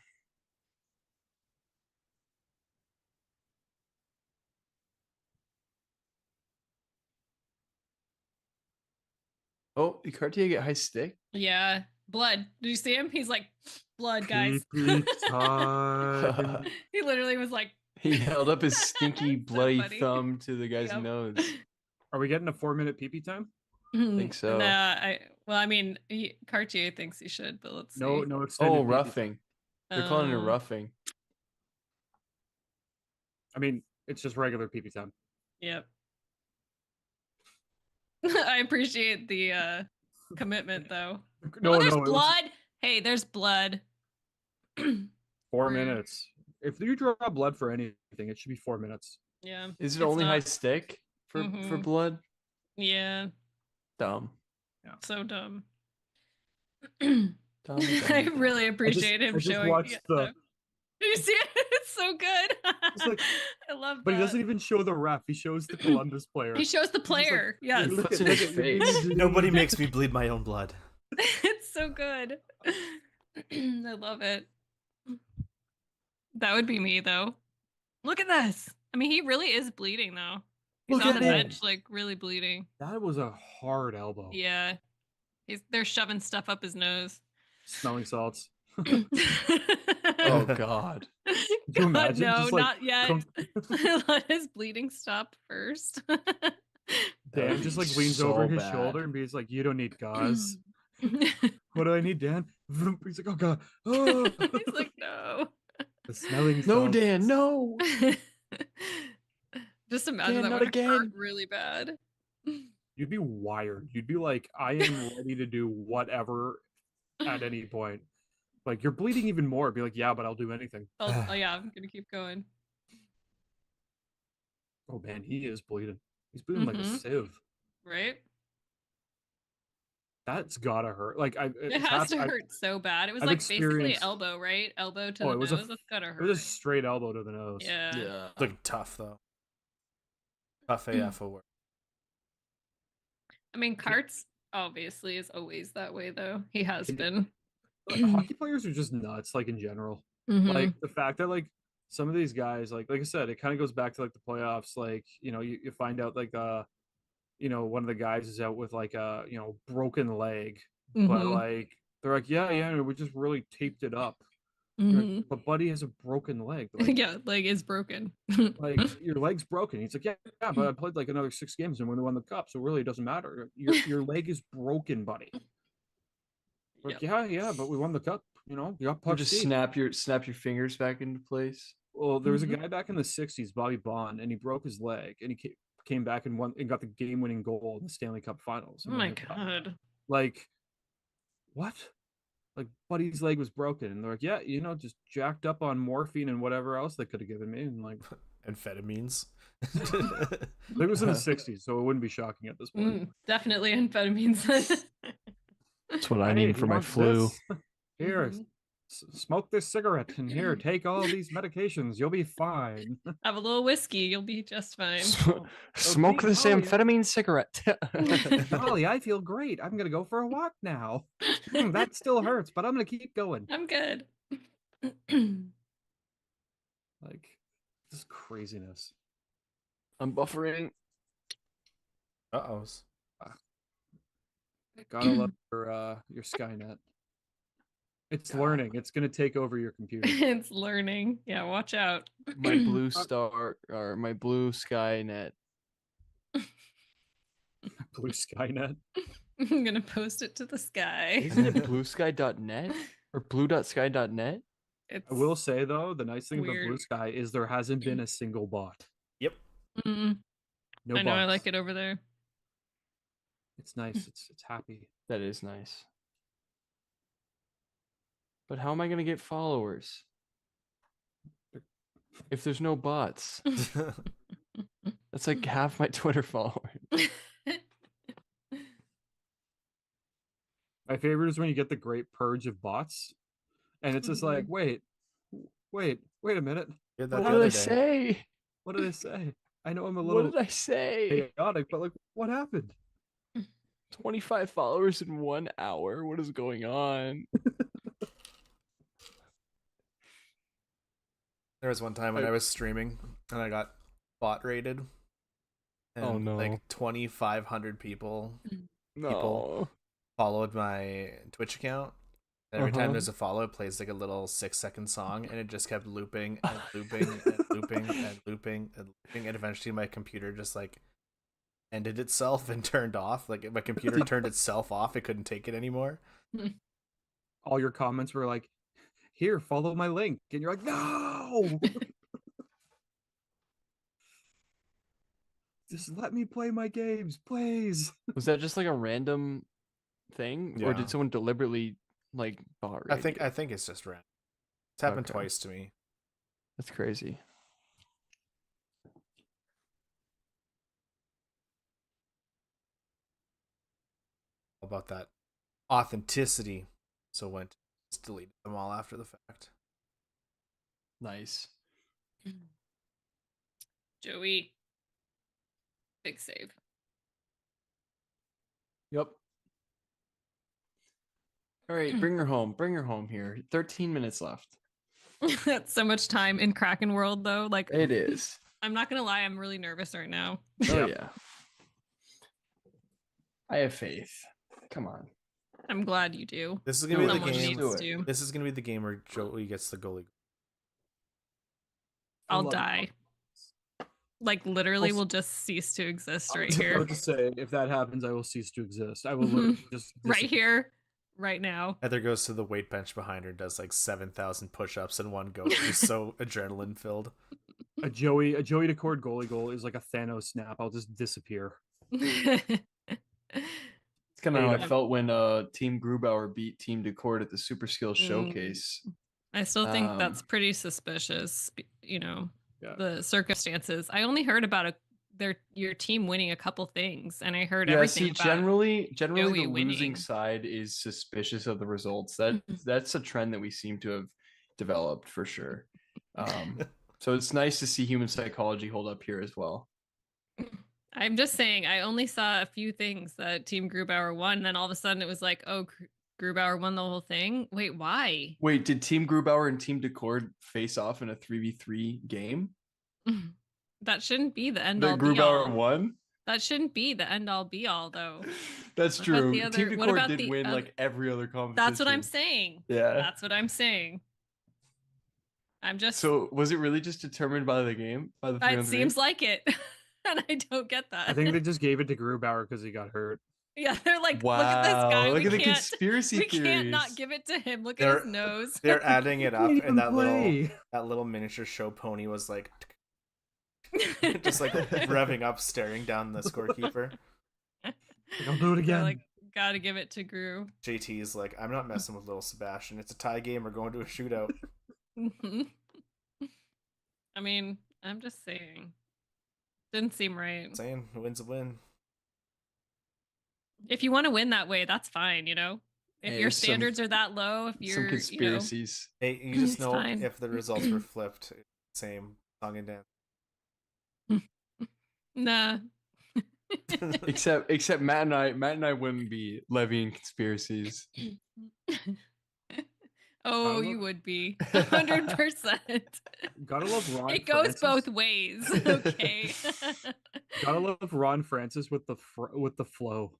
Oh, did Cartier get high stick? Yeah. Blood. Did you see him? He's like, blood, guys. he literally was like, He held up his stinky, bloody funny. thumb to the guy's Yep. nose. Are we getting a 4-minute PP time? I think so. I mean, Cartier thinks he should, but let's see. No extended Oh, PP. roughing. They're calling it Oh. roughing. I mean, it's just regular PP time. Yep. I appreciate the commitment though. No, there's no, it was- blood. Hey, there's blood. 4 minutes. If you draw blood for anything, it should be 4 minutes. Yeah. Is it it's only not- high stick for Mhm. blood? Yeah. Dumb. So dumb. Dumb, I dumb. really appreciate him I just showing. watched the. Did you see it? It's so good. like- I love But that. he doesn't even show the ref. He shows the Columbus player. He shows the player. yes. Look Puts at- in his look at- face. Nobody makes me bleed my own blood. It's so good. I love it. That would be me though. Look at this. I mean, he really is bleeding though. He's Look on at the him. bench, like really bleeding. That was a hard elbow. Yeah. They're shoving stuff up his nose. Smelling salts. Oh God. Can you imagine? no, Just, like, not yet. comes- Let his bleeding stop first. Dan just like leans so over his bad. shoulder and he's like, "You don't need gauze." What do I need, Dan? He's like, "Oh God." Oh. He's like, no. The smelling No, salts. Dan, no. Just imagine Dan, that not would have hurt again. really bad. You'd be wired. You'd be like, I am ready to do whatever at any point. Like, you're bleeding even more. Be like, yeah, but I'll do anything. Oh yeah, I'm gonna keep going. Oh man, he is bleeding. He's bleeding like a Mhm. sieve. Right? That's gotta hurt. Like, It has to hurt so bad. It was I've like basically experienced- elbow, right? Elbow to Oh, the it was nose. That's gotta It hurt. was a straight elbow to the nose. Yeah. Look tough though. Tough AF will work. I mean, Karts obviously is always that way, though. He has been. Hockey players are just nuts, like in general. Mhm. Like the fact that like some of these guys, like I said, it kind of goes back to like the playoffs. Like, you find out like one of the guys is out with like a broken leg, but Mhm. like they're like, yeah, we just really taped it up. You're like, Mhm. but buddy has a broken leg. Like, Yeah, leg is broken. like your leg's broken. He's like, yeah, but I played like another 6 games and we won the cup, so really it doesn't matter. Your leg is broken, buddy. Like, yeah, but we won the cup. You got Or punched. just snap your fingers back into place. Well, there was a guy back in the '60s, Bobby Bond, and he broke his leg, and he came back and won and got the game-winning goal in the Stanley Cup Finals. Oh my god. Like, what? Like, buddy's leg was broken, and they're like, yeah, just jacked up on morphine and whatever else they could have given me, and like Amphetamines. it was in the '60s, so it wouldn't be shocking at this point. Definitely amphetamines. That's what I Hey, need you for my want flu. this? Here, smoke this cigarette, and here, take all these medications. You'll be fine. Have a little whiskey, you'll be just fine. Smoke this oh, yeah. amphetamine cigarette. Golly, I feel great. I'm gonna go for a walk now. That still hurts, but I'm gonna keep going. I'm good. Like, this craziness. I'm buffering. Uh-ohs. Gotta love your Skynet. It's learning. It's gonna take over your computer. It's learning. Yeah, watch out. My blue star or my blue Skynet. Blue Skynet. I'm gonna post it to the sky. Isn't it bluesky.net or blue.sky.net? It's I will say though, the nice thing about weird. Blue Sky is there hasn't been a single bot. Yep. Mm, No I know. I bots. like it over there. It's nice. It's happy. That is nice. But how am I going to get followers if there's no bots? That's like half my Twitter followers. My favorite is when you get the great purge of bots, and it's just like, wait a minute. Did that What the did other I day. say? What did I say? I know I'm a What little did I say? chaotic, but like, what happened? 25 followers in 1 hour. What is going on? There was one time when I was streaming and I got bot rated. And Oh, no. like 2,500 people No. followed my Twitch account. And every time there's a follow, it plays like a little 6-second song, and it just kept looping and looping and looping and looping and looping, and eventually my computer just like ended itself and turned off. Like my computer turned itself off; it couldn't take it anymore. All your comments were like, "Here, follow my link," and you're like, "No, just let me play my games, please." Was that just like a random thing, or Yeah. did someone deliberately like bot rate you? I think it's just random. It's happened Okay. twice to me. That's crazy. How about that authenticity? So went just deleted them all after the fact. Nice. Joey. Big save. Yep. All right, bring her home. Bring her home here. 13 minutes left. That's so much time in Kraken world, though. Like It is. I'm not gonna lie, I'm really nervous right now. Oh yeah. I have faith. Come on. I'm glad you do. This is gonna be the Someone game. needs to. This is gonna be the game where Joey gets the goalie. I'll die. Like literally, Also- will just cease to exist right I here, would just say, if that happens, I will cease to exist. I will literally just right here, right now. Heather goes to the weight bench behind her and does like 7,000 push-ups in one go. She's so adrenaline filled. A Joey Decord goalie goal is like a Thanos snap. I'll just disappear. It's kind of how I felt when Team Grubauer beat Team Decord at the Super Skills Showcase. I still think that's pretty suspicious. You know, Yeah. the circumstances. I only heard about your team winning a couple things, and I heard Yeah, everything see, about generally Joey the losing winning. side is suspicious of the results. That's a trend that we seem to have developed for sure. So it's nice to see human psychology hold up here as well. I'm just saying, I only saw a few things that Team Grubauer won, and then all of a sudden it was like, oh, Grubauer won the whole thing. Wait, why? Wait, did Team Grubauer and Team Decord face off in a 3v3 game? That shouldn't be the end That all be Grubauer all. won? That shouldn't be the end all be all, though. That's What about true. the other- Team what Decord about did the win oth- like every other competition. That's what I'm saying. Yeah. That's what I'm saying. I'm just. So was it really just determined by the game? By the 3-on-3? It seems like it, and I don't get that. I think they just gave it to Grubauer because he got hurt. Yeah, they're like, Wow, look at this guy. look we at the can't, conspiracy we can't not theories. give it to him. Look They're- at his nose. They're adding it up, Can't and even play. that little miniature show pony was like just like revving up, staring down the scorekeeper. I'll do it They're again. like, gotta give it to Gru. JT's like, I'm not messing with little Sebastian. It's a tie game. We're going to a shootout. I mean, I'm just saying. Didn't seem right. Saying a win's a win. If you want to win that way, that's fine, you know? If Hey, your some- standards are that low, if you're Some you know, conspiracies. Hey, you just It's know fine. if the results were flipped, same song and dance. nah. Except Matt and I wouldn't be levying conspiracies. Oh, you would be 100%. Gotta love Ron. It goes Francis. both ways. Okay. Gotta love Ron Francis with the flow.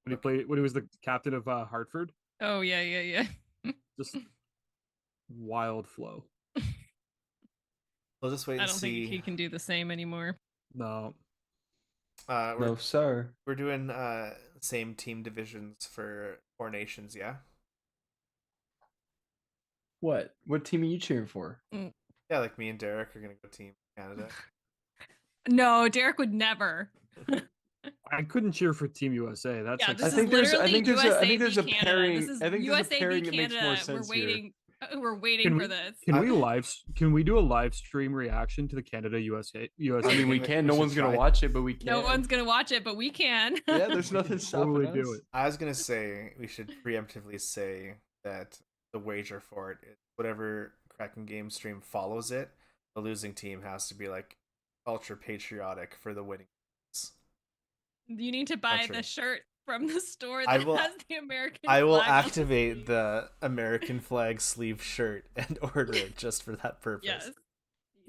When he was the captain of Hartford, Oh yeah, yeah, yeah. just wild flow. We'll just wait I and don't see. think he can do the same anymore. No, No, sir. We're doing same team divisions for 4 nations, yeah? What? What team are you cheering for? Yeah, like me and Derek are gonna go Team Canada. No, Derek would never. I couldn't cheer for Team USA. That's Yeah, like this I is think there's literally USA there's v a Canada. pairing. This is I think there's a USA pairing v that makes more Canada. sense here. We're waiting for this. Can we do a live stream reaction to the Canada USA? I mean, we can. No one's gonna watch it, but we can. No one's gonna watch it, but we can. Yeah, there's nothing stopping us. do it. I was gonna say we should preemptively say that the wager for it is whatever Kraken game stream follows it, the losing team has to be like ultra patriotic for the winning. You need to buy the shirt from the store that has the American flag. I will on activate the American flag sleeve shirt and order it just for that purpose. Yes.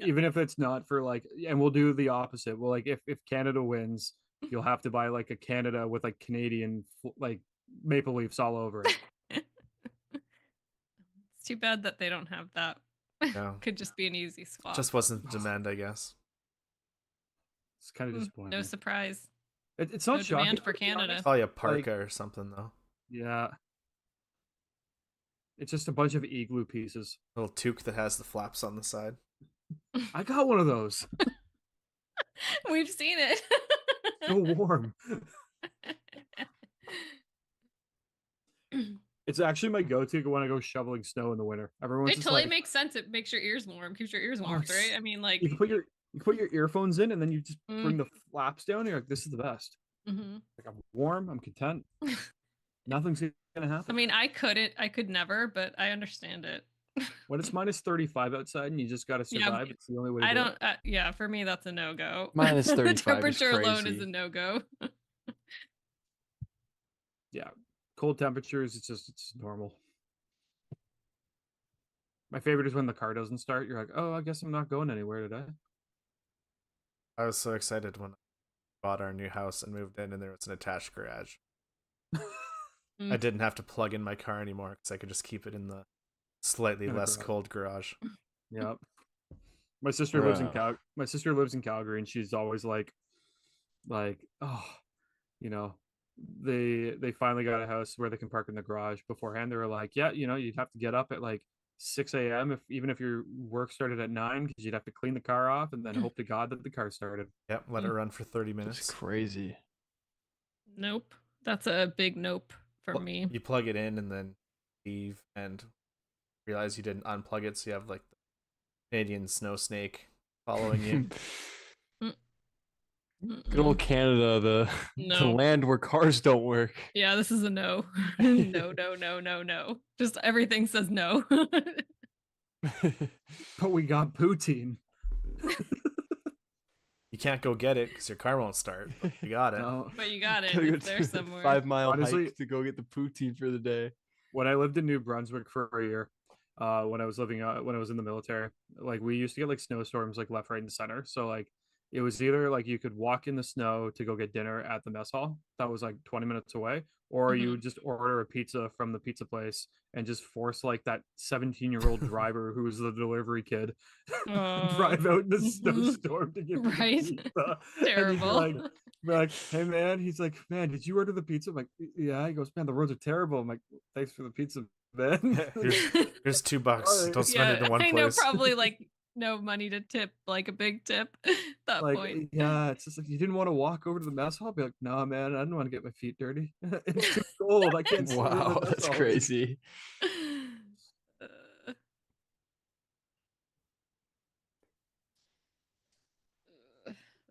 Even if it's not for like, and we'll do the opposite. Well, like if Canada wins, you'll have to buy like a Canada with like Canadian like maple leafs all over it. It's too bad that they don't have that. No. Could just be an easy swap. Just wasn't demand, I guess. It's kind of disappointing. No surprise. It's not no shocking demand for Canada. Probably a parka or something though. Yeah. It's just a bunch of igloo pieces. A little toque that has the flaps on the side. I got one of those. We've seen it. So warm. It's actually my go-to when I go shoveling snow in the winter. Everyone's It just totally like, makes sense. It makes your ears warm. Keeps your ears warm, right? I mean, like you put your earphones in and then you just bring the flaps down and you're like, this is the best. Like, I'm warm, I'm content. Nothing's gonna happen. I mean, I could never, but I understand it. When it's minus 35 outside and you just gotta survive, it's the only way to do it. Yeah, for me that's a no-go. Minus 35 The temperature is alone crazy. is a no-go. Yeah. Cold temperatures, it's normal. My favorite is when the car doesn't start. You're like, oh, I guess I'm not going anywhere today. I was so excited when I bought our new house and moved in and there was an attached garage. I didn't have to plug in my car anymore because I could just keep it in the slightly less cold garage. Yep. My sister lives in Calgary and she's always like, oh, you know, they finally got a house where they can park in the garage. Beforehand they were like, yeah, you know, you'd have to get up at like 6 a.m. even if your work started at 9 because you'd have to clean the car off and then hope to God that the car started. Yep, let it run for 30 minutes. It's crazy. Nope. That's a big nope for me. You plug it in and then leave and realize you didn't unplug it, so you have like the Canadian snow snake following you. Good old Canada, the land where cars don't work. Yeah, this is a no. No. Just everything says no. But we got poutine. You can't go get it because your car won't start. But you got it. No. But you got it. Gotta go It's there to somewhere. 5 mile Honestly, hike to go get the poutine for the day. When I lived in New Brunswick for a year, when I was in the military, like we used to get like snowstorms like left, right, and center. So like it was either like you could walk in the snow to go get dinner at the mess hall that was like 20 minutes away, or you would just order a pizza from the pizza place and just force like that 17-year-old driver who was the delivery kid drive out in the snowstorm to get pizza. Terrible. And be like, hey man, he's like, man, did you order the pizza? I'm like, yeah. He goes, man, the roads are terrible. I'm like, thanks for the pizza, man. Here's $2. Don't spend it in one I place. know, probably like no money to tip, like a big tip at that Like, point. yeah, it's just like you didn't want to walk over to the mess hall. Be like, nah, man, I didn't want to get my feet dirty. It's too cold. I can't. Sit in the Wow, mess that's hall." crazy.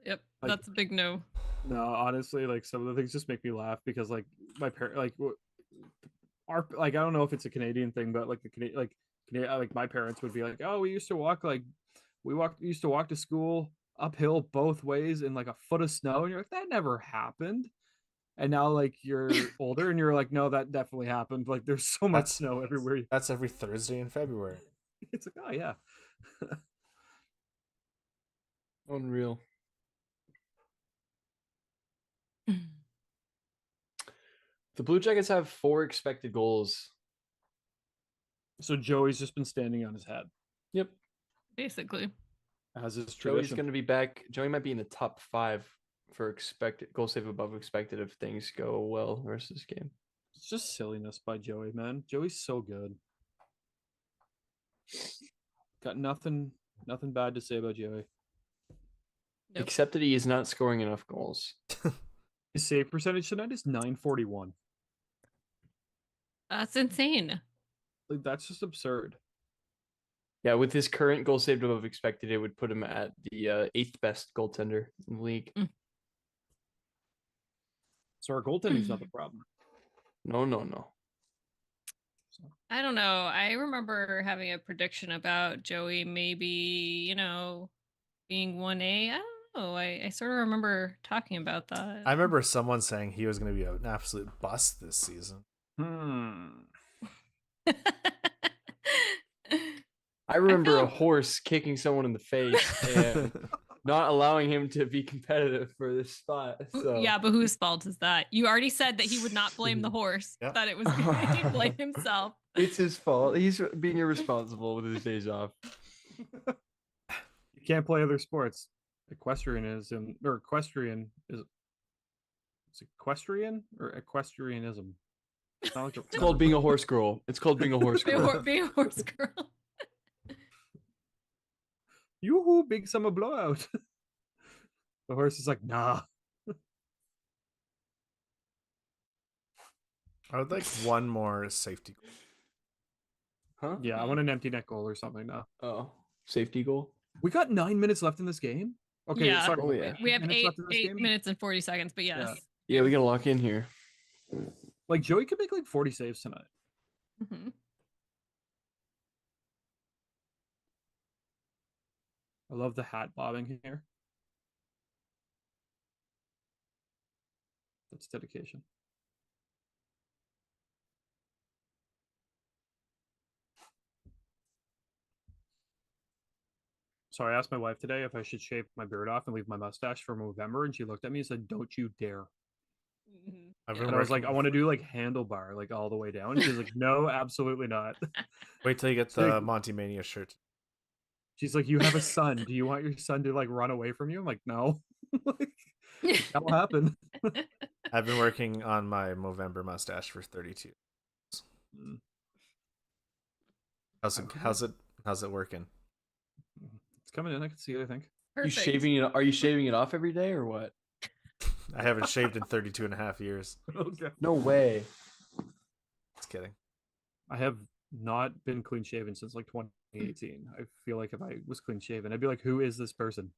Yep, Like- that's a big no. No, honestly, like some of the things just make me laugh because like my parent, like our, like I don't know if it's a Canadian thing, but like like my parents would be like, oh, we used to walk used to walk to school uphill both ways in like a foot of snow, and you're like, that never happened. And now like you're older and you're like, no, that definitely happened. Like there's so much snow everywhere. That's every Thursday in February. It's like, oh yeah. Unreal. The Blue Jackets have 4 expected goals. So Joey's just been standing on his head. Yep. Basically. As is Joey's tradition. going to be back. Joey might be in the top 5 for expected goal save above expected if things go well the rest of this game. It's just silliness by Joey, man. Joey's so good. Got nothing bad to say about Joey. Nope. Except that he is not scoring enough goals. His save percentage tonight is 941. That's insane. Like, that's just absurd. Yeah, with his current goal saved above expected, it would put him at the 8th best goaltender in the league. So our goaltending's not the problem. No. I don't know. I remember having a prediction about Joey maybe, being 1A. I don't know. I sort of remember talking about that. I remember someone saying he was going to be an absolute bust this season. I remember a horse kicking someone in the face and not allowing him to be competitive for this spot. So. Yeah, but whose fault is that? You already said that he would not blame the horse, that it was he'd blame himself. It's his fault. He's being irresponsible with his days off. You can't play other sports. Equestrian is equestrian or equestrianism. It's not like It's called being a horse girl. It's called being a horse girl. Being a horse girl. Yoo-hoo, big summer blowout. The horse is like, nah. I would like one more safety goal. Huh? Yeah, I want an empty net goal or something now. Oh, safety goal? We got 9 minutes left in this game? Okay, yeah. sorry. Oh, yeah. We have minutes 8 minutes and 40 seconds, but yes. Yeah, we gotta lock in here. Like, Joey could make like 40 saves tonight. Mm-hmm. I love the hat bobbing here. That's dedication. So I asked my wife today if I should shave my beard off and leave my mustache for November, and she looked at me and said, "Don't you dare." Mm-hmm. And I was like, I want to do like handlebar, like all the way down. She's like, no, absolutely not. Wait till you get the Monty Mania shirt. She's like, you have a son. Do you want your son to like run away from you? I'm like, no. That'll happen. I've been working on my Movember mustache for 32. How's it working? It's coming in. I can see it, I think. Perfect. Are you shaving it off every day or what? I haven't shaved in 32 and a half years. Okay. No way. Just kidding. I have not been clean shaven since like 2018. I feel like if I was clean shaven, I'd be like, who is this person?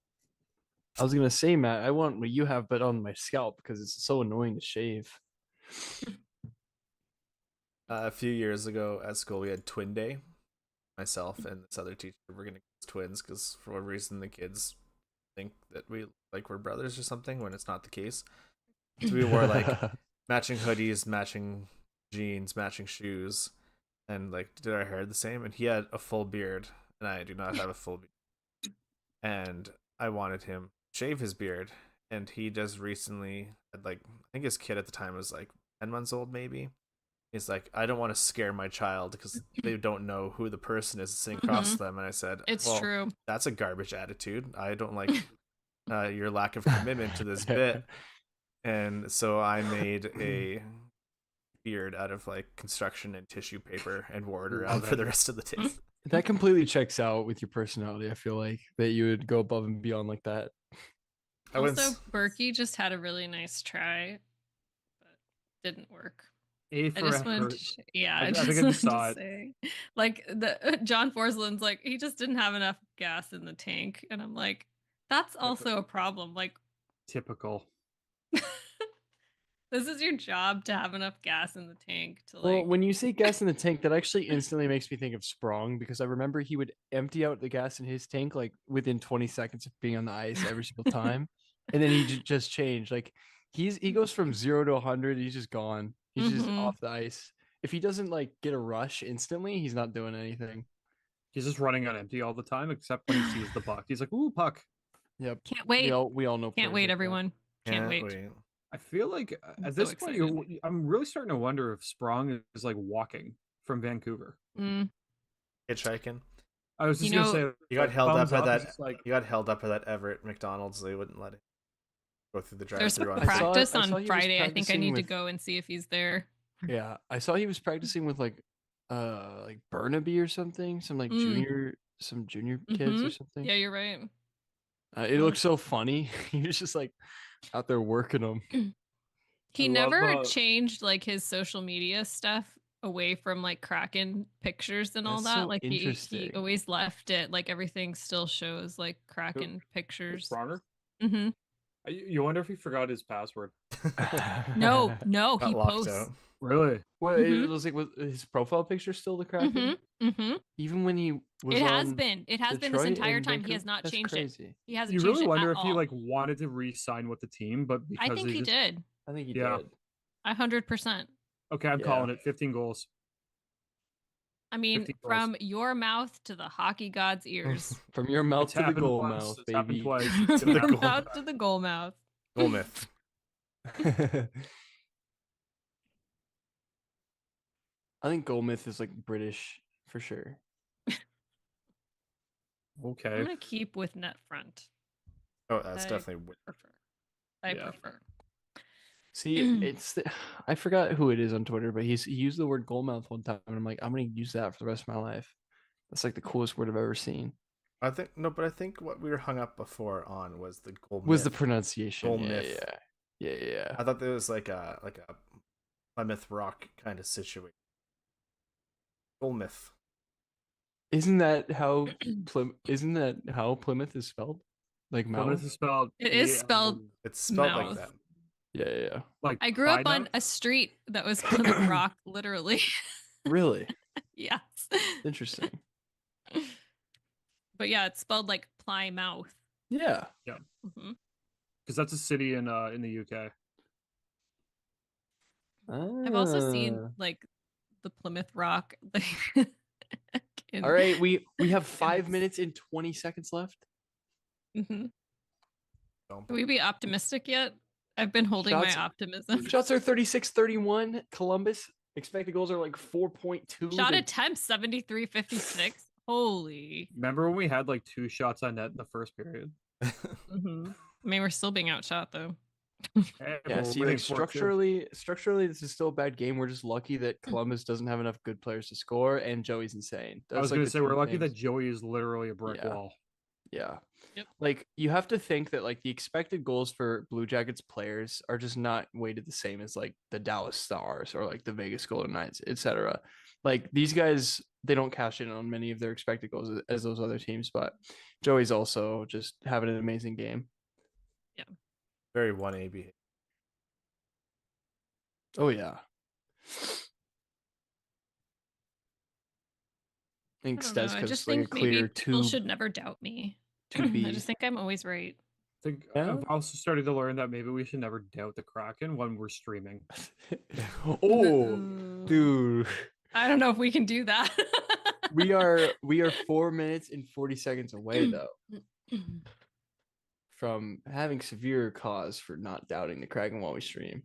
I was gonna say, Matt, I want what you have, but on my scalp because it's so annoying to shave. A few years ago at school, we had twin day. Myself and this other teacher were gonna be twins because for whatever reason the kids think that we're brothers or something when it's not the case. So we wore like matching hoodies, matching jeans, matching shoes, and like did our hair the same. And he had a full beard, and I do not have a full beard. And I wanted him to shave his beard, and he just recently had like I think his kid at the time was like 10 months old maybe. He's like, I don't want to scare my child because they don't know who the person is sitting across them. And I said, it's well, true. That's a garbage attitude. I don't like your lack of commitment to this bit. And so I made a beard out of like construction and tissue paper and wore it around for the rest of the day. That completely checks out with your personality. I feel like that you would go above and beyond like that. Also, Berkey just had a really nice try, but didn't work. I just wanted to I just saw it. Say, like the John Forsland's like he just didn't have enough gas in the tank, and I'm like, that's also a problem. Like, typical. This is your job to have enough gas in the tank to like. Well, when you say gas in the tank, that actually instantly makes me think of Sprong because I remember he would empty out the gas in his tank like within 20 seconds of being on the ice every single time, and then he just changed. Like he goes from 0 to 100, he's just gone. He's just off the ice. If he doesn't like get a rush instantly, he's not doing anything. He's just running on empty all the time, except when he sees the puck. He's like, "Ooh, puck!" Yep. Can't wait. We all know. Can't wait, everyone. Can't wait. I feel like at this point, I'm really starting to wonder if Sprong is like walking from Vancouver. Hitchhiking. I was just gonna say you got held up at that. You got held up at that Everett McDonald's. They wouldn't let it go through the drive-thru. There's practice on Friday. I think I need to go and see if he's there. Yeah, I saw he was practicing with like like Burnaby or something, some like junior kids or something. Yeah, you're right. It looked so funny. He was just like out there working them. He never changed like his social media stuff away from like Kraken pictures and all That's that. so Like he interesting. always left it like everything still shows like Kraken pictures. Bronner? Mm-hmm. You wonder if he forgot his password. No, Got he locked posts. out. Really? Well, it was like, was his profile picture still the Kraken? Even when he was It has on been. It has been Detroit this entire and time. He has Vancouver? not That's changed crazy. it. He hasn't You changed really it wonder at if he all. like wanted to re-sign with the team, but because I think he did. I think he Yeah. did. 100%. Okay, I'm calling it 15 goals. I mean, 15 goals. from your mouth to the hockey god's ears. From your mouth It's to the happened goal once, mouth, it's happened baby. twice. From It's gonna your happen mouth to the goal mouth. Goal myth. I think Golmouth is like British for sure. Okay. I'm gonna keep with net front. Oh, that's definitely. I prefer. See, I forgot who it is on Twitter, but he used the word goalmouth one time, and I'm like, I'm gonna use that for the rest of my life. That's like the coolest word I've ever seen. I think what we were hung up before on was the goal. Was the pronunciation? Goal Yeah, myth. yeah. I thought there was like a Plymouth Rock kind of situation. Goal myth. Isn't that how Plymouth is spelled? Like mouth? Plymouth is spelled. It is spelled. It's spelled mouth. like that. Yeah. Like I grew up on a street that was Plymouth Rock, literally. Really? Yes. Interesting. But yeah, it's spelled like Plymouth. Yeah. Yeah. Mhm. Because that's a city in the UK. I've also seen like the Plymouth Rock. All right, we have 5 minutes and 20 seconds left. Can we be optimistic yet? I've been holding my optimism. Shots are 36-31. Columbus expected goals are like 4.2. Shot attempts 73-56. Holy. Remember when we had like 2 shots on net in the first period? I mean, we're still being outshot though. Yeah, see, like structurally, this is still a bad game. We're just lucky that Columbus doesn't have enough good players to score, and Joey's insane. I was going to say we're lucky that Joey is literally a brick wall. Yeah. Yep. Like you have to think that like the expected goals for Blue Jackets players are just not weighted the same as like the Dallas Stars or like the Vegas Golden Knights, etc. Like these guys, they don't cash in on many of their expected goals as those other teams, but Joey's also just having an amazing game. Yeah. Very 1A behavior. Oh yeah. I think Stes has like a clear people should never doubt me. I just think I'm always right. I think I've also started to learn that maybe we should never doubt the Kraken when we're streaming. Oh, dude. I don't know if we can do that. we are 4 minutes and 40 seconds away though from having severe cause for not doubting the Kraken while we stream.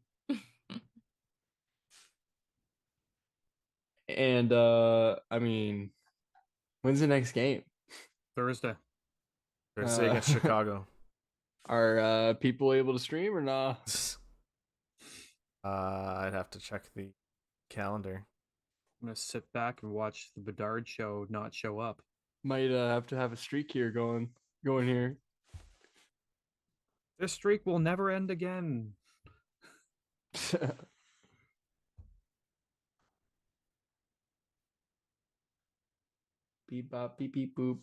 And I mean, when's the next game? Thursday against Chicago. Are people able to stream or not? I'd have to check the calendar. I'm gonna sit back and watch the Bedard show not show up. Might have to have a streak here going here. This streak will never end again. Beep bop beep beep boop.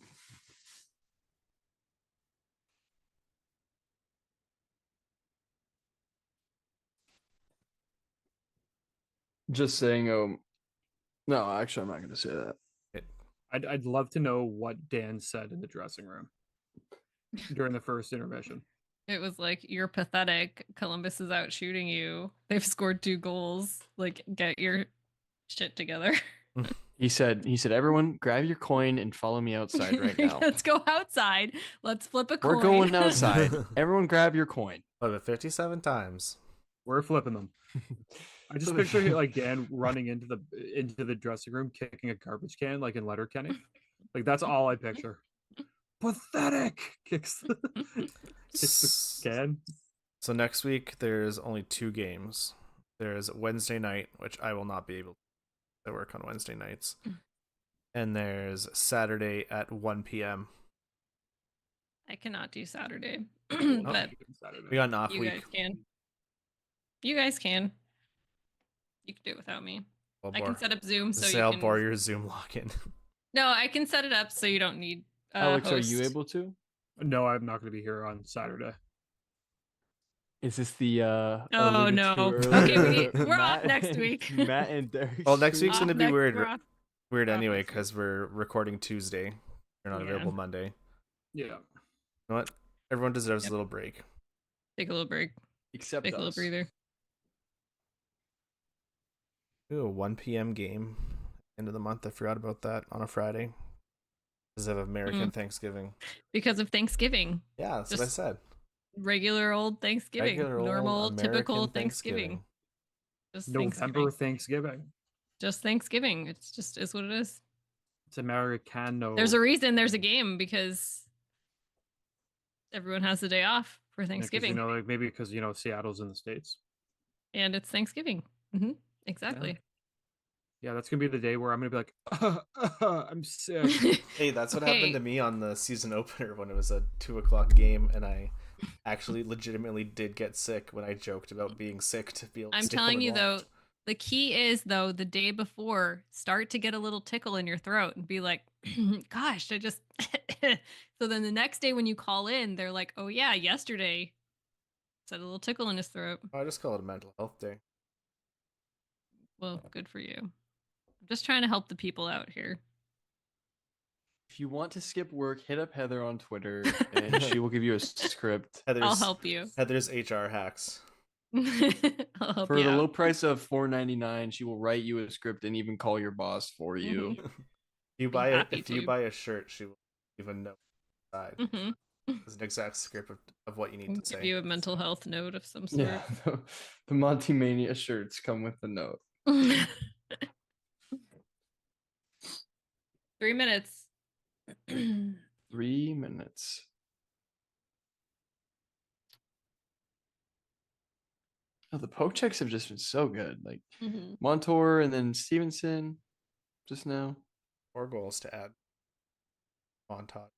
Just saying, no, actually, I'm not going to say that. I'd love to know what Dan said in the dressing room during the first intermission. It was like, you're pathetic. Columbus is out shooting you. They've scored 2 goals. Like, get your shit together. He said, everyone grab your coin and follow me outside right now. Let's go outside. Let's flip a coin. We're going outside. Everyone grab your coin. Flip it 57 times. We're flipping them. I just picture like Dan running into the dressing room, kicking a garbage can like in Letterkenny. Like that's all I picture. Pathetic. Kicks the can. So next week there's only 2 games. There's Wednesday night, which I will not be able to. I work on Wednesday nights. And there's Saturday at 1 p.m. I cannot do Saturday, Oh, but we got an off you week. guys can. You guys can. You can do it without me. I can set up Zoom so you I'll can. borrow your Zoom login. No, I can set it up so you don't need. Alex, host. are you able to? No, I'm not going to be here on Saturday. Is this the Oh no. Okay, we're off next week. Matt and Derek. Well, next week's going to be weird. Weird off anyway, because we're recording Tuesday. You're not available Monday. Yeah. You know what? Everyone deserves a little break. Take a little break. Except take a little breather. Ooh, a 1 p.m. game. End of the month. I forgot about that on a Friday. Because of American Thanksgiving. Because of Thanksgiving. Yeah, that's what I said. Regular old Thanksgiving. Normal, American typical Thanksgiving. Just November Thanksgiving. Just Thanksgiving. It's just is what it is. It's Americano. There's a reason there's a game because everyone has the day off for Thanksgiving. Yeah, like maybe because Seattle's in the States. And it's Thanksgiving. Exactly. Yeah, that's gonna be the day where I'm gonna be like, I'm sick. Hey, that's what happened to me on the season opener when it was a 2:00 game, and I actually legitimately did get sick when I joked about being sick to be able to I'm stay telling home you and though, watch. the key is though the day before start to get a little tickle in your throat and be like, gosh, I just so then the next day when you call in, they're like, oh yeah, yesterday said a little tickle in his throat. I just call it a mental health day. Well, good for you. I'm just trying to help the people out here. If you want to skip work, hit up Heather on Twitter and she will give you a script. I'll help you. Heather's HR hacks. I'll help For you the out. low price of $4.99, she will write you a script and even call your boss for you. If you buy a shirt, she will even know inside. It's an exact script of what you need to say. Give you a mental health note of some sort. Yeah, the Monty Mania shirts come with the note. 3 minutes. 3 minutes. Oh, the poke checks have just been so good. Like Montour and then Stevenson just now. 4 goals to add. Montage.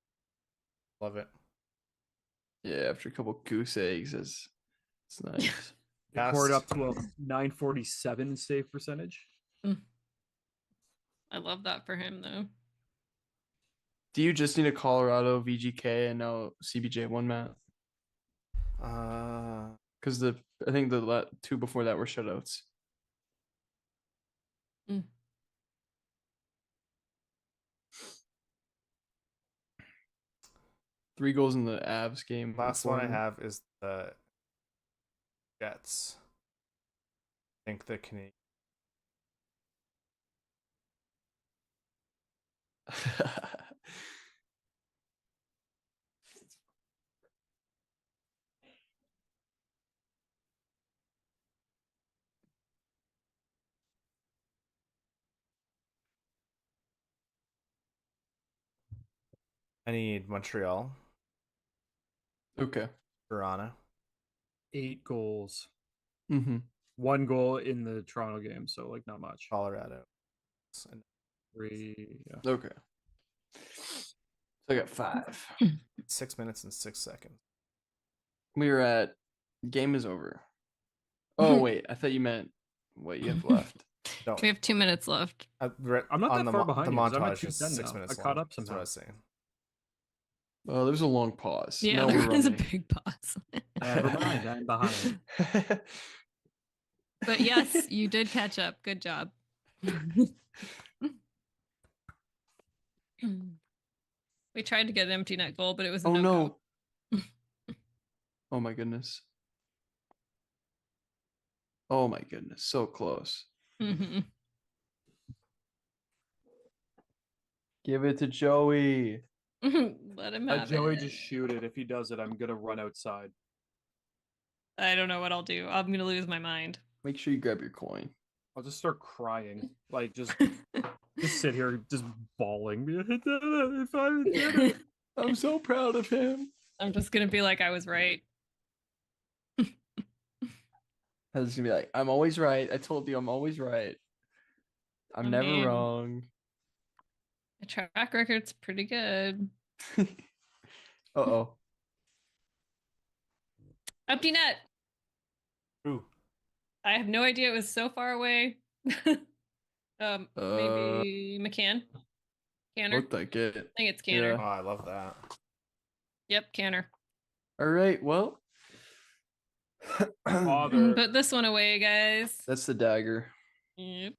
Love it. Yeah, after a couple goose eggs, it's nice. Poured up to a 947 save percentage. I love that for him though. Do you just need a Colorado VGK and no CBJ1, Matt? Because I think the 2 before that were shutouts. 3 goals in the Avs game. Last one I have is the Jets. I think the Canadiens. I need Montreal. Okay. Toronto. 8 goals. 1 goal in the Toronto game, so like not much. Colorado. 3. Yeah. Okay. So I got 5. 6 minutes and 6 seconds. We were at game is over. Oh wait, I thought you meant what you have left. No. We have 2 minutes left. I'm not that far behind. The you, 'cause I'm at montage is 2:10 6 now. minutes I caught long. up somehow. That's what I was saying. Oh, there's a long pause. Yeah, Now there we're was a running. big pause. Never mind, I'm behind. But yes, you did catch up. Good job. We tried to get an empty net goal, but it was a Oh no-go. no. Oh my goodness. Oh my goodness. So close. Give it to Joey. Let him have Joey, it. just shoot it. If he does it, I'm gonna run outside. I don't know what I'll do. I'm gonna lose my mind. Make sure you grab your coin. I'll just start crying. Like just sit here just bawling. If I did it. I'm so proud of him. I'm just gonna be like, I was right. I was gonna be like, I'm always right. I told you I'm always right. I'm never mean, wrong. The track record's pretty good. Uh-oh. Empty net. Ooh. I have no idea. It was so far away. Maybe McCann. Canner. What the get? I think it's Canner. Oh, I love that. Yep, Canner. All right, well. Put this one away, guys. That's the dagger. Yep.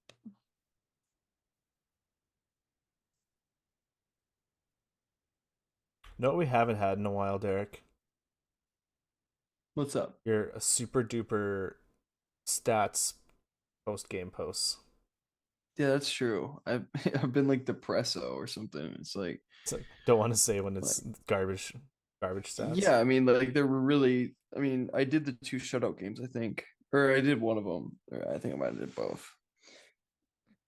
You know what we haven't had in a while, Derek? What's up? You're a super duper stats post game posts. Yeah, that's true. I've been like depresso or something. It's like don't want to say when it's garbage stats. Yeah, I mean, like there were really. I mean, I did the 2 shutout games, I think, or I did one of them. Or I think I might have did both.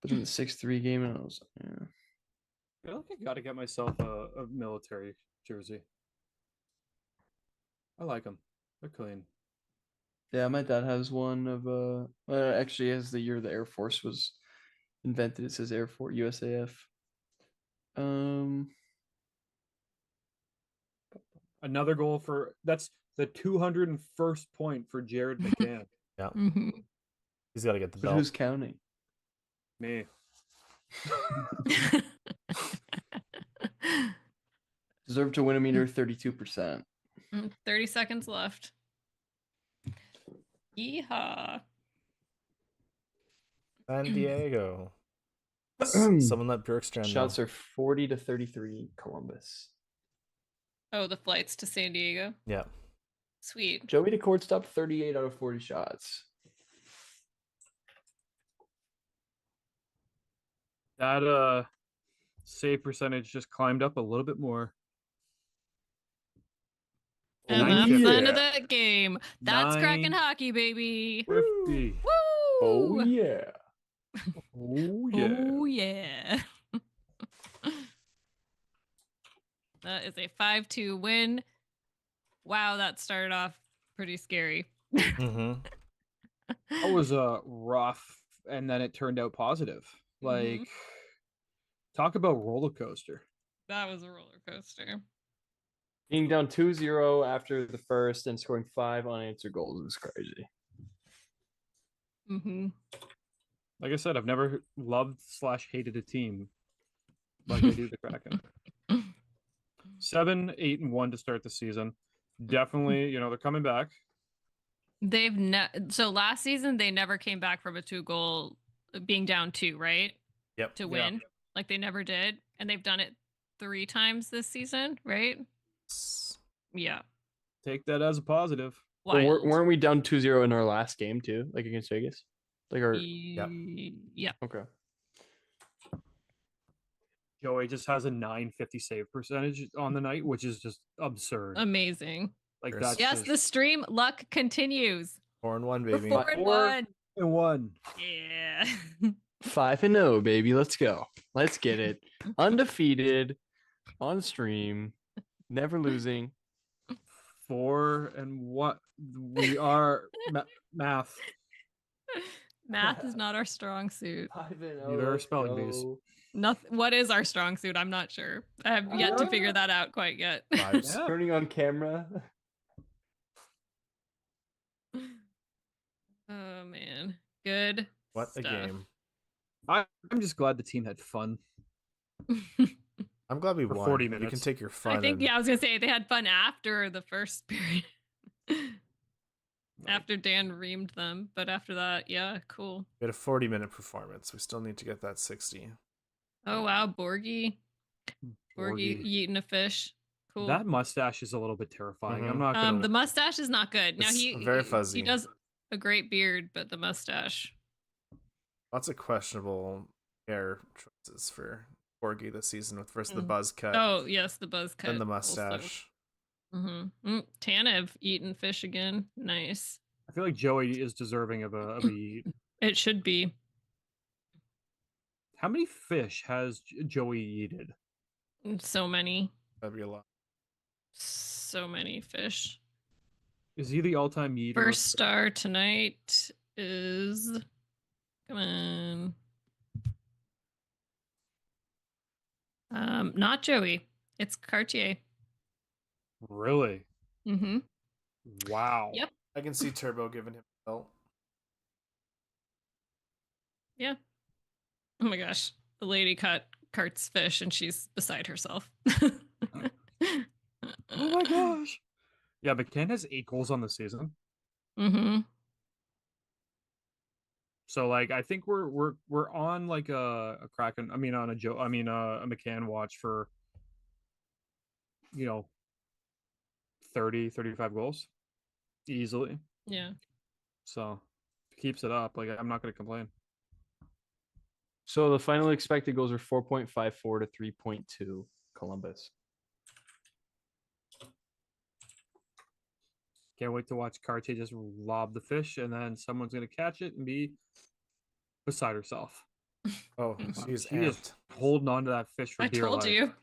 But in the 6-3 game, and I was yeah. I feel like I got to get myself a military jersey. I like them. They're clean. Yeah, my dad has one of actually has the year the Air Force was invented. It says Air Force USAF. Another goal for that's the 201st point for Jared McCann. Yeah. Mm-hmm. He's got to get the But belt. who's counting? Me. Deserve to win a meter 32%. 30 seconds left. Yeehaw. San Diego. Someone let Bjorkstrand Shots are 40 to 33 Columbus. Oh, the flights to San Diego. Yeah. Sweet. Joey DeCourt stopped 38 out of 40 shots. That save percentage just climbed up a little bit more. And that's the end of that game. That's Kraken hockey, baby. 50. Woo! Oh yeah. Oh yeah. Oh yeah. That is a 5-2 win. Wow, that started off pretty scary. Mm-hmm. That was rough, and then it turned out positive. Like, talk about roller coaster. That was a roller coaster. Being down 2-0 after the first and scoring 5 unanswered goals is crazy. Mm-hmm. Like I said, I've never loved / hated a team like I do the Kraken. 7, 8, and 1 to start the season. Definitely, they're coming back. They've so last season they never came back from a 2-goal being down 2, right? Yep. To win. Like they never did. And they've done it 3 times this season, right? Yeah. Take that as a positive. Well, weren't we down 2-0 in our last game too, like against Vegas? Like our Yeah. Okay. Joey just has a 950 save percentage on the night, which is just absurd. Amazing. Like that's yes, the stream luck continues. 4-1, baby. 4-1. 4-1. Yeah. 5-0, baby. Let's go. Let's get it. Undefeated on stream, never losing. 4 and what? We are math. Math is not our strong suit. 5-0. Neither are spelling bees. Nothing. What is our strong suit? I'm not sure. I have yet to figure that out quite yet. Turning on camera. Oh man, good. What stuff. a game! I'm just glad the team had fun. I'm glad we For won. 40 You minutes. can take your fun. I think I was gonna say they had fun after the first period. After Dan reamed them, but after that, yeah, cool. We had a 40-minute performance. We still need to get that 60. Oh wow, Borgie eating a fish. Cool. That mustache is a little bit terrifying. I'm not gonna. The mustache is not good. Now It's very fuzzy. He does a great beard, but the mustache. Lots of questionable hair choices for Borgie this season with versus the buzz cut. Oh yes, the buzz cut and the mustache. Tanev eating fish again. Nice. I feel like Joey is deserving of a eat. It should be. How many fish has Joey eaten? So many. That'd be a lot. So many fish. Is he the all-time eater? First star tonight is. Come on. Not Joey. It's Cartier. Really? Mm-hmm. Wow. Yep. I can see Turbo giving him a belt. Yeah. Oh my gosh. The lady caught Cart's fish and she's beside herself. Oh my gosh. Yeah, McCann has 8 goals on the season. Mm-hmm. So like I think we're on like a Kraken. I mean on a Joe. I mean a McCann watch for 30, 35 goals easily. Yeah. So keeps it up. Like I'm not going to complain. So the final expected goals are 4.54 to 3.2 Columbus. Can't wait to watch Cartier just lob the fish and then someone's going to catch it and be beside herself. Oh, she's she is holding on to that fish for dear life. I told you.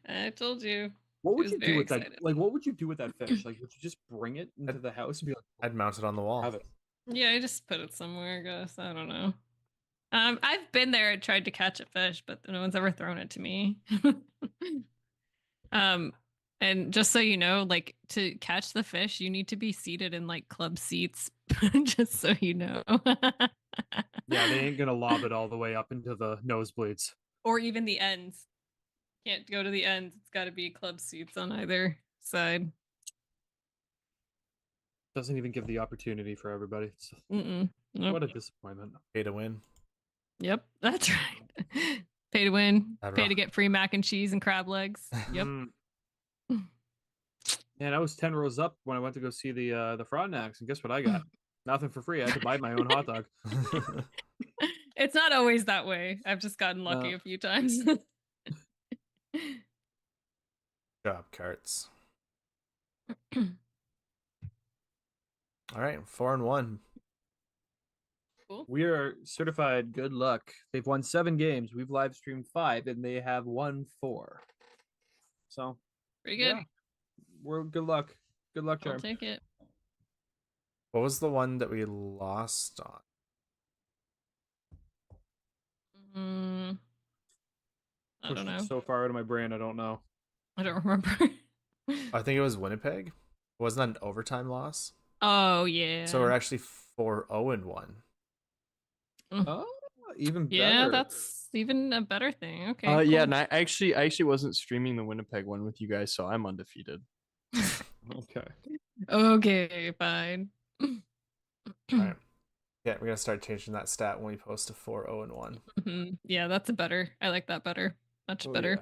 I told you. What would you do with that? Like, what would you do with that fish? Like, would you just bring it into the house and be like, I'd mount it on the wall. Have it. Yeah, I just put it somewhere, I guess. I don't know. I've been there and tried to catch a fish, but no one's ever thrown it to me. And just so you know, like to catch the fish, you need to be seated in like club seats, just so you know. Yeah, they ain't gonna lob it all the way up into the nosebleeds. Or even the ends. Can't go to the ends. It's got to be club seats on either side. Doesn't even give the opportunity for everybody. Nope. What a disappointment. Pay to win. Yep, that's right. Pay to win. Pay to get free mac and cheese and crab legs. Yep. And I was 10 rows up when I went to go see the Frontenacs, and guess what I got? Nothing for free. I had to buy my own hot dog. It's not always that way. I've just gotten lucky a few times. Job carts. All right, 4-1. Cool. We are certified good luck. They've won 7 games. We've live streamed 5, and they have won 4. So pretty good. Yeah, we're good luck. Good luck, Charm. I'll take it. What was the one that we lost on? I don't know. So far out of my brain, I don't know. I don't remember. I think it was Winnipeg. Wasn't that an overtime loss? Oh yeah. So we're actually 4-0-1. Oh, even better. Yeah, that's even a better thing. Okay. Yeah, cool. and I actually wasn't streaming the Winnipeg one with you guys, so I'm undefeated. Okay. Okay, fine. All right. Yeah, we're gonna start changing that stat when we post to 4-0-1. Yeah, that's a better. I like that better. Much better. Yeah.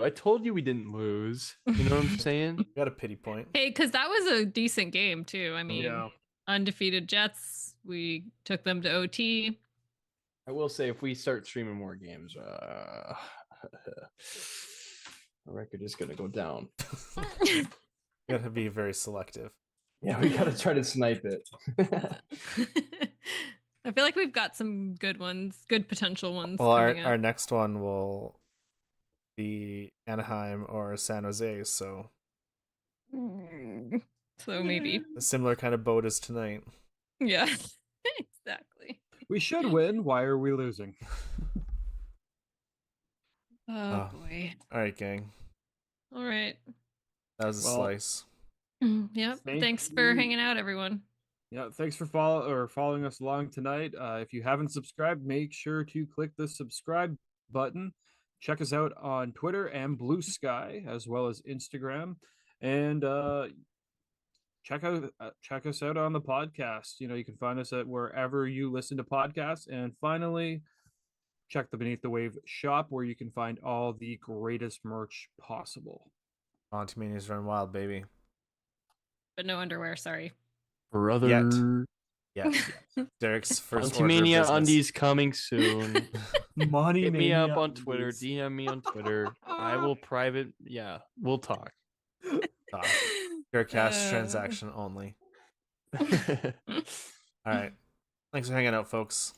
I told you we didn't lose. You know what I'm saying? You got a pity point. Hey, because that was a decent game too. I mean, Yeah. Undefeated Jets. We took them to OT. I will say, if we start streaming more games, the record is gonna go down. You gotta be very selective. Yeah, we gotta try to snipe it. I feel like we've got some good ones, good potential ones. Well, coming our up. next one will be Anaheim or San Jose, so maybe a similar kind of boat as tonight. Yeah, exactly. We should win. Why are we losing? Oh boy. All right, gang. All right. That was a slice. Yep. Thanks for hanging out, everyone. Yeah, thanks for following us along tonight. If you haven't subscribed, make sure to click the subscribe button. Check us out on Twitter and Blue Sky, as well as Instagram, and check us out on the podcast. You know, you can find us at wherever you listen to podcasts. And finally, check the Beneath the Wave shop, where you can find all the greatest merch possible. Montemania's Run Wild, baby. But no underwear, sorry. Brother. Yes. Derek's first Montemania undies coming soon. Money Hit me up Mania on Twitter. undies. DM me on Twitter. I will private. Yeah, we'll talk. Your cash transaction only. All right. Thanks for hanging out, folks.